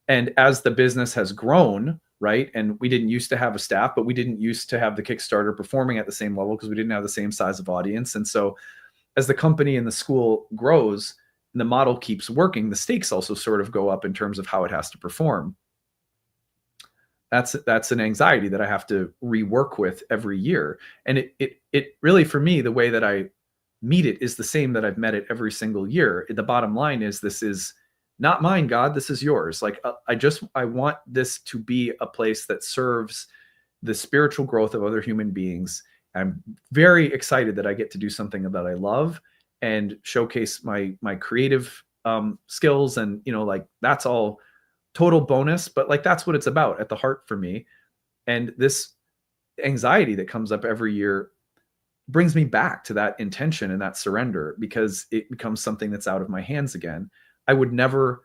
And as the business has grown, right, and we didn't used to have a staff, but we didn't used to have the Kickstarter performing at the same level because we didn't have the same size of audience. And so as the company and the school grows, and the model keeps working, the stakes also sort of go up in terms of how it has to perform. That's an anxiety that I have to rework with every year. And it really, for me, the way that I meet it is the same that I've met it every single year. The bottom line is, this is not mine, God, this is yours. Like, I want this to be a place that serves the spiritual growth of other human beings. I'm very excited that I get to do something that I love and showcase my creative skills. And, like, that's all total bonus, but like, that's what it's about at the heart for me. And this anxiety that comes up every year brings me back to that intention and that surrender, because it becomes something that's out of my hands again. I would never,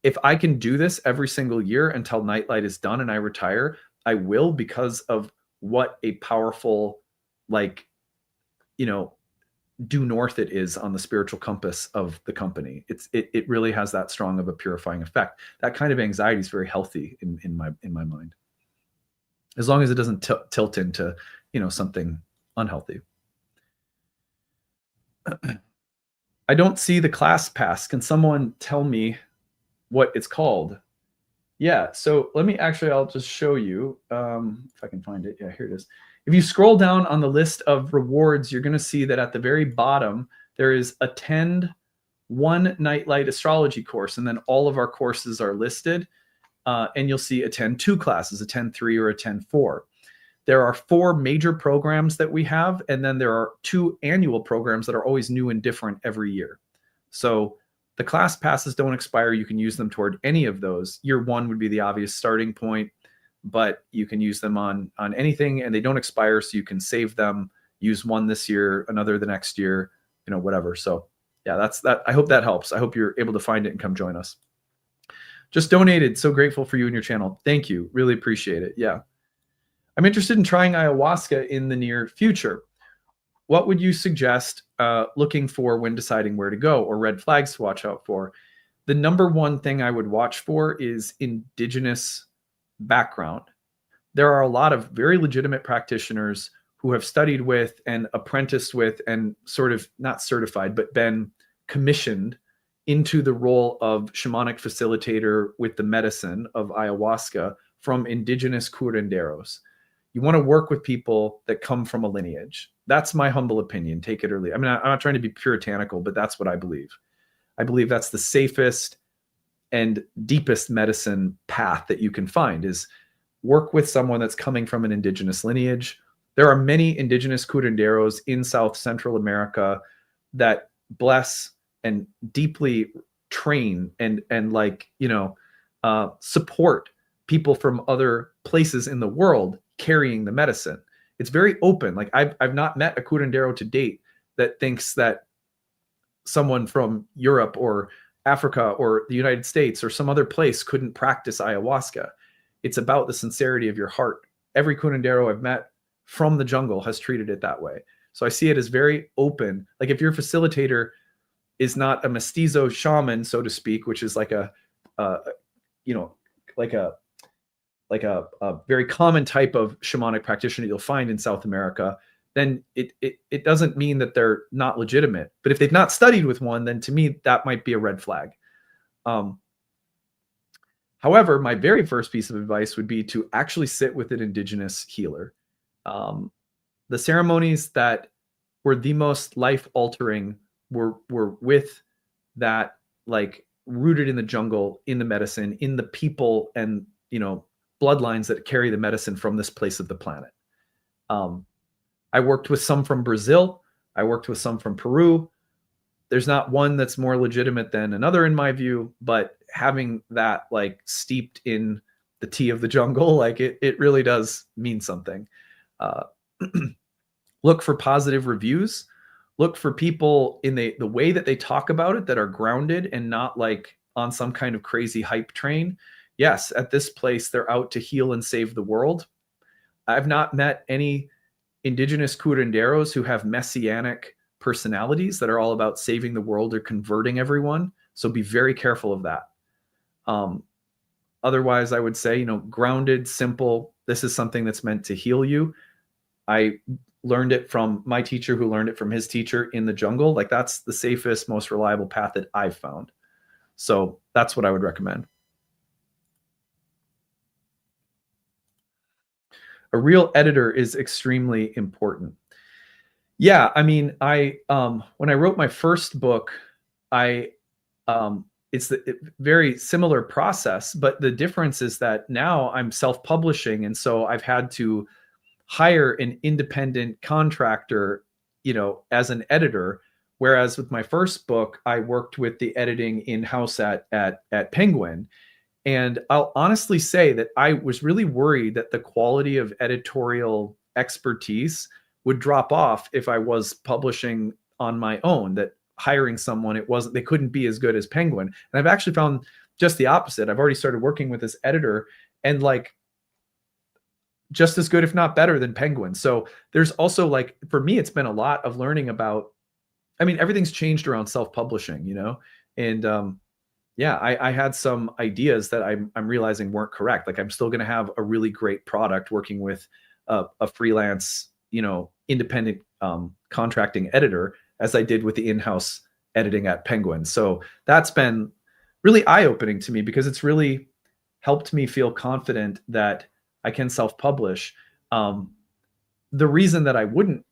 if I can do this every single year until Nightlight is done and I retire, I will, because of what a powerful, like, due north it is on the spiritual compass of the company. It really has that strong of a purifying effect. That kind of anxiety is very healthy in my mind, as long as it doesn't tilt into something unhealthy. I don't see the class pass. Can someone tell me what it's called? Yeah, so I'll just show you if I can find it. Yeah, here it is. If you scroll down on the list of rewards, you're going to see that at the very bottom, there is attend one Nightlight astrology course, and then all of our courses are listed. And you'll see attend 2 classes, attend 3 or attend 4. There are 4 major programs that we have, and then there are 2 annual programs that are always new and different every year. So the class passes don't expire. You can use them toward any of those. Year 1 would be the obvious starting point, but you can use them on anything, and they don't expire, so you can save them, use one this year, another the next year, whatever. So yeah, that's that. I hope that helps. I hope you're able to find it and come join us. Just donated. So grateful for you and your channel. Thank you. Really appreciate it. Yeah. I'm interested in trying ayahuasca in the near future. What would you suggest looking for when deciding where to go, or red flags to watch out for? The number one thing I would watch for is indigenous background. There are a lot of very legitimate practitioners who have studied with and apprenticed with and sort of not certified, but been commissioned into the role of shamanic facilitator with the medicine of ayahuasca from indigenous curanderos. You want to work with people that come from a lineage. That's my humble opinion. Take it or leave. I mean, I'm not trying to be puritanical, but that's what I believe. I believe that's the safest and deepest medicine path that you can find, is work with someone that's coming from an indigenous lineage. There are many indigenous curanderos in South Central America that bless and deeply train and support people from other places in the world carrying the medicine. It's very open. Like, I've not met a curandero to date that thinks that someone from Europe or Africa or the United States or some other place couldn't practice ayahuasca. It's about the sincerity of your heart. Every curandero I've met from the jungle has treated it that way. So I see it as very open. Like, if your facilitator is not a mestizo shaman, so to speak, which is like a very common type of shamanic practitioner you'll find in South America, then it doesn't mean that they're not legitimate. But if they've not studied with one, then to me, that might be a red flag. However, my very first piece of advice would be to actually sit with an indigenous healer. The ceremonies that were the most life-altering were with that, like, rooted in the jungle, in the medicine, in the people, and bloodlines that carry the medicine from this place of the planet. I worked with some from Brazil. I worked with some from Peru. There's not one that's more legitimate than another in my view, but having that, like, steeped in the tea of the jungle, like, it really does mean something. Look for positive reviews. Look for people in the way that they talk about it that are grounded and not like on some kind of crazy hype train. Yes, at this place, they're out to heal and save the world. I've not met any indigenous curanderos who have messianic personalities that are all about saving the world or converting everyone. So be very careful of that. Otherwise, I would say, grounded, simple. This is something that's meant to heal you. I learned it from my teacher who learned it from his teacher in the jungle. Like that's the safest, most reliable path that I've found. So that's what I would recommend. A real editor is extremely important. Yeah, I mean, when I wrote my first book, it's the very similar process, but the difference is that now I'm self-publishing, and so I've had to hire an independent contractor, as an editor. Whereas with my first book, I worked with the editing in-house at Penguin. And I'll honestly say that I was really worried that the quality of editorial expertise would drop off if I was publishing on my own, that hiring someone, they couldn't be as good as Penguin. And I've actually found just the opposite. I've already started working with this editor, and like just as good, if not better than Penguin. So there's also, like, for me, it's been a lot of learning about, I mean, everything's changed around self-publishing, and yeah, I had some ideas that I'm realizing weren't correct. Like, I'm still going to have a really great product working with a freelance, independent contracting editor, as I did with the in-house editing at Penguin. So that's been really eye-opening to me, because it's really helped me feel confident that I can self-publish. The reason that I wouldn't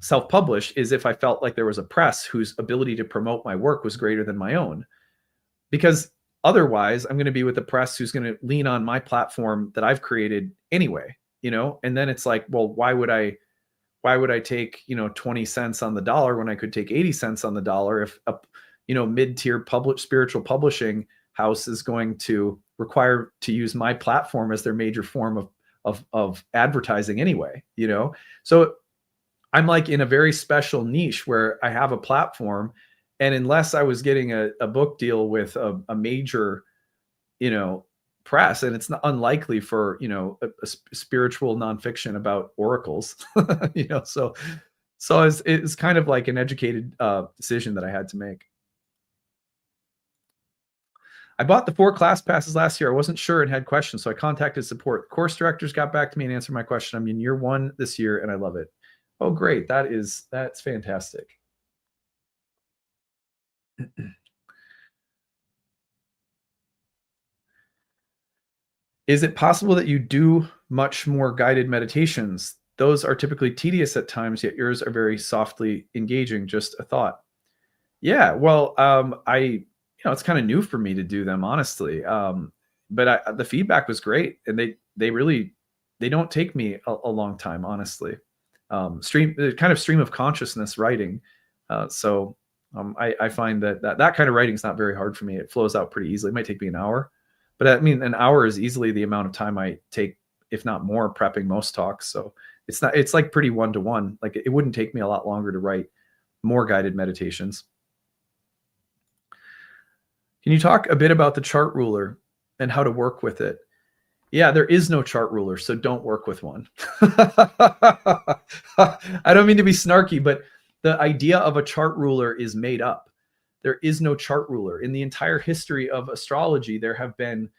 self-publish is if I felt like there was a press whose ability to promote my work was greater than my own. Because otherwise, I'm going to be with a press who's going to lean on my platform that I've created anyway, and then it's like, well, why would I take, 20 cents on the dollar when I could take 80 cents on the dollar if a, mid-tier spiritual publishing house is going to require to use my platform as their major form of advertising anyway, So I'm like in a very special niche where I have a platform, and unless I was getting a book deal with a major, press, and it's not unlikely for, a spiritual nonfiction about oracles, so it's kind of like an educated decision that I had to make. I bought the 4 class passes last year. I wasn't sure and had questions, so I contacted support. Course directors got back to me and answered my question. I'm in year 1 this year, and I love it. Oh, great. That's fantastic. Is it possible that you do much more guided meditations? Those are typically tedious at times, yet yours are very softly engaging. Just a thought. Yeah, well, it's kind of new for me to do them, honestly. But the feedback was great, and they don't take me a long time, honestly. Kind of stream of consciousness writing. I find that kind of writing is not very hard for me. It flows out pretty easily. It might take me an hour, but I mean, an hour is easily the amount of time I take, if not more, prepping most talks. So it's like pretty one-to-one. Like, it wouldn't take me a lot longer to write more guided meditations. Can you talk a bit about the chart ruler and how to work with it? Yeah, there is no chart ruler, so don't work with one. I don't mean to be snarky, but the idea of a chart ruler is made up. There is no chart ruler. In the entire history of astrology, there have been,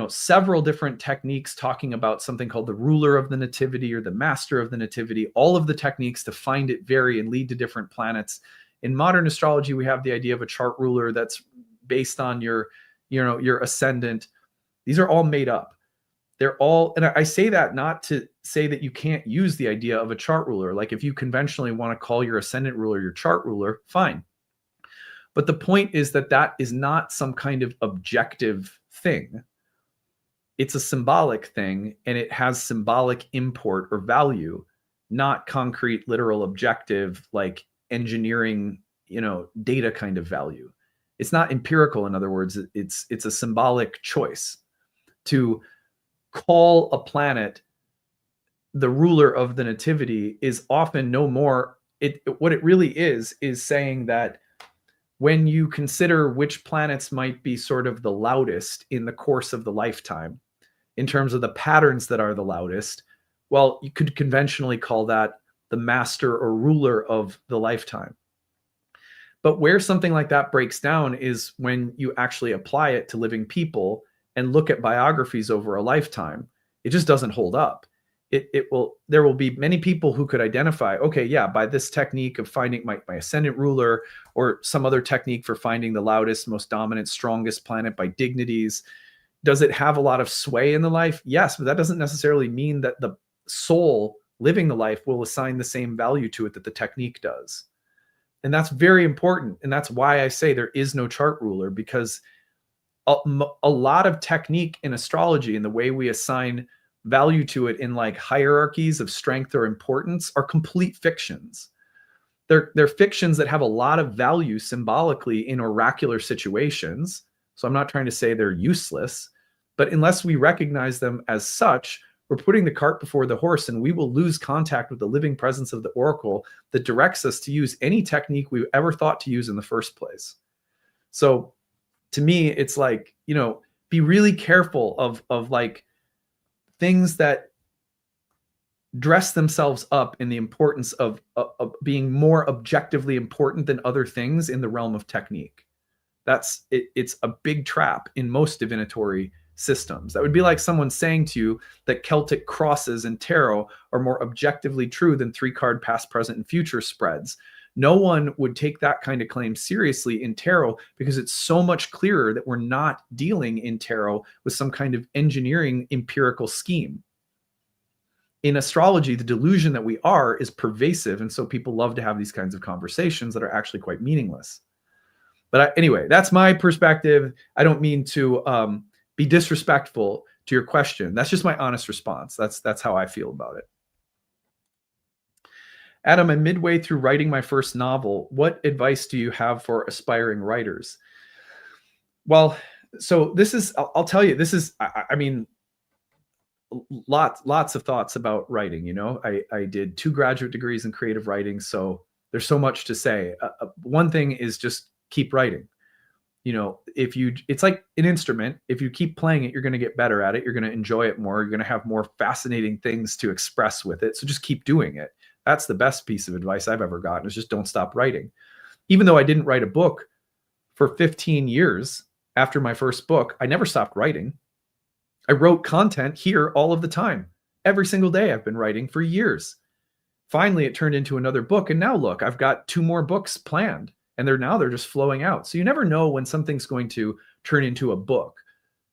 several different techniques talking about something called the ruler of the nativity or the master of the nativity. All of the techniques to find it vary and lead to different planets. In modern astrology, we have the idea of a chart ruler that's based on your ascendant. These are all made up. They're all, and I say that not to say that you can't use the idea of a chart ruler. Like, if you conventionally want to call your ascendant ruler your chart ruler, fine. But the point is that is not some kind of objective thing. It's a symbolic thing, and it has symbolic import or value, not concrete, literal, objective, like engineering, data kind of value. It's not empirical. In other words, it's a symbolic choice. To call a planet the ruler of the nativity is often no more. What it really is saying that when you consider which planets might be sort of the loudest in the course of the lifetime, in terms of the patterns that are the loudest, well, you could conventionally call that the master or ruler of the lifetime. But where something like that breaks down is when you actually apply it to living people and look at biographies over a lifetime. It just doesn't hold up. there will be many people who could identify, okay, yeah, by this technique of finding my ascendant ruler, or some other technique for finding the loudest, most dominant, strongest planet by dignities. Does it have a lot of sway in the life? Yes, but that doesn't necessarily mean that the soul living the life will assign the same value to it that the technique does. And that's very important. And that's why I say there is no chart ruler, because a lot of technique in astrology and the way we assign value to it in like hierarchies of strength or importance are complete fictions. They're fictions that have a lot of value symbolically in oracular situations. So I'm not trying to say they're useless, but unless we recognize them as such, we're putting the cart before the horse, and we will lose contact with the living presence of the oracle that directs us to use any technique we've ever thought to use in the first place. So to me, it's like, be really careful of like things that dress themselves up in the importance of being more objectively important than other things in the realm of technique. It's a big trap in most divinatory systems. That would be like someone saying to you that Celtic crosses and tarot are more objectively true than 3-card past, present, and future spreads. No one would take that kind of claim seriously in tarot, because it's so much clearer that we're not dealing in tarot with some kind of engineering empirical scheme. In astrology, the delusion that we are is pervasive, and so people love to have these kinds of conversations that are actually quite meaningless. But anyway, that's my perspective. I don't mean to be disrespectful to your question. That's just my honest response. That's how I feel about it. Adam, I'm midway through writing my first novel. What advice do you have for aspiring writers? Well, so this is, I'll tell you, this is, I mean, lots of thoughts about writing. I did 2 graduate degrees in creative writing, so there's so much to say. One thing is just keep writing. It's like an instrument. If you keep playing it, you're going to get better at it. You're going to enjoy it more. You're going to have more fascinating things to express with it. So just keep doing it. That's the best piece of advice I've ever gotten, is just don't stop writing. Even though I didn't write a book for 15 years after my first book, I never stopped writing. I wrote content here all of the time. Every single day I've been writing for years. Finally, it turned into another book. And now look, I've got 2 more books planned, and they're just flowing out. So you never know when something's going to turn into a book.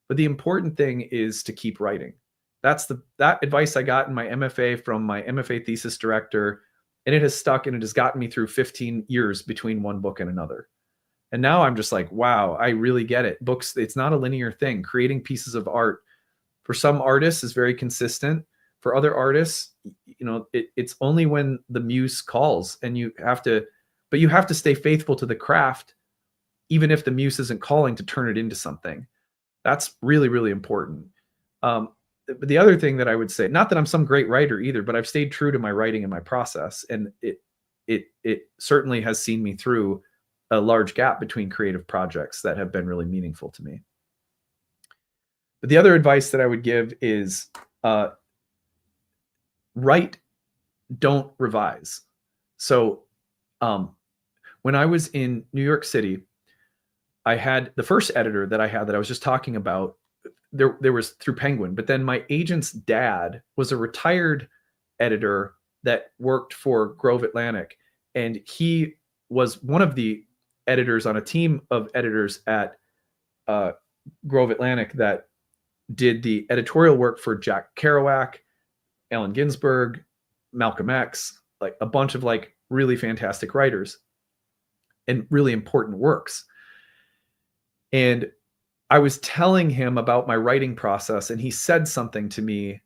But the important thing is to keep writing. That advice I got in my MFA from my MFA thesis director, and it has stuck, and it has gotten me through 15 years between one book and another. And now I'm just like, wow, I really get it. Books, it's not a linear thing. Creating pieces of art for some artists is very consistent. For other artists, it's only when the muse calls, and you have to stay faithful to the craft, even if the muse isn't calling, to turn it into something. That's really, really important. But the other thing that I would say, not that I'm some great writer either, but I've stayed true to my writing and my process, and it certainly has seen me through a large gap between creative projects that have been really meaningful to me. But the other advice that I would give is write, don't revise. So when I was in New York City, I had the first editor that I was just talking about. There was through Penguin, but then my agent's dad was a retired editor that worked for Grove Atlantic, and he was one of the editors on a team of editors at Grove Atlantic that did the editorial work for Jack Kerouac, Allen Ginsberg, Malcolm X, like a bunch of like really fantastic writers and really important works. And I was telling him about my writing process, and he said something to me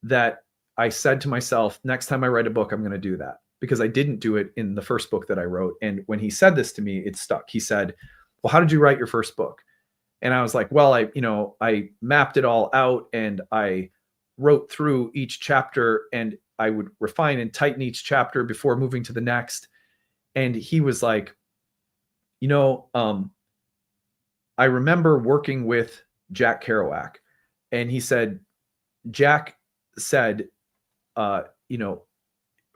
that I said to myself, next time I write a book, I'm going to do that, because I didn't do it in the first book that I wrote. And when he said this to me, it stuck. He said, well, how did you write your first book? And I was like, well, I mapped it all out, and I wrote through each chapter, and I would refine and tighten each chapter before moving to the next. And he was like, I remember working with Jack Kerouac, and he said, Jack said,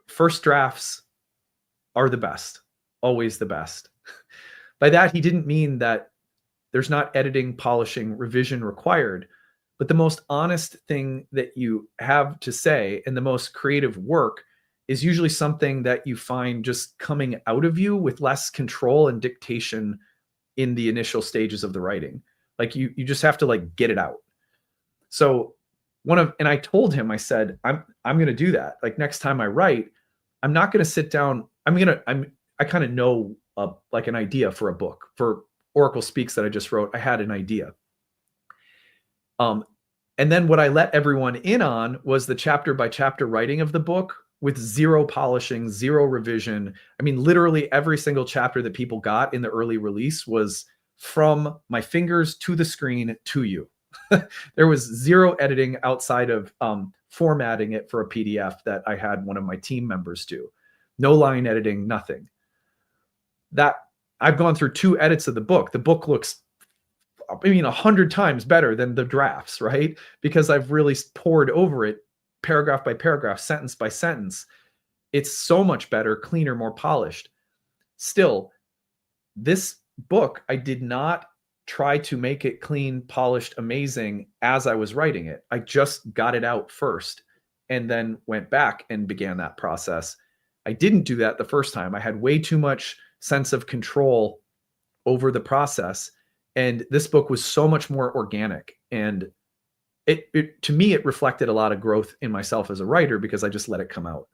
first drafts are the best, always the best. By that, he didn't mean that there's not editing, polishing, revision required, But the most honest thing that you have to say and the most creative work is usually something that you find just coming out of you with less control and dictation in the initial stages of the writing. Like you just have to like get it out. So and I told him, I said, I'm going to do that. Like next time I write, I'm not going to sit down. I kind of know like an idea for a book. For Oracle Speaks that I just wrote, I had an idea. And then what I let everyone in on was the chapter by chapter writing of the book with zero polishing, zero revision. I mean, literally every single chapter that people got in the early release was from my fingers to the screen to you. There was zero editing outside of formatting it for a PDF that I had one of my team members do. No line editing, nothing. That I've gone through 2 edits of the book. The book looks, 100 times better than the drafts, right? Because I've really poured over it paragraph by paragraph, sentence by sentence. It's so much better, cleaner, more polished. Still, this book, I did not try to make it clean, polished, amazing as I was writing it. I just got it out first and then went back and began that process. I didn't do that the first time. I had way too much sense of control over the process. And this book was so much more organic. And to me, it reflected a lot of growth in myself as a writer because I just let it come out.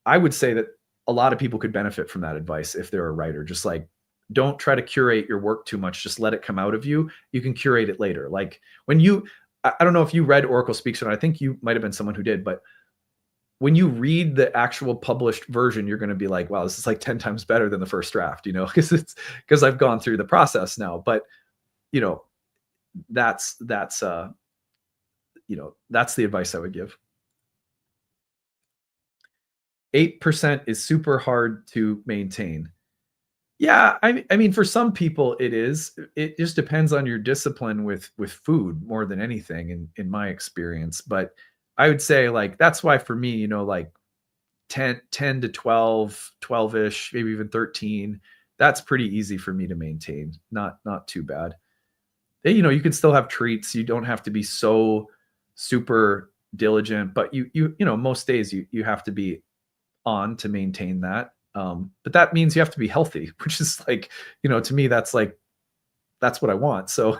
I would say that a lot of people could benefit from that advice if they're a writer. Just like, don't try to curate your work too much. Just let it come out of you. You can curate it later. Like when I don't know if you read Oracle Speaks, or I think you might've been someone who did, but when you read the actual published version, you're going to be like, wow, this is like 10 times better than the first draft, because I've gone through the process now. But, that's the advice I would give. 8% is super hard to maintain. Yeah, I mean, for some people it is. It just depends on your discipline with food more than anything, in my experience. But I would say like that's why for me, like 10 to 12, 12-ish, maybe even 13. That's pretty easy for me to maintain. Not too bad. You can still have treats. You don't have to be so super diligent, but most days you have to be on to maintain that. But that means you have to be healthy, which is like, to me, that's what I want. So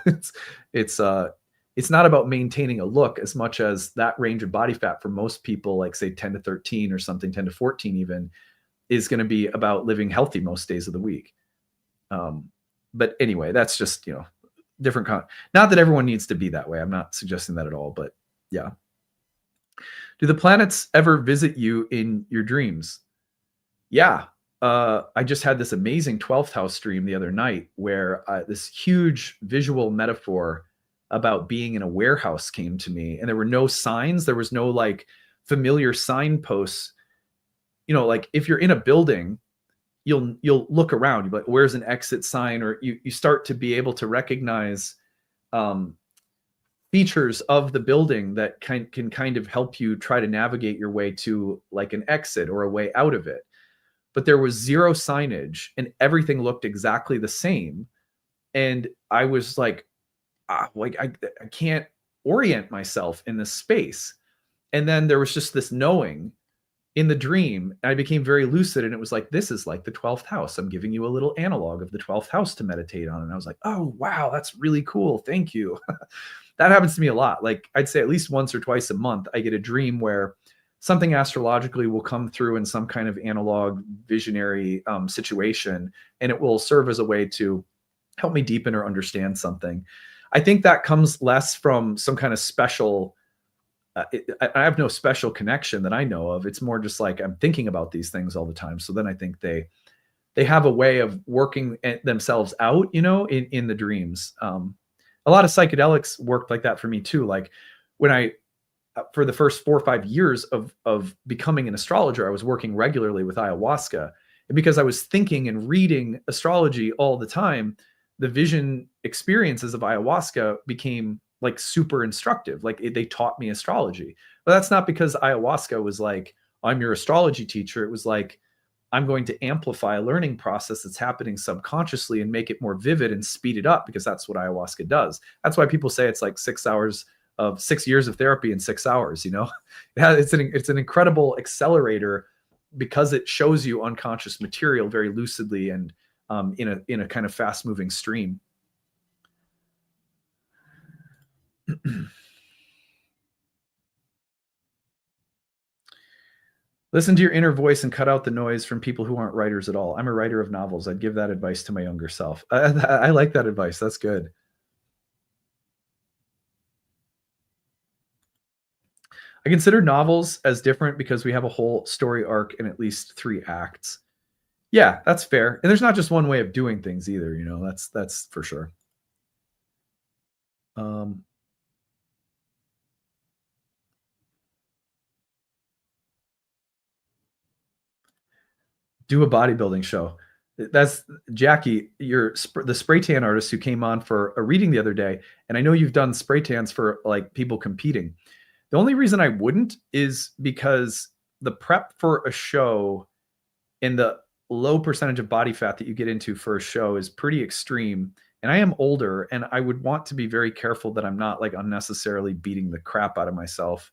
it's not about maintaining a look as much as that range of body fat for most people, like say 10 to 13 or something, 10 to 14 even, is going to be about living healthy most days of the week. But anyway, that's just, different. Not that everyone needs to be that way. I'm not suggesting that at all, but yeah. Do the planets ever visit you in your dreams? Yeah. I just had this amazing 12th house dream the other night where this huge visual metaphor about being in a warehouse came to me, and there were no signs. There was no like familiar signposts. Like if you're in a building, you'll look around, you'll be like, where's an exit sign? Or you start to be able to recognize features of the building that can kind of help you try to navigate your way to like an exit or a way out of it. But there was zero signage and everything looked exactly the same. And I was like, I can't orient myself in this space. And then there was just this knowing in the dream. I became very lucid, and it was like, this is like the 12th house. I'm giving you a little analog of the 12th house to meditate on. And I was like, oh, wow, that's really cool. Thank you. That happens to me a lot. Like I'd say at least once or twice a month, I get a dream where something astrologically will come through in some kind of analog visionary situation, and it will serve as a way to help me deepen or understand something. I think that comes less from some kind of special, I have no special connection that I know of. It's more just like I'm thinking about these things all the time. So then I think they have a way of working themselves out, in the dreams. A lot of psychedelics worked like that for me too. Like when for the first 4 or 5 years of becoming an astrologer, I was working regularly with ayahuasca. And because I was thinking and reading astrology all the time, the vision experiences of ayahuasca became like super instructive. Like they taught me astrology. But that's not because ayahuasca was like, I'm your astrology teacher. It was like, I'm going to amplify a learning process that's happening subconsciously and make it more vivid and speed it up, because that's what ayahuasca does. That's why people say it's like 6 years of therapy in 6 hours. Yeah, it's an incredible accelerator because it shows you unconscious material very lucidly and in a kind of fast moving stream. Listen to your inner voice and cut out the noise from people who aren't writers at all. I'm a writer of novels. I'd give that advice to my younger self. I like that advice. That's good. I consider novels as different because we have a whole story arc in at least 3 acts. Yeah, that's fair. And there's not just one way of doing things either. That's for sure. Do a bodybuilding show. That's Jackie, the spray tan artist who came on for a reading the other day. And I know you've done spray tans for like people competing. The only reason I wouldn't is because the prep for a show and the low percentage of body fat that you get into for a show is pretty extreme. And I am older, and I would want to be very careful that I'm not like unnecessarily beating the crap out of myself.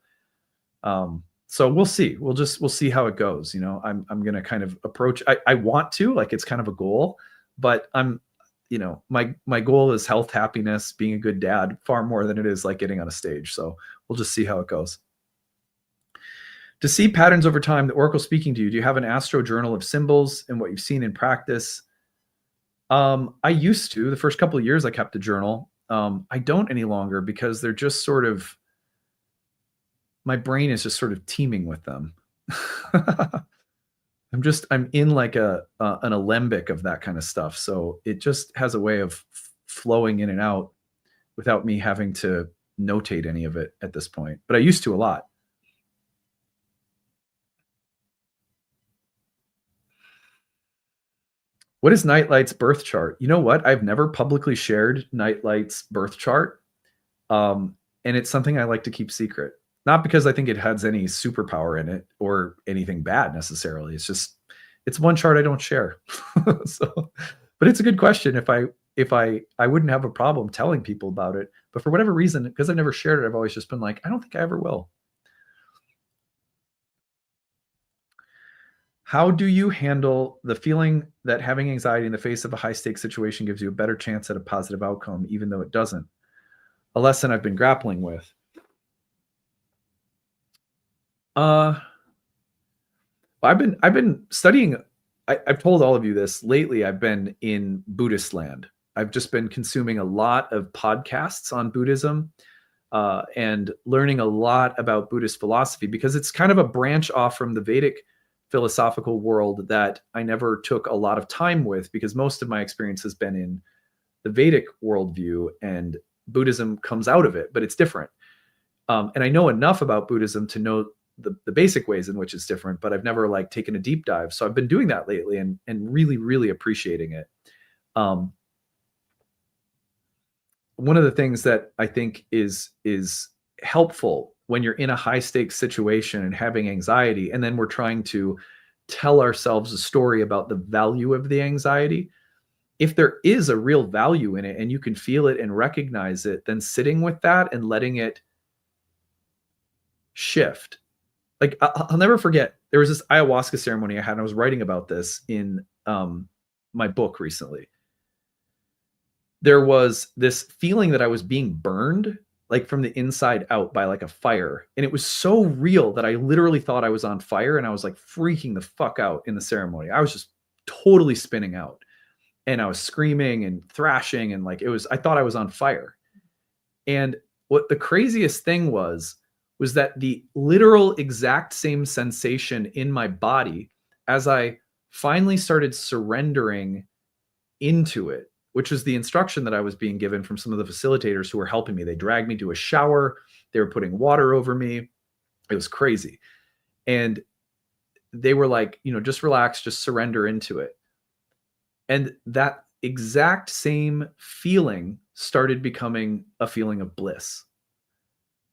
So we'll see. We'll see how it goes. I'm going to kind of approach, I want to, like, it's kind of a goal, but my goal is health, happiness, being a good dad far more than it is like getting on a stage. So we'll just see how it goes. To see patterns over time, the oracle speaking to you, do you have an astro journal of symbols and what you've seen in practice? I used to. The first couple of years I kept a journal. I don't any longer because they're just sort of, my brain is just sort of teeming with them. I'm in like an alembic of that kind of stuff. So it just has a way of flowing in and out without me having to notate any of it at this point. But I used to a lot. What is Nightlight's birth chart? You know what? I've never publicly shared Nightlight's birth chart. And it's something I like to keep secret. Not because I think it has any superpower in it or anything bad necessarily. It's one chart I don't share. But it's a good question. If I wouldn't have a problem telling people about it, but for whatever reason, because I've never shared it, I've always just been like, I don't think I ever will. How do you handle the feeling that having anxiety in the face of a high stakes situation gives you a better chance at a positive outcome, even though it doesn't? A lesson I've been grappling with. I've been studying. I've told all of you this lately. I've been in Buddhist land. I've just been consuming a lot of podcasts on Buddhism and learning a lot about Buddhist philosophy, because it's kind of a branch off from the Vedic philosophical world that I never took a lot of time with, because most of my experience has been in the Vedic worldview, and Buddhism comes out of it, but it's different. And I know enough about Buddhism to know the basic ways in which it's different, but I've never like taken a deep dive. So I've been doing that lately and really, really appreciating it. One of the things that I think is helpful when you're in a high stakes situation and having anxiety, and then we're trying to tell ourselves a story about the value of the anxiety, if there is a real value in it and you can feel it and recognize it, then sitting with that and letting it shift. Like, I'll never forget, there was this ayahuasca ceremony I had, and I was writing about this in my book recently. There was this feeling that I was being burned, like from the inside out by like a fire. And it was so real that I literally thought I was on fire, and I was like freaking the fuck out in the ceremony. I was just totally spinning out, and I was screaming and thrashing, and like I thought I was on fire. And what the craziest thing was that the literal exact same sensation in my body as I finally started surrendering into it, which was the instruction that I was being given from some of the facilitators who were helping me. They dragged me to a shower. They were putting water over me. It was crazy. And they were like, just relax, just surrender into it. And that exact same feeling started becoming a feeling of bliss.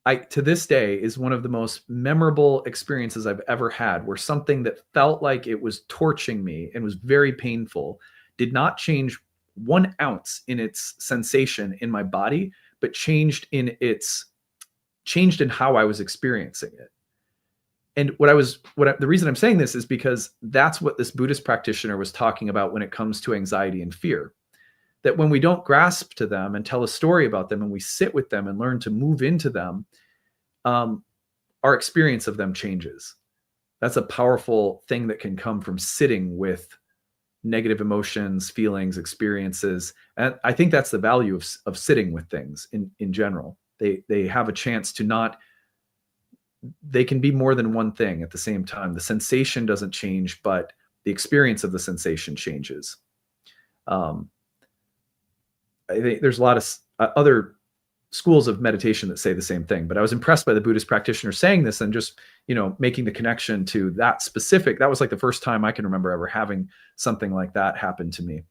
to this day is one of the most memorable experiences I've ever had, where something that felt like it was torching me and was very painful did not change 1 ounce in its sensation in my body, but changed in how I was experiencing it. And the reason I'm saying this is because that's what this Buddhist practitioner was talking about when it comes to anxiety and fear. That when we don't grasp to them and tell a story about them, and we sit with them and learn to move into them, our experience of them changes. That's a powerful thing that can come from sitting with negative emotions, feelings, experiences. And I think that's the value of sitting with things in general. They have a chance to not, they can be more than one thing at the same time. The sensation doesn't change, but the experience of the sensation changes. I think there's a lot of other schools of meditation that say the same thing, but I was impressed by the Buddhist practitioner saying this and just, making the connection to that specific. That was like the first time I can remember ever having something like that happen to me.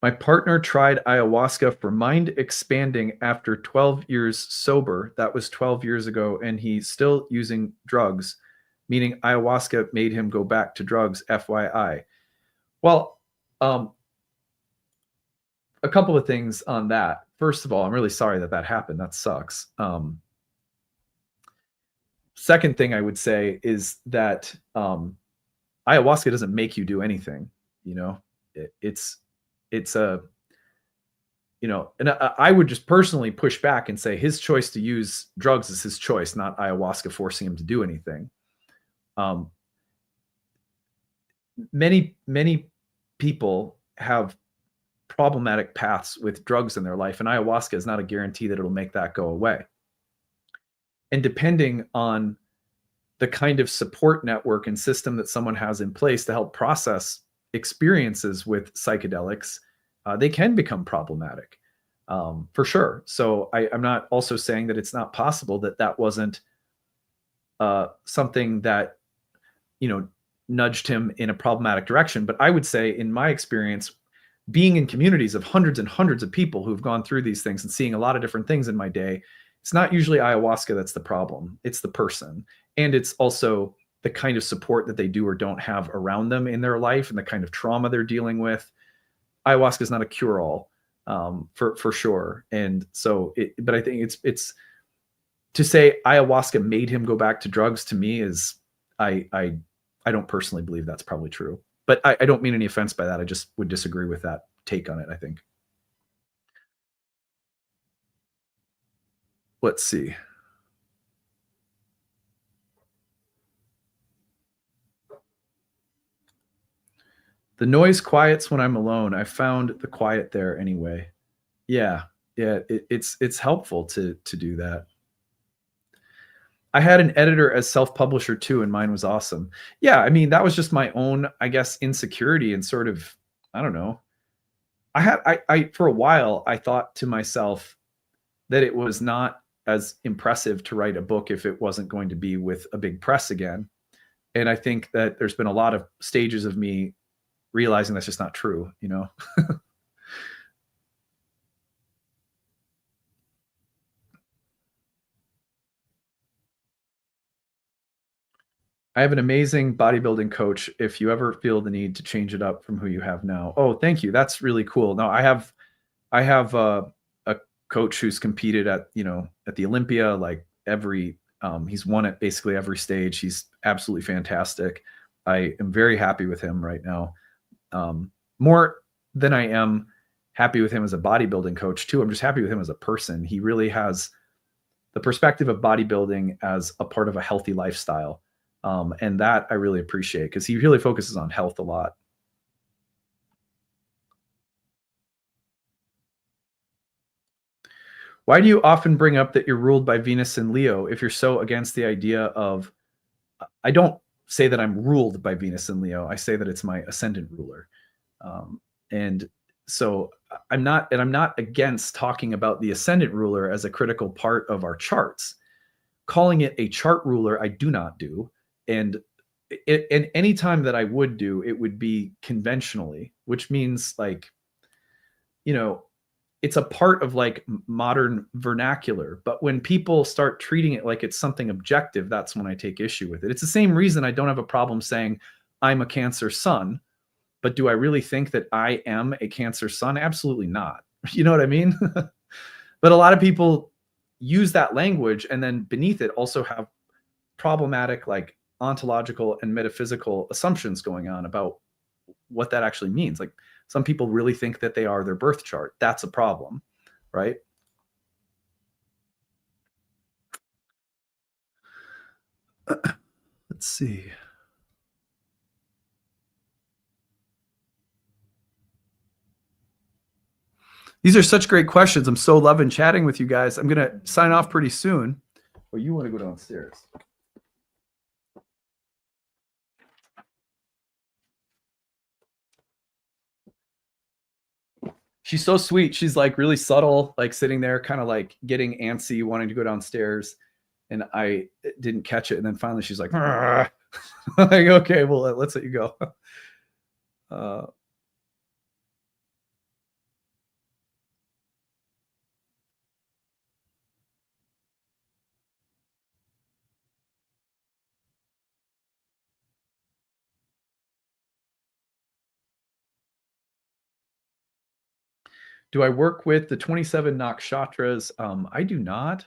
My partner tried ayahuasca for mind expanding after 12 years sober. That was 12 years ago, and he's still using drugs, meaning ayahuasca made him go back to drugs, FYI. Well, a couple of things on that. First of all, I'm really sorry that happened. That sucks. Second thing I would say is that ayahuasca doesn't make you do anything. It's a, and I would just personally push back and say his choice to use drugs is his choice, not ayahuasca forcing him to do anything. Many people have problematic paths with drugs in their life, and ayahuasca is not a guarantee that it'll make that go away. And depending on the kind of support network and system that someone has in place to help process experiences with psychedelics, they can become problematic, for sure. So I'm not also saying that it's not possible that wasn't something that, nudged him in a problematic direction. But I would say, in my experience, being in communities of hundreds and hundreds of people who've gone through these things and seeing a lot of different things in my day, it's not usually ayahuasca that's the problem. It's the person. And it's also the kind of support that they do or don't have around them in their life and the kind of trauma they're dealing with. Ayahuasca is not a cure-all, for sure. And so, but I think it's to say ayahuasca made him go back to drugs, to me, is, I don't personally believe that's probably true. But I don't mean any offense by that. I just would disagree with that take on it, I think. Let's see. The noise quiets when I'm alone. I found the quiet there anyway. Yeah. It's helpful to do that. I had an editor as self-publisher too, and mine was awesome. Yeah, I mean, that was just my own, I guess, insecurity and sort of, I don't know. I for a while, I thought to myself that it was not as impressive to write a book if it wasn't going to be with a big press again. And I think that there's been a lot of stages of me realizing that's just not true, I have an amazing bodybuilding coach. If you ever feel the need to change it up from who you have now. Oh, thank you. That's really cool. No, I have a coach who's competed at the Olympia, like he's won at basically every stage. He's absolutely fantastic. I am very happy with him right now. More than I am happy with him as a bodybuilding coach too. I'm just happy with him as a person. He really has the perspective of bodybuilding as a part of a healthy lifestyle. And that I really appreciate, because he really focuses on health a lot. Why do you often bring up that you're ruled by Venus and Leo if you're so against the idea of, I don't say that I'm ruled by Venus and Leo. I say that it's my ascendant ruler. And so I'm not against talking about the ascendant ruler as a critical part of our charts. Calling it a chart ruler, I do not do. And and any time that I would do, it would be conventionally, which means like, you know, it's a part of like modern vernacular. But when people start treating it like it's something objective, that's when I take issue with it. It's the same reason I don't have a problem saying I'm a Cancer sun, but do I really think that I am a Cancer sun? Absolutely not. You know what I mean? But a lot of people use that language and then beneath it also have problematic like ontological and metaphysical assumptions going on about what that actually means. Like some people really think that they are their birth chart. That's a problem, right? Let's see. These are such great questions. I'm so loving chatting with you guys. I'm going to sign off pretty soon. Or you want to go downstairs? She's so sweet. She's like really subtle, like sitting there, kind of like getting antsy, wanting to go downstairs. And I didn't catch it. And then finally she's like, like, okay, well, let's let you go. Do I work with the 27 nakshatras? I do not,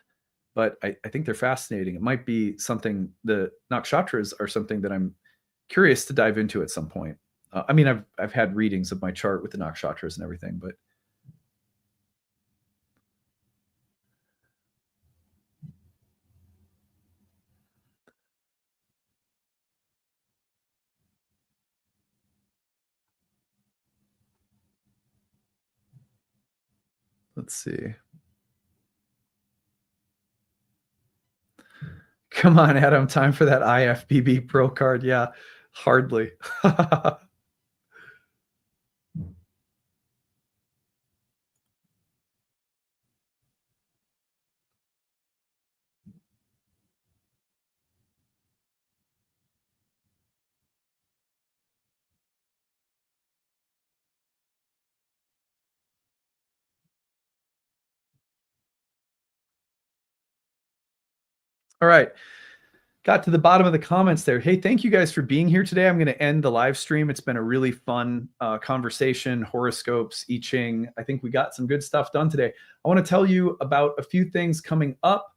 but I think they're fascinating. It might be something, the nakshatras are something that I'm curious to dive into at some point. I mean, I've had readings of my chart with the nakshatras and everything, but let's see. Come on, Adam, time for that IFBB Pro card. Yeah, hardly. All right. Got to the bottom of the comments there. Hey, thank you guys for being here today. I'm going to end the live stream. It's been a really fun conversation, horoscopes, I Ching. I think we got some good stuff done today. I want to tell you about a few things coming up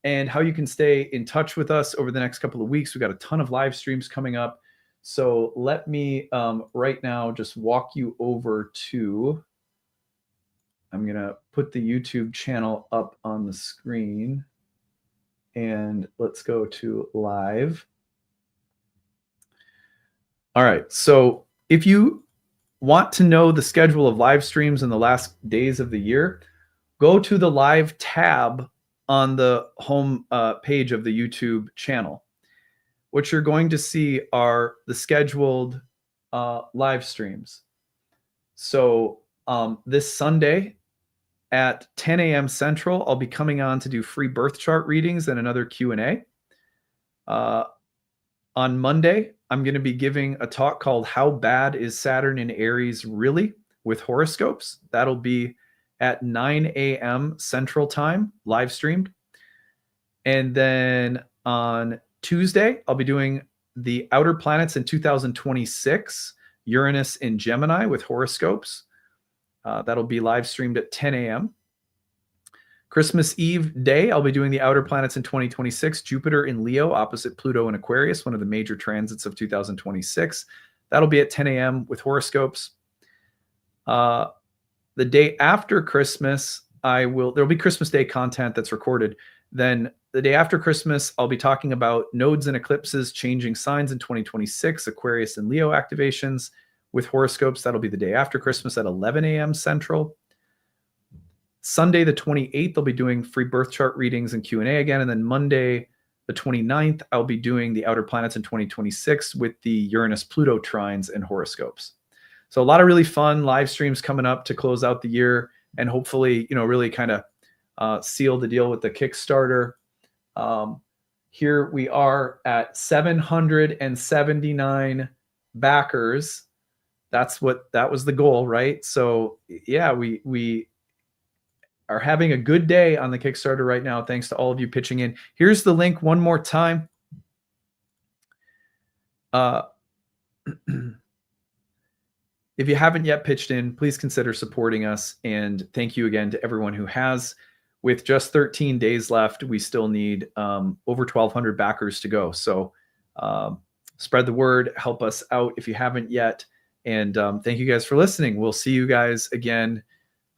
and how you can stay in touch with us over the next couple of weeks. We got a ton of live streams coming up. So let me right now just walk you over to, I'm going to put the YouTube channel up on the screen. And let's go to live. All right. So if you want to know the schedule of live streams in the last days of the year, go to the live tab on the home page of the YouTube channel. What you're going to see are the scheduled live streams. So this Sunday at 10 a.m. Central, I'll be coming on to do free birth chart readings and another Q&A. On Monday, I'm going to be giving a talk called How Bad is Saturn in Aries Really? With horoscopes. That'll be at 9 a.m. Central Time, live streamed. And then on Tuesday, I'll be doing the outer planets in 2026, Uranus in Gemini with horoscopes. That'll be live streamed at 10 a.m. Christmas Eve day, I'll be doing the outer planets in 2026, Jupiter in Leo opposite Pluto in Aquarius, one of the major transits of 2026. That'll be at 10 a.m. with horoscopes. The day after Christmas, there'll be Christmas Day content that's recorded. Then the day after Christmas, I'll be talking about nodes and eclipses changing signs in 2026, Aquarius and Leo activations with horoscopes. That'll be the day after Christmas at 11 a.m. Central. Sunday, the 28th, I'll be doing free birth chart readings and Q&A again. And then Monday, the 29th, I'll be doing the outer planets in 2026 with the Uranus-Pluto trines and horoscopes. So a lot of really fun live streams coming up to close out the year and hopefully, really kind of seal the deal with the Kickstarter. here we are at 779 backers. That was the goal, right? So yeah, we are having a good day on the Kickstarter right now. Thanks to all of you pitching in. Here's the link one more time. If you haven't yet pitched in, please consider supporting us. And thank you again to everyone who has. With just 13 days left, we still need over 1,200 backers to go. So spread the word, help us out if you haven't yet. And thank you guys for listening. We'll see you guys again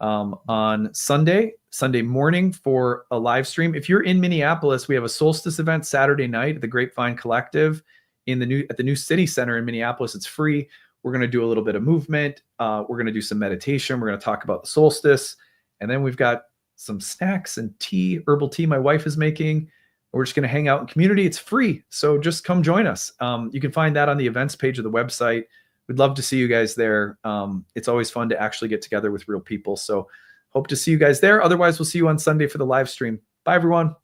on Sunday morning for a live stream. If you're in Minneapolis, we have a solstice event Saturday night at the Grapevine Collective at the new City Center in Minneapolis. It's free. We're going to do a little bit of movement. We're going to do some meditation. We're going to talk about the solstice. And then we've got some snacks and tea, herbal tea my wife is making. We're just going to hang out in community. It's free. So just come join us. You can find that on the events page of the website. We'd love to see you guys there. It's always fun to actually get together with real people. So hope to see you guys there. Otherwise, we'll see you on Sunday for the live stream. Bye, everyone.